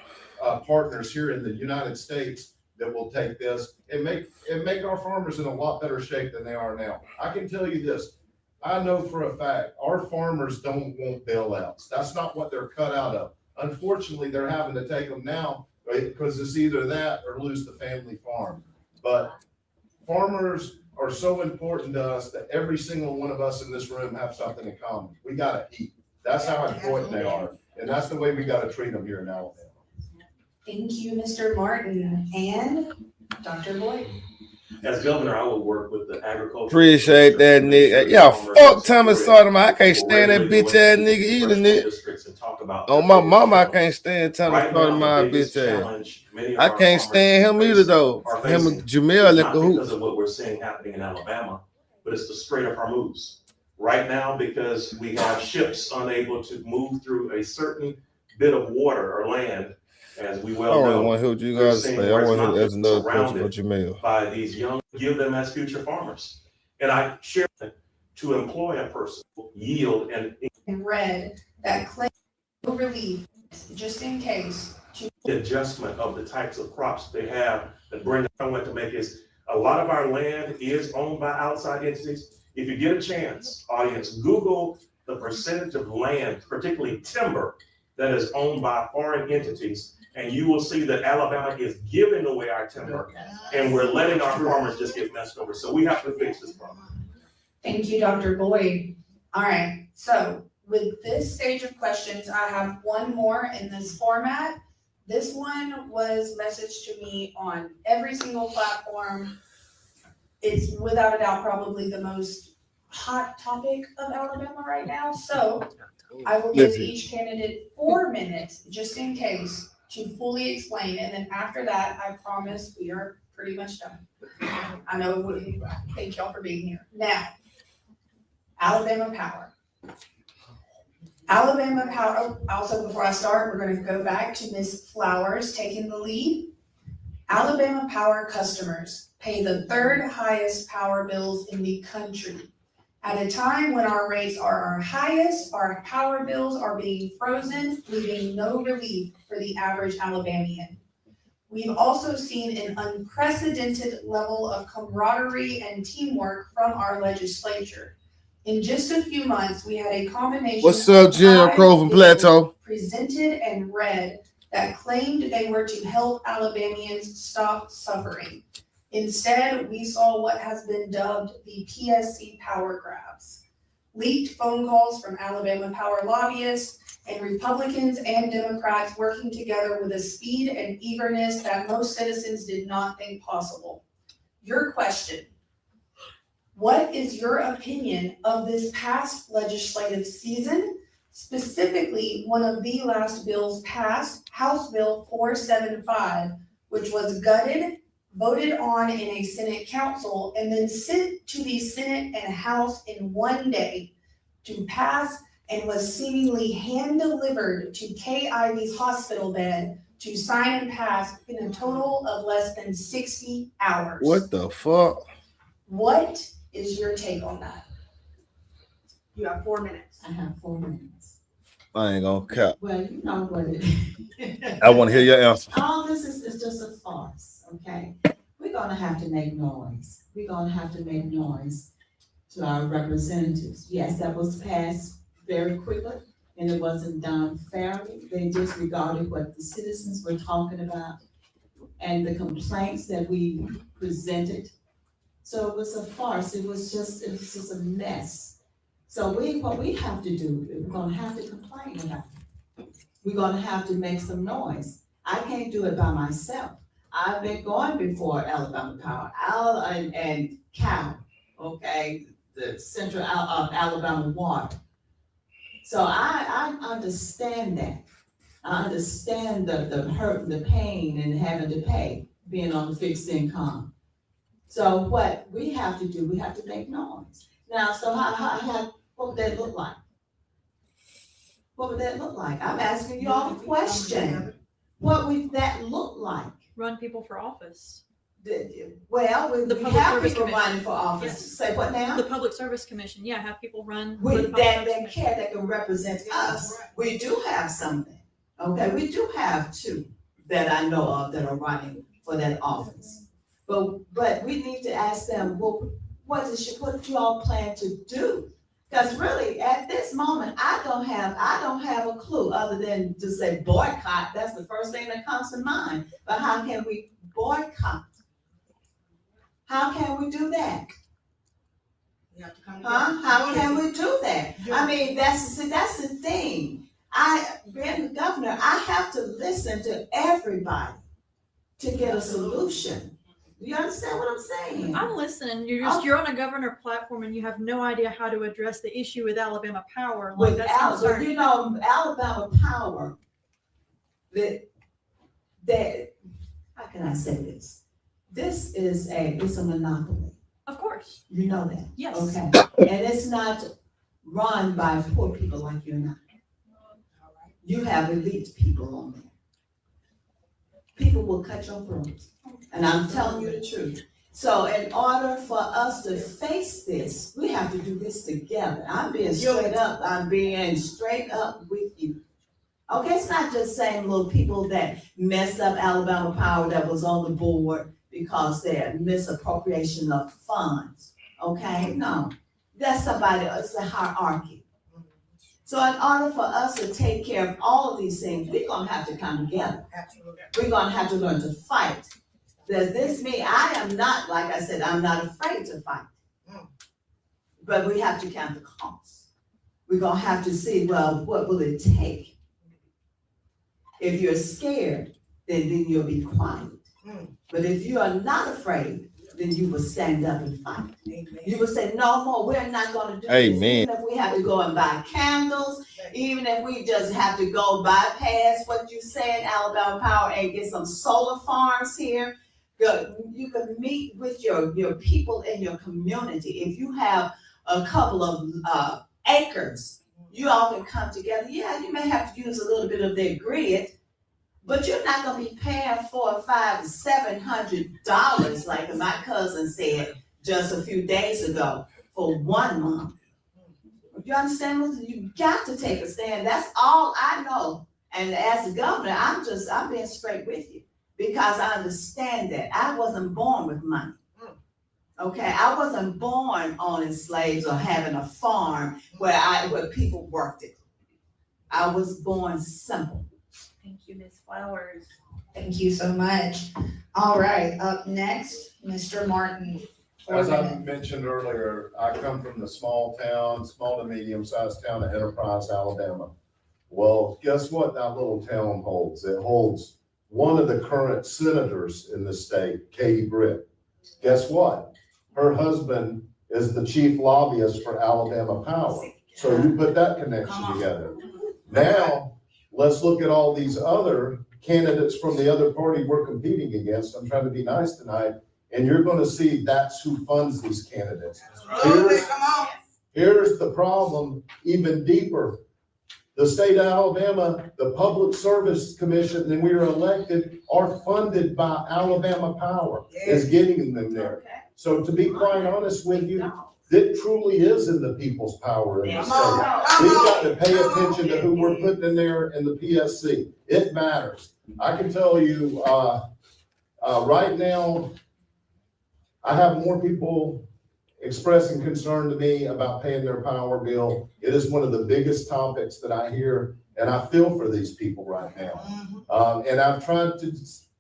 partners here in the United States that will take this and make our farmers in a lot better shape than they are now. I can tell you this. I know for a fact our farmers don't want bailouts. That's not what they're cut out of. Unfortunately, they're having to take them now because it's either that or lose the family farm. But farmers are so important to us that every single one of us in this room have something in common. We got to eat. That's how important they are. And that's the way we got to treat them here in Alabama. Thank you, Mr. Martin. And Dr. Boyd. As governor, I will work with the agriculture. appreciate that nigga. Yo, fuck Thomas Sodom. I can't stand that bitch ass nigga either, nigga. On my mama, I can't stand Thomas Sodom, my bitch ass. I can't stand him either though. Him and Jamel in not because cahoots. of what we're seeing happening in Alabama, but it's the Strait of Hormuz. Right now, because we have ships unable to move through a certain bit of water or land, as we I well don't know, want to hear what you we're guys seeing say. I where it's want to not hear as just another question for surrounded Jamel. by these young, give them as future farmers. And I share to employ a person, yield and read that claim no relief, just in case. adjustment of the types of crops they have. That Brenda went to make is a lot of our land is owned by outside entities. If you get a chance, audience, Google the percentage of land, particularly timber, that is owned by foreign entities, and you will see that Alabama is giving away our timber, and we're letting our farmers just get messed over. So we have to fix this problem. Thank you, Dr. Boyd. All right, so with this stage of questions, I have one more in this format. This one was messaged to me on every single platform. It's without a doubt probably the most hot topic of Alabama right now. So I will give each candidate 4 minutes, just in case, to fully explain. And then after that, I promise we are pretty much done. I know, thank y'all for being here. Now, Alabama Power. Alabama Power, also before I start, we're gonna go back to Ms. Flowers taking the lead. Alabama Power customers pay the third highest power bills in the country. At a time when our rates are our highest, our power bills are being frozen, leaving no relief for the average Alabamian. We've also seen an unprecedented level of camaraderie and teamwork from our legislature. In just a few months, we had a combination What's up, of Jim 5 Crow from bills Plateau? presented and read that claimed they were to help Alabamians stop suffering. Instead, we saw what has been dubbed the PSC power grabs. Leaked phone calls from Alabama power lobbyists and Republicans and Democrats working together with a speed and eagerness that most citizens did not think possible. Your question: what is your opinion of this past legislative season? Specifically, one of the last bills passed, House Bill 475, which was gutted, voted on in a Senate council, and then sent to the Senate and House in one day to pass, and was seemingly hand-delivered to Kay Ivy's hospital bed to sign and pass in a total of less than 60 hours. What the fuck? What is your take on that? You have 4 minutes. I have 4 minutes. I ain't gonna cap. Well, you know what it is. I want to hear your answer. All this is just a farce, okay? We're gonna have to make noise. We're gonna have to make noise to our representatives. Yes, that was passed very quickly, and it wasn't done fairly. They disregarded what the citizens were talking about and the complaints that we presented. So it was a farce. It was just a mess. So what we have to do, we're gonna have to complain about it. We're gonna have to make some noise. I can't do it by myself. I've been going before Alabama Power, and Cal, okay, the Central Alabama Water. So I understand that. I understand the hurt and the pain and having to pay, being on the fixed income. So what we have to do, we have to make noise. Now, so what would that look like? What would that look like? I'm asking you all a question. What would that look like? Run people for office. Well, we The Public have Service people Commission. running for office. Yes. Say what now? The Public Service Commission, yeah, have people run. for the With Public that Service they Commission. care, that can represent us. We do have something, okay? We do have 2 that I know of that are running for that office. But we need to ask them, well, what you all plan to do? Because really, at this moment, I don't have a clue other than to say boycott. That's the first thing that comes to mind. But how can we boycott? How can we do that? You have to come Huh? How can we do that? I mean, that's the thing. Being the governor, I have to listen to everybody to get a solution. Do you understand what I'm saying? I'm listening. You're on a governor platform and you have no idea how to address the issue with Alabama Power. Like that's concerning. You know, Alabama Power, that how can I say this? This is it's a monopoly. Of course. You know that? Yes. Okay. And it's not run by poor people like you and I. You have elite people on there. People will cut your throats. And I'm telling you the truth. So in order for us to face this, we have to do this together. I'm being straight up with you. Okay, it's not just saying little people that messed up Alabama Power that was on the board because they're misappropriation of funds. Okay, no. That's somebody, it's a hierarchy. So in order for us to take care of all of these things, we're gonna have to come together. Absolutely. We're gonna have to learn to fight. Does this mean, I am not, like I said, I'm not afraid to fight. But we have to count the costs. We're gonna have to see, well, what will it take? If you're scared, then you'll be quiet. But if you are not afraid, then you will stand up and fight. Amen. You will say, no more, we're not gonna do this. Amen. Even if we have to go and buy candles, even if we just have to go bypass what you said, Alabama Power, and get some solar farms here. You can meet with your people in your community. If you have a couple of acres, you all can come together. Yeah, you may have to use a little bit of their grid, but you're not gonna be paying $400, $500, $700, like my cousin said just a few days ago for 1 month. You understand? You got to take a stand. That's all I know. And as a governor, I'm being straight with you because I understand that I wasn't born with money. Okay, I wasn't born owning slaves or having a farm where people worked it. I was born simple. Thank you, Ms. Flowers. Thank you so much. All right, up next, Mr. Martin. As I mentioned earlier, I come from the small to medium-sized town of Enterprise, Alabama. Well, guess what that little town holds? It holds one of the current senators in the state, Katie Britt. Guess what? Her husband is the chief lobbyist for Alabama Power. So you put that connection together. Now, let's look at all these other candidates from the other party we're competing against. I'm trying to be nice tonight. And you're going to see that's who funds these candidates. Here's the problem, even deeper. The state of Alabama, the Public Service Commission, and we are elected, are funded by Alabama Power, is getting them there. So to be quite honest with you, it truly is in the people's power in the state. We've got to pay attention to who we're putting in there in the PSC. It matters. I can tell you, right now, I have more people expressing concern to me about paying their power bill. It is one of the biggest topics that I hear, and I feel for these people right now. And I've tried to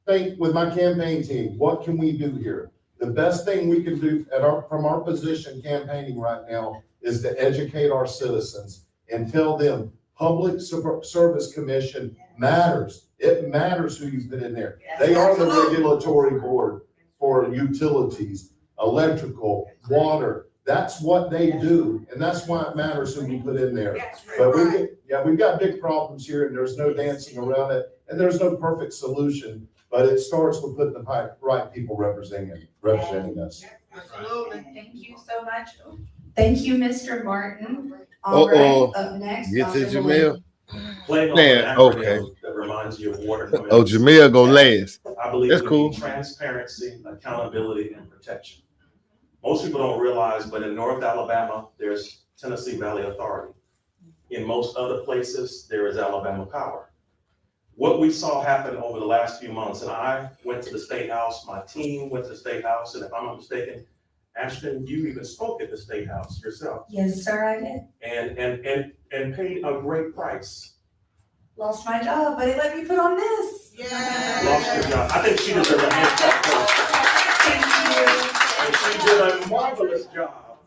think with my campaign team, what can we do here? The best thing we can do from our position campaigning right now is to educate our citizens and tell them Public Service Commission matters. It matters who you put in there. They are the regulatory board for utilities, electrical, water. That's what they do, and that's why it matters who we put in there. But we've got big problems here, and there's no dancing around it, and there's no perfect solution. But it starts with putting the right people representing us. Absolutely. Thank you so much. Thank you, Mr. Martin. All right, up next, Get to Dr. Jamil. Playing on Man, an acronym okay. that reminds you of water. Oh, Jamil go last. I believe That's we cool. need transparency, accountability, and protection. Most people don't realize, but in North Alabama, there's Tennessee Valley Authority. In most other places, there is Alabama Power. What we saw happen over the last few months, and I went to the State House, my team went to the State House, and if I'm not mistaken, Ashton, you even spoke at the State House yourself. Yes, sir, I did. And paid a great price. Lost my job, but it let me put on this. Lost your job. I think she deserves a hand clap. And she did a marvelous job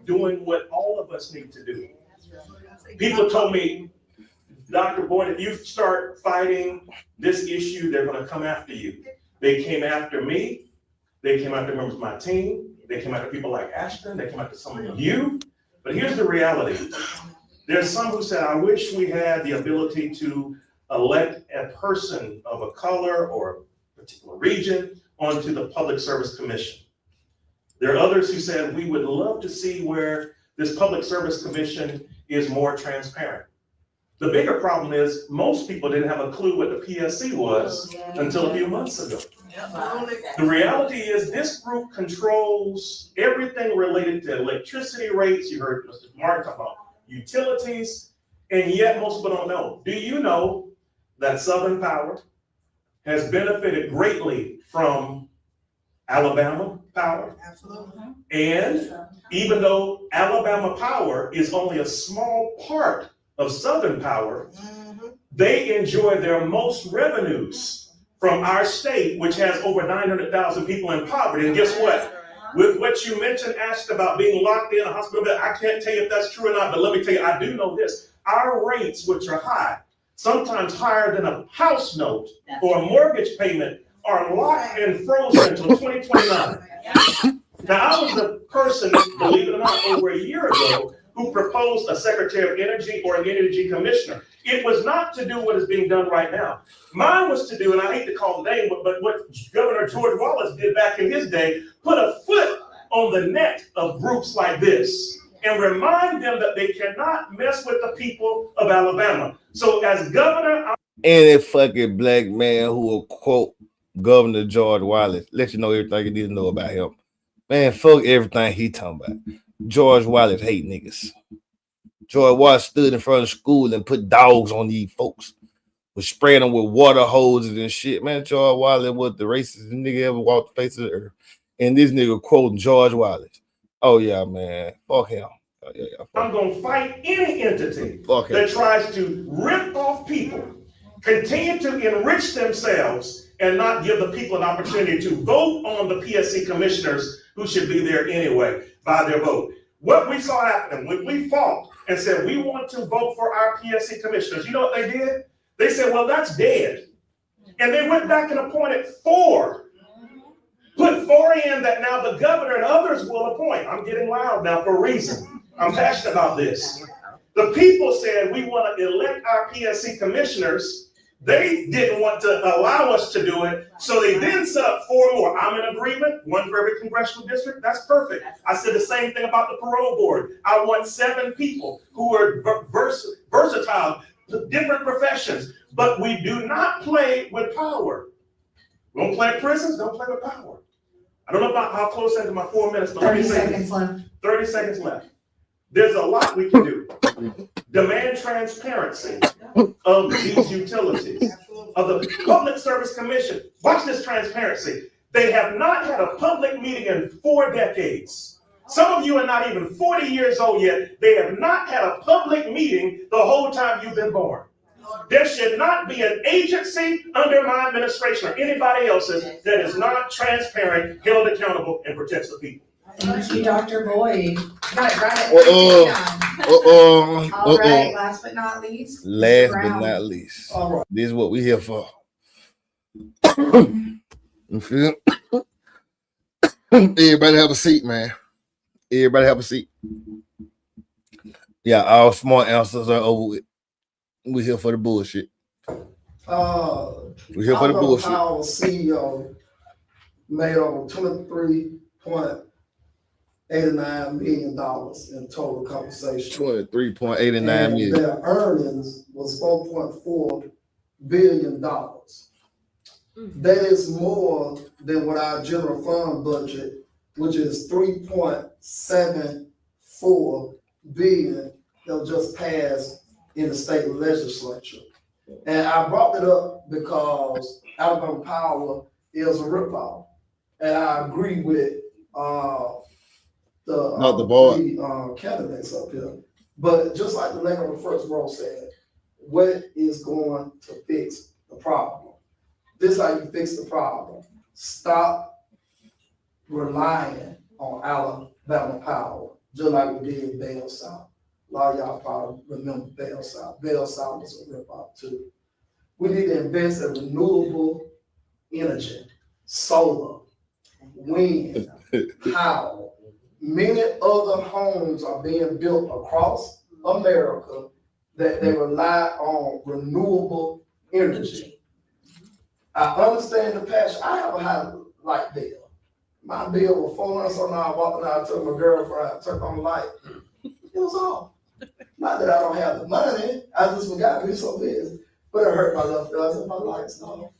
doing what all of us need to do. People told me, Dr. Boyd, if you start fighting this issue, they're going to come after you. They came after me. They came after members of my team. They came after people like Ashton. They came after some of you. But here's the reality. There's some who said, I wish we had the ability to elect a person of a color or a particular region onto the Public Service Commission. There are others who said, we would love to see where this Public Service Commission is more transparent. The bigger problem is most people didn't have a clue what the PSC was until a few months ago. The reality is this group controls everything related to electricity rates. You heard Mr. Martin talk about utilities, and yet most people don't know. Do you know that Southern Power has benefited greatly from Alabama Power? Absolutely. And even though Alabama Power is only a small part of Southern Power, they enjoy their most revenues from our state, which has over 900,000 people in poverty. And guess what? With what you mentioned, asked about being locked in a hospital bed, I can't tell you if that's true or not, but let me tell you, I do know this. Our rates, which are high, sometimes higher than a house note or a mortgage payment, are locked and frozen until 2029. Now, I was the person, believe it or not, over a year ago, who proposed a Secretary of Energy or an Energy Commissioner. It was not to do what is being done right now. Mine was to do, and I hate to call the name, but what Governor George Wallace did back in his day, put a foot on the neck of groups like this and remind them that they cannot mess with the people of Alabama. So as governor, Any fucking black man who will quote Governor George Wallace, let you know everything you need to know about him. Man, fuck everything he talking about. George Wallace hate niggas. George Wallace stood in front of school and put dogs on these folks. Was spraying them with water hoses and shit. Man, George Wallace was the racist nigga ever walked the face of the earth. And this nigga quoting George Wallace. Oh yeah, man. Fuck him. Oh, yeah, fuck I'm going to fight any entity Fuck him. that tries to rip off people, continue to enrich themselves, and not give the people an opportunity to vote on the PSC commissioners who should be there anyway by their vote. What we saw happening when we fought and said we want to vote for our PSC commissioners, you know what they did? They said, well, that's dead. And they went back and appointed 4. Put 4 in that now the governor and others will appoint. I'm getting loud now for a reason. I'm passionate about this. The people said we want to elect our PSC commissioners. They didn't want to allow us to do it, so they then set up 4 more. I'm in agreement, 1 for every congressional district. That's perfect. I said the same thing about the parole board. I want 7 people who are versatile, different professions, but we do not play with power. We don't play at prisons, don't play with power. I don't know about how close into my 4 minutes, but 30 seconds left. 30 seconds left. There's a lot we can do. Demand transparency of these utilities, of the Public Service Commission. Watch this transparency. They have not had a public meeting in 4 decades. Some of you are not even 40 years old yet. They have not had a public meeting the whole time you've been born. There should not be an agency under my administration or anybody else's that is not transparent, held accountable, and protects the people. Thank you, Dr. Boyd. Got it right. All right, last but not least. Last Mr. but Brown. not least. All right. This is what we here for. You feel? Everybody have a seat, man. Everybody have a seat. Yeah, all smart answers are over with. We here for the bullshit. We here for the bullshit. Our CEO made over $23.89 million in total compensation. 23.89 And million. their earnings was $4.4 billion. That is more than what our general fund budget, which is $3.74 billion, that was just passed in the state legislature. And I brought it up because Alabama Power is a ripoff. And I agree with the candidates up here. But just like the lady on the first row said, what is going to fix the problem? This is how you fix the problem. Stop relying on Alabama Power, just like we did in Bell South. A lot of y'all probably remember Bell South. Bell South was a ripoff too. We need to invest in renewable energy, solar, wind, power. Many other homes are being built across America that they rely on renewable energy. I understand the passion. I have a high light bill. My bill was $400 something. I walked out, I took my girlfriend, I turned on the light. It was off. Not that I don't have the money, I just forgot to be so busy. But it hurt my left eye. I said, my lights off.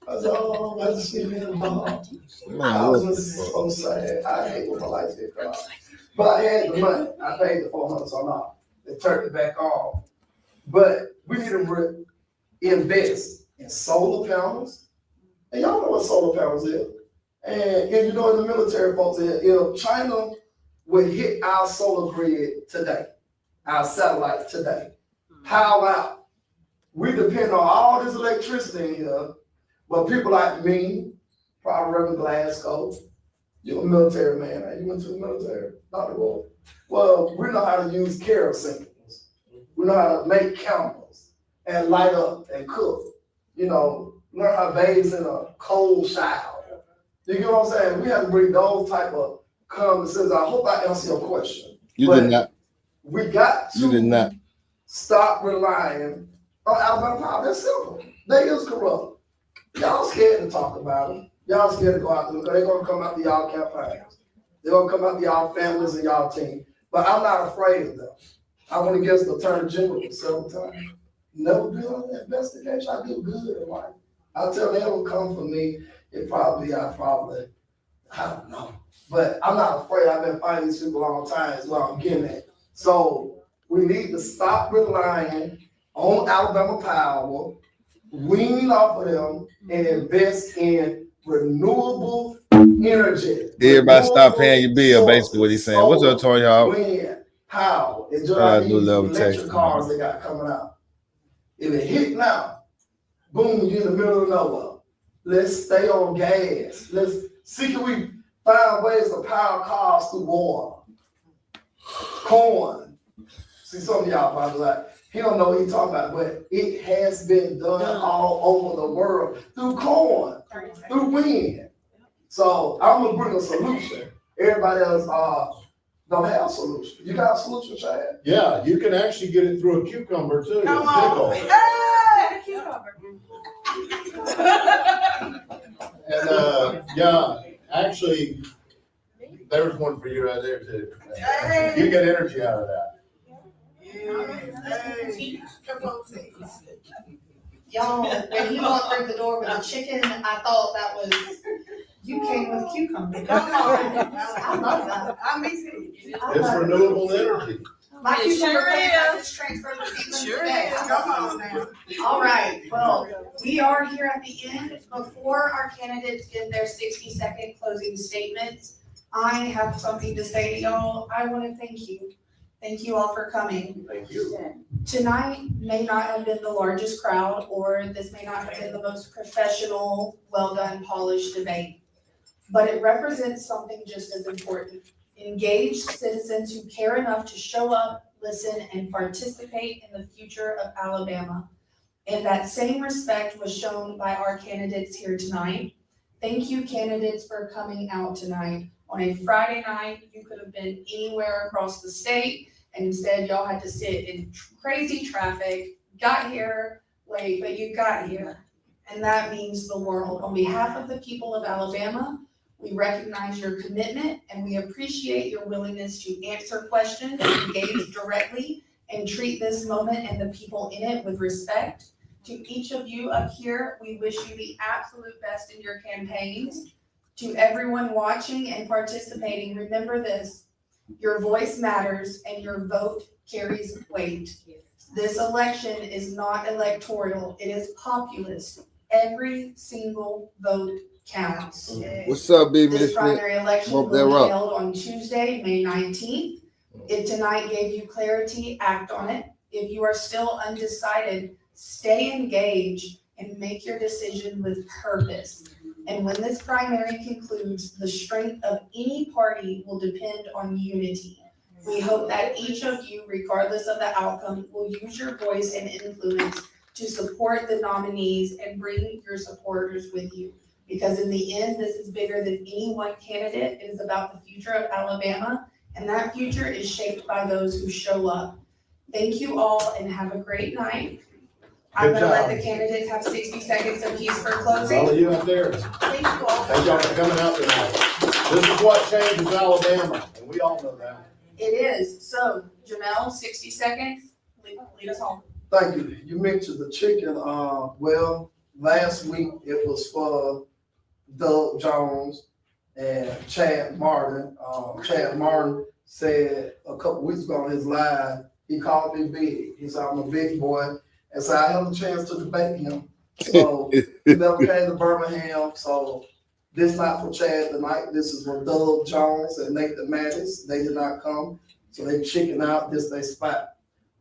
I said, oh, I just give me the ball. I was just so sad. I hate when my lights get cut off. But I had the money. I paid the $400 something. They turned it back on. But we need to invest in solar panels. And y'all know what solar panels is. And if you know in the military folks, if China would hit our solar grid today, our satellite today, power out. We depend on all this electricity in here, but people like me, probably Reverend Glasgow, you're a military man, right? You went to the military, Dr. Wolf. Well, we know how to use kerosene. We know how to make candles and light up and cook. You know, learn how to bathe in a cold shower. You get what I'm saying? We have to bring those type of common sense. I hope I answer your question. You did not. We got You did not. to stop relying on Alabama Power. That's simple. They is corrupt. Y'all scared to talk about them. Y'all scared to go out there because they're going to come out to y'all campaigns. They're going to come out to y'all families and y'all team. But I'm not afraid of them. I went against the Attorney General several times. Never been on that investigation. I do good in life. I tell them will come for me. I don't know. But I'm not afraid. I've been fighting these people a long time is what I'm getting at. So we need to stop relying on Alabama Power, wean off of them, and invest in renewable energy. Everybody stop paying your bill, renewable basically what he's saying. What's up, sources, Tony Hawk? wind, power. It's just Shout out like New these Level electric Texas, cars man. they got coming out. If it hit now, boom, you're in the middle of nowhere. Let's stay on gas. Let's see, can we find ways to power cars through water? Corn. See, some of y'all probably like, he don't know what he's talking about, but it has been done all over the world through corn, through wind. So I'm gonna bring a solution. Everybody else don't have a solution. You got a solution, Chad? Yeah, you can actually get it through a cucumber too. Come a pickle. on. Hey, a cucumber. And yeah, actually, there's one for you right there too. Hey. You get energy out of that. Y'all, when he walked through the door with the chicken, I thought that was, you came with cucumber. Come on. I love that. I miss it. I It's love it. renewable energy. My It cucumber sure plant, I is. just transferred the seedlings Sure today. is. Come on now. All right, well, we are here at the end. Before our candidates give their 60-second closing statements, I have something to say to y'all. I want to thank you. Thank you all for coming. Thank you. Tonight may not have been the largest crowd, or this may not have been the most professional, well-done, polished debate, but it represents something just as important. Engaged citizens who care enough to show up, listen, and participate in the future of Alabama. And that same respect was shown by our candidates here tonight. Thank you, candidates, for coming out tonight. On a Friday night, you could have been anywhere across the state, and instead y'all had to sit in crazy traffic, got here late, but you got here. And that means the world. On behalf of the people of Alabama, we recognize your commitment and we appreciate your willingness to answer questions, engage directly, and treat this moment and the people in it with respect. To each of you up here, we wish you the absolute best in your campaigns. To everyone watching and participating, remember this: your voice matters and your vote carries weight. This election is not electoral, it is populist. Every single vote counts. What's up, B. This primary election will Bump be that rock. held on Tuesday, May 19th. If tonight gave you clarity, act on it. If you are still undecided, stay engaged and make your decision with purpose. And when this primary concludes, the strength of any party will depend on unity. We hope that each of you, regardless of the outcome, will use your voice and influence to support the nominees and bring your supporters with you. Because in the end, this is bigger than any one candidate. It is about the future of Alabama, and that future is shaped by those who show up. Thank you all and have a great night. I'm Good gonna let job. the candidates have 60 seconds apiece for All of closing. you out there, Thank you all. thank y'all for coming out tonight. This is what changes Alabama, and we all know that. It is. So Janelle, 60 seconds, lead us home. Thank you. You mentioned the chicken. Well, last week it was for Doug Jones and Chad Martin. Chad Martin said a couple weeks ago on his live, he called me big. He said, I'm a big boy. And so I had a chance to debate him. So he never came to Birmingham. So this not for Chad tonight. This is for Doug Jones and Nathan Mattis. They did not come. So they chicken out. This they spot.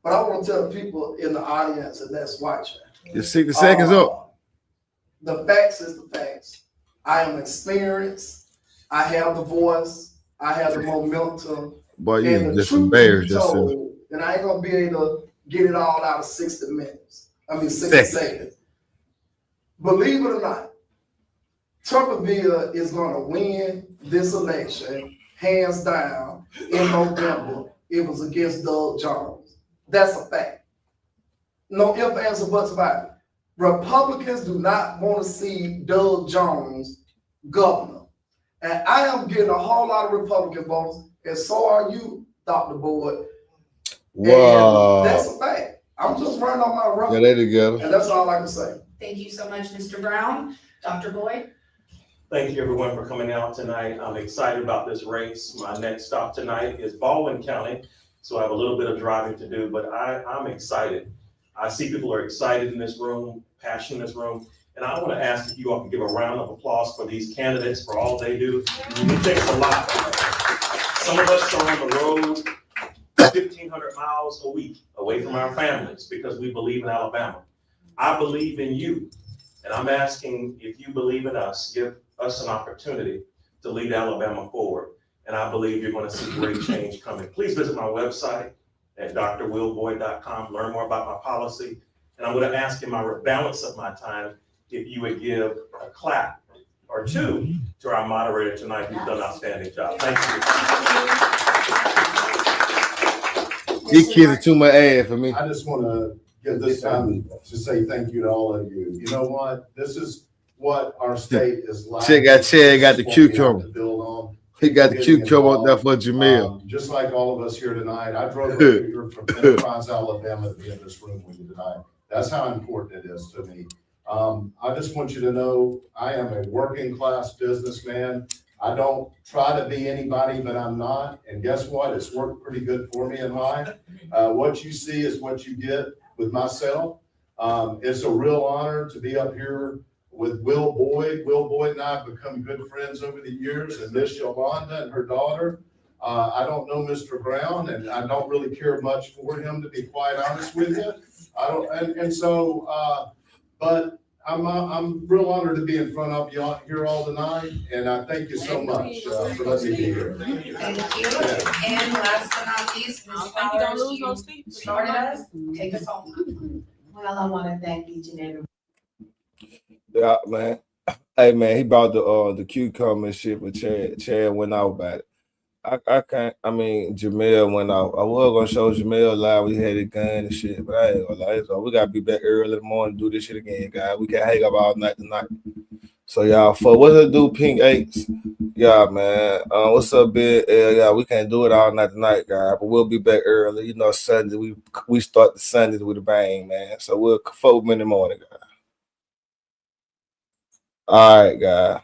But I want to tell the people in the audience that that's watching. Your 60 seconds up. The facts is the facts. I am experienced. I have the voice. I have the momentum. Boy, you And the just truth embarrassed be yourself. told, and I ain't gonna be able to get it all out of 60 minutes. 60 seconds. Believe it or not, Tuberville is gonna win this election, hands down, in November. It was against Doug Jones. That's a fact. No ifs, ands, or buts about it. Republicans do not want to see Doug Jones governor. And I am getting a whole lot of Republican votes, and so are you, Dr. Boyd. Wow. And that's a fact. I'm just running on my road. Yeah, they together. And that's all I can say. Thank you so much, Mr. Brown. Dr. Boyd? Thank you, everyone, for coming out tonight. I'm excited about this race. My next stop tonight is Baldwin County, so I have a little bit of driving to do, but I'm excited. I see people are excited in this room, passionate in this room, And I want to ask if you all can give a round of applause for these candidates for all they do. It takes a lot. Some of us are on the road 1,500 miles a week away from our families because we believe in Alabama. I believe in you. And I'm asking if you believe in us, give us an opportunity to lead Alabama forward. And I believe you're going to see great change coming. Please visit my website at drwillboyd.com, learn more about my policy. And I'm going to ask in my balance of my time if you would give a clap or two to our moderator tonight who's done an outstanding job. Thank you. These kids are too much ass for me. I just want to give this time to say thank you to all of you. You know what? This is what our state is like. Chad got the cucumber. To build on. He got the cucumber up there for Jamil. Just like all of us here tonight, I drove up here from Enterprise, Alabama to be in this room with you tonight. That's how important it is to me. I just want you to know I am a working class businessman. I don't try to be anybody, but I'm not. And guess what? It's worked pretty good for me in life. What you see is what you get with myself. It's a real honor to be up here with Will Boyd. Will Boyd and I have become good friends over the years, and Miss Yolanda and her daughter. I don't know Mr. Brown, and I don't really care much for him, to be quite honest with you. I don't, so, but I'm real honored to be in front of you here all tonight, and I thank you so much for letting me be here. Thank you. And last but not least, Ms. Powers, you started us, take us home. Well, I want to thank each and every. Yeah, man. Hey, man, he bought the cucumber shit, but Chad went out about it. I can't. I mean, Jamel went out. I was gonna show Jamel live. We had a gun and shit, but I ain't gonna lie. So we gotta be back early in the morning to do this shit again, guys. We can't hang up all night tonight. So y'all, for what's it do, Pink Eights? Yeah, man. What's up, Big L? Yeah, we can't do it all night tonight, guys. But we'll be back early. You know, Sunday we start the Sundays with a bang, man. So we'll 4 in the morning, guys. All right, guys.